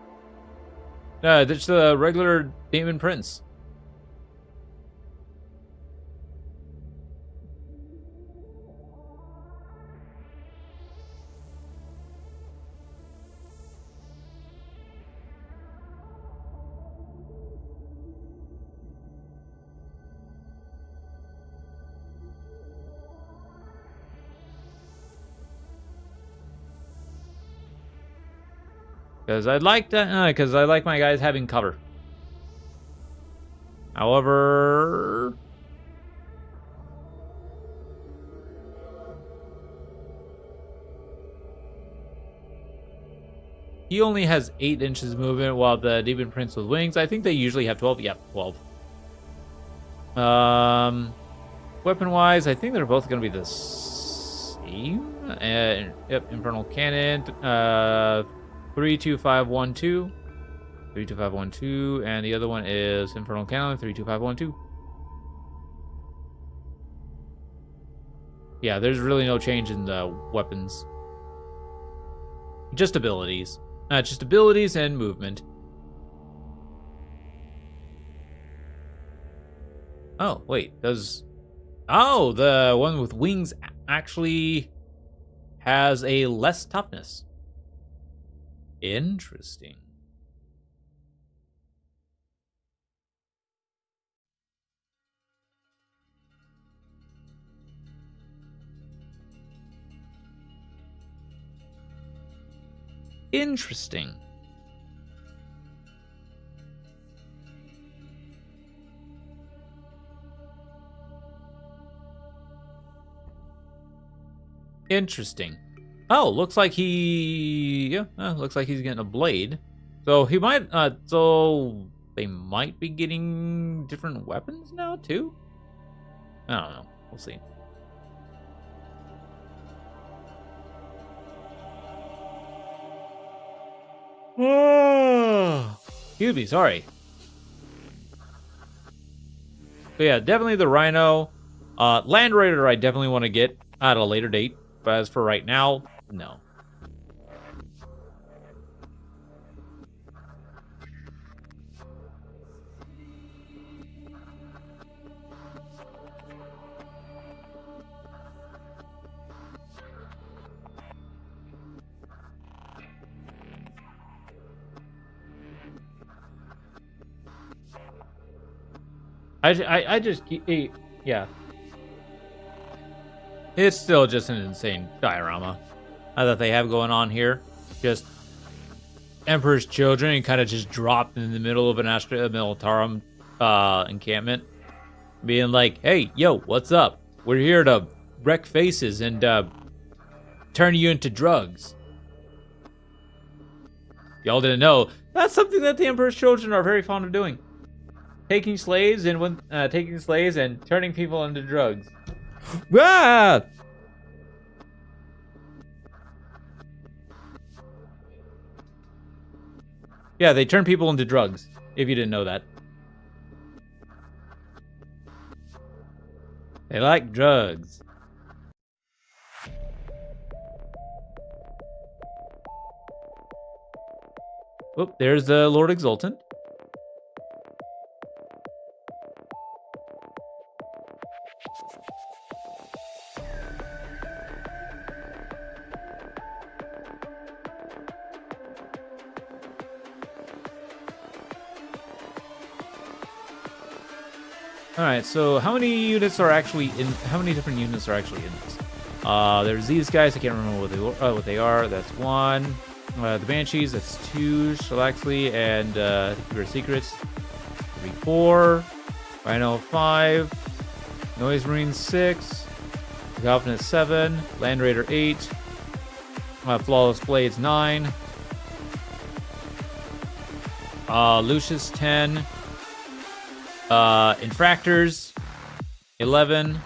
Speaker 2: That's the regular Demon Prince. Because I like my guys having cover. However, he only has 8 inches movement, while the Demon Prince with wings, I think they usually have 12. Yep, 12. Weapon-wise, I think they're both going to be the same. Yep, Infernal Cannon. 32512. 32512, and the other one is Infernal Cannon 32512. Yeah, there's really no change in the weapons. Just abilities. Just abilities and movement. Oh, wait, does... Oh, the one with wings actually has a less toughness. Interesting. Interesting. Interesting. Oh, looks like looks like he's getting a blade. So he might, so they might be getting different weapons now too? I don't know. We'll see. Excuse me, sorry. So yeah, definitely the Rhino. Land Raider I definitely want to get at a later date. But as for right now, no. Yeah. It's still just an insane diorama that they have going on here. Just Emperor's Children and kind of just dropped in the middle of an Astra Militarum encampment. Being like, hey, yo, what's up? We're here to wreck faces and turn you into drugs. Y'all didn't know. That's something that the Emperor's Children are very fond of doing. Taking slaves and turning people into drugs. Ah! Yeah, they turn people into drugs, if you didn't know that. They like drugs. Whoop, there's the Lord Exultant. Alright, so how many units are actually in... How many different units are actually in this? There's these guys, I can't remember what they are. That's 1. The Banshees, that's 2. Shalaxley and Secret Secrets. 3, 4. Rhino, 5. Noise Marine 6. Goblin 7. Land Raider 8. Flawless Blades 9. Lucius 10. Infractors 11.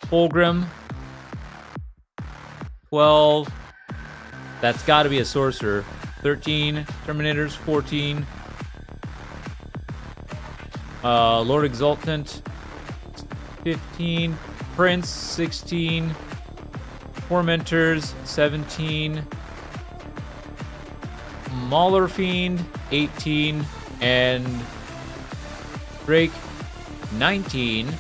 Speaker 2: Fulgrim 12. That's got to be a sorcerer. 13. Terminators 14. Lord Exultant 15. Prince 16. Tormentors 17. Mauler Fiend 18. And Drake 19.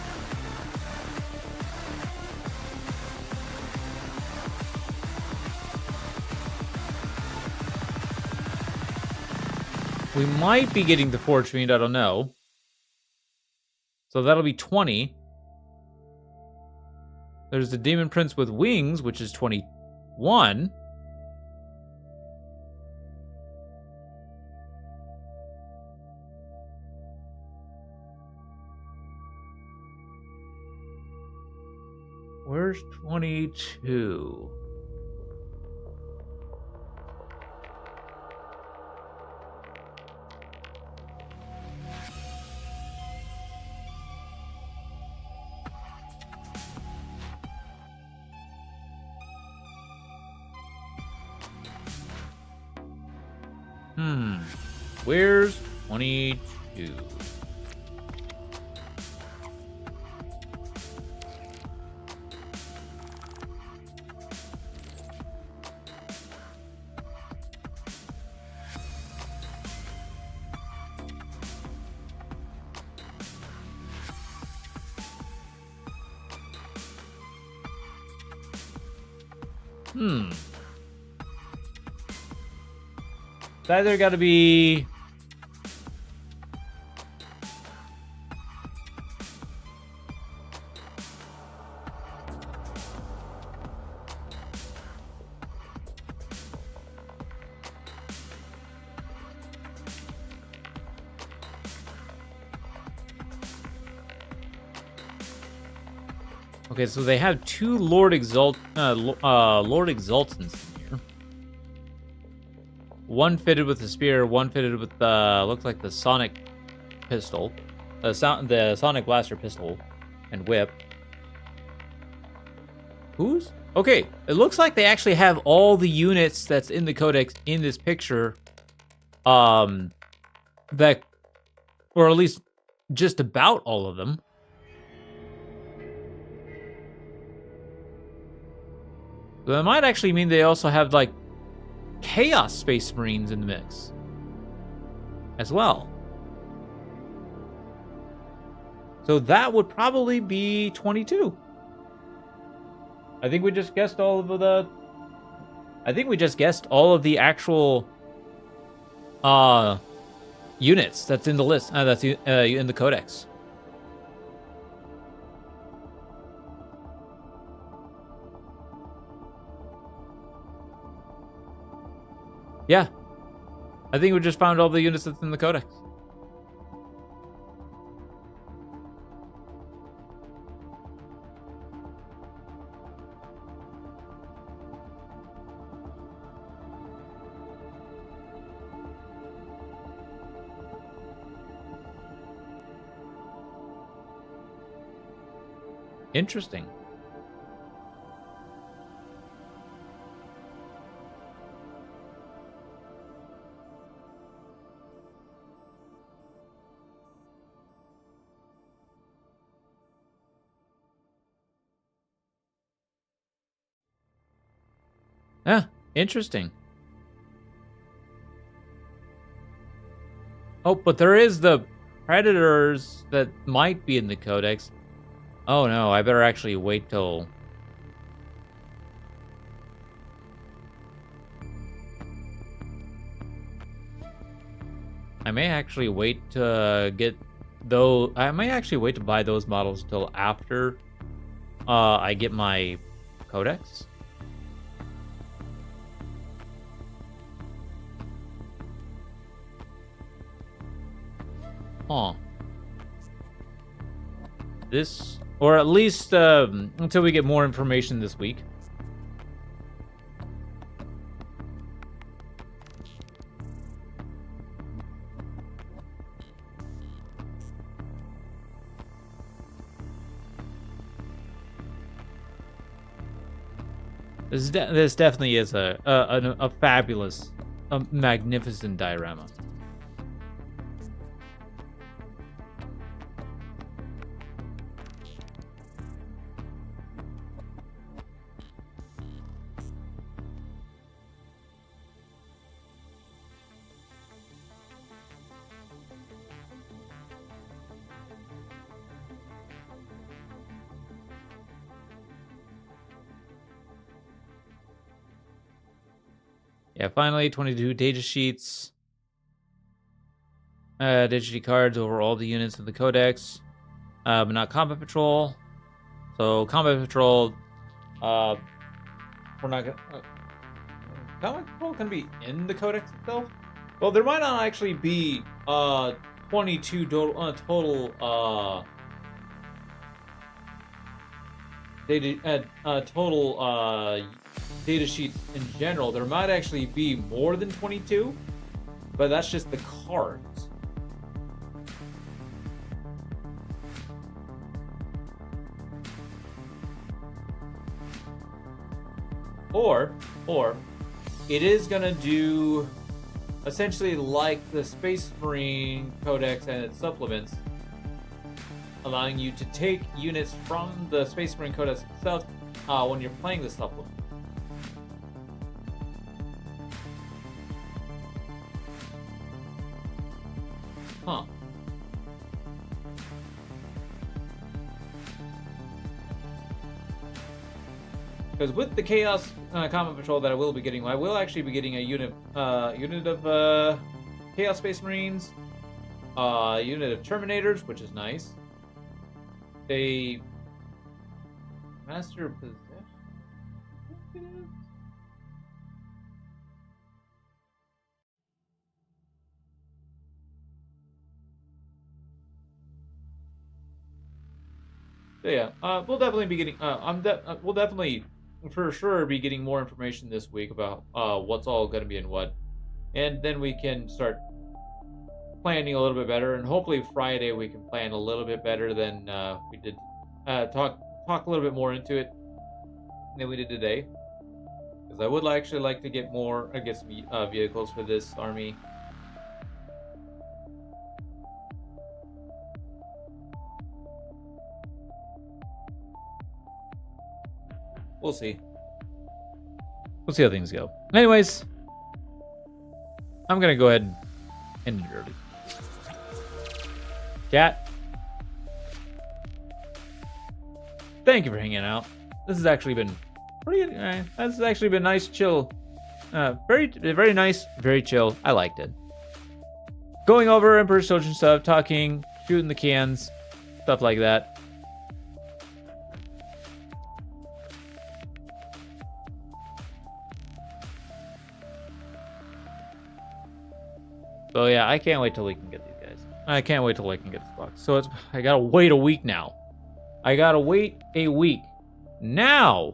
Speaker 2: We might be getting the Forge Fiend, I don't know. So that'll be 20. There's the Demon Prince with Wings, which is 21. Where's 22? Where's 22? It's either got to be... Okay, so they have two Lord Exultants in here. One fitted with the spear, one fitted with the looks like the Sonic pistol, the Sonic Blaster pistol and whip. Who's? Okay, it looks like they actually have all the units that's in the codex in this picture. That, or at least just about all of them. So that might actually mean they also have, like, Chaos Space Marines in the mix as well. So that would probably be 22. I think we just guessed all of the... I think we just guessed all of the actual units that's in the list, that's in the codex. Yeah. I think we just found all the units that's in the codex. Interesting. Yeah, interesting. Oh, but there is the Predators that might be in the codex. Oh no, I better actually wait till... I may actually wait to get those... I may actually wait to buy those models till after I get my codex. Huh. this, or at least until we get more information this week. This definitely is a fabulous, magnificent diorama. Yeah, finally, 22 data sheets. Data sheet cards over all the units of the codex. But not combat patrol. So, combat patrol, we're not gonna... combat patrol can be in the codex itself? Well, there might not actually be, 22 total, data sheets in general. There might actually be more than 22, but that's just the cards. Or it is gonna do essentially like the Space Marine Codex and its supplements, allowing you to take units from the Space Marine Codex itself when you're playing the supplement. Huh. Because with the Chaos Combat Patrol that I will be getting, I will actually be getting a unit of Chaos Space Marines, a unit of Terminators, which is nice. A Master of Possession. So yeah, we'll definitely be getting. We'll definitely, for sure, be getting more information this week about what's all going to be in what, and then we can start planning a little bit better. And hopefully Friday we can plan a little bit better than we did. Talk a little bit more into it than we did today, because I would actually like to get some vehicles for this army. We'll see. We'll see how things go. Anyways, I'm gonna go ahead and end it early. Chat, thank you for hanging out. This has actually been pretty. This has actually been nice, chill. Very nice, very chill. I liked it. Going over Emperor's Children stuff, talking, shooting the cans, stuff like that. So yeah, I can't wait till we can get these guys. I can't wait till I can get this box. So I gotta wait a week now. I gotta wait a week. Now,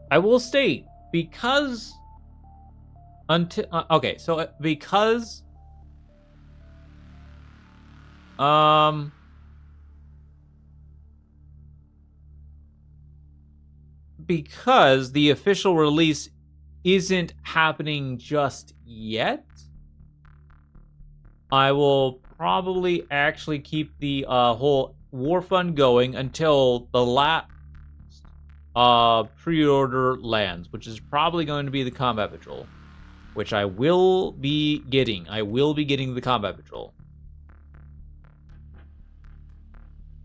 Speaker 2: I will state, because because the official release isn't happening just yet, I will probably actually keep the whole war fund going until the last pre-order lands, which is probably going to be the Combat Patrol, which I will be getting. I will be getting the Combat Patrol.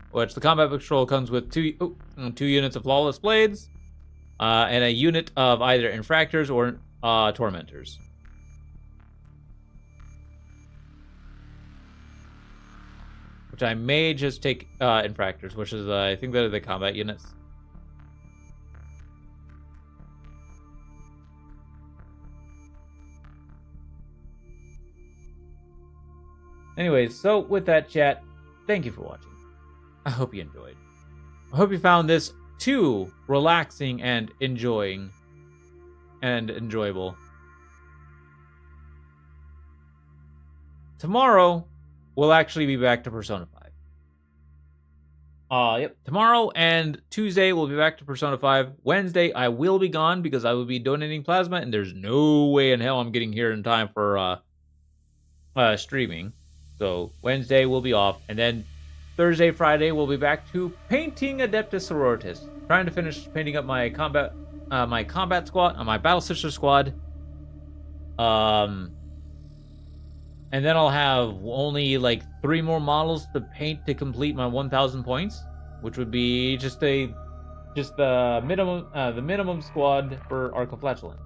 Speaker 2: Which the Combat Patrol comes with two units of Flawless Blades, and a unit of either Infractors or Tormentors. Which I may just take Infractors, which is, I think that are the combat units. Anyways, so with that, chat, thank you for watching. I hope you enjoyed. I hope you found this too relaxing and enjoyable. Tomorrow, we'll actually be back to Persona 5. Yep. Tomorrow and Tuesday, we'll be back to Persona 5. Wednesday, I will be gone because I will be donating plasma, and there's no way in hell I'm getting here in time for streaming. So Wednesday, we'll be off. And then Thursday, Friday, we'll be back to painting Adeptus Sororitas. Trying to finish painting up my combat squad, my Battle Sister squad. And then I'll have only like 3 more models to paint to complete my 1,000 points, which would be just the minimum squad for Arcoflatulence.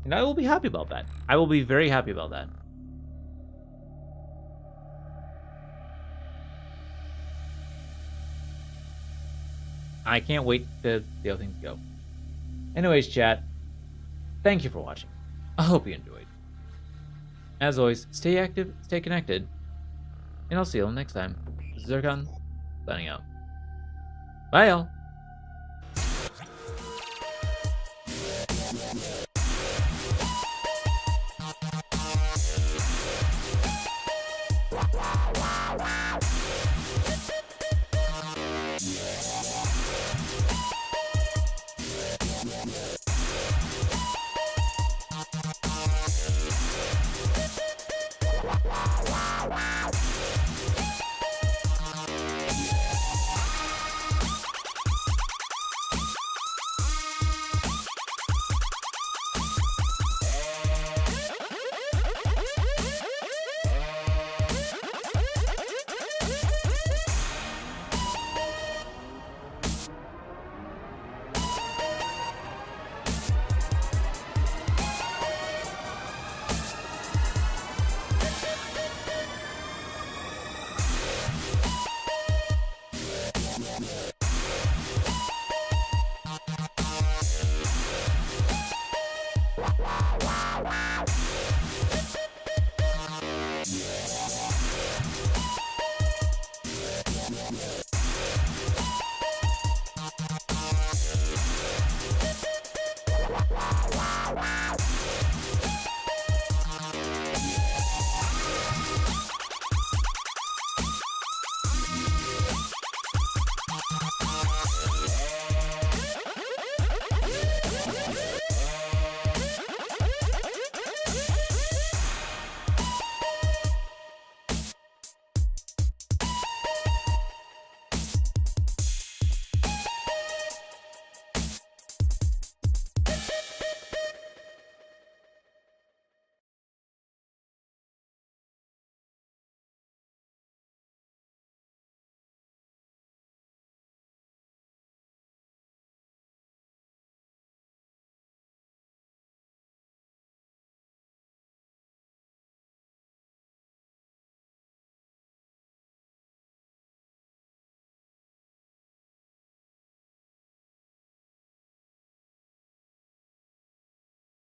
Speaker 2: And I will be happy about that. I will be very happy about that. I can't wait to see how things go. Anyways, chat, thank you for watching. I hope you enjoyed. As always, stay active, stay connected, and I'll see you all next time. This is Zircon, signing out. Bye, y'all.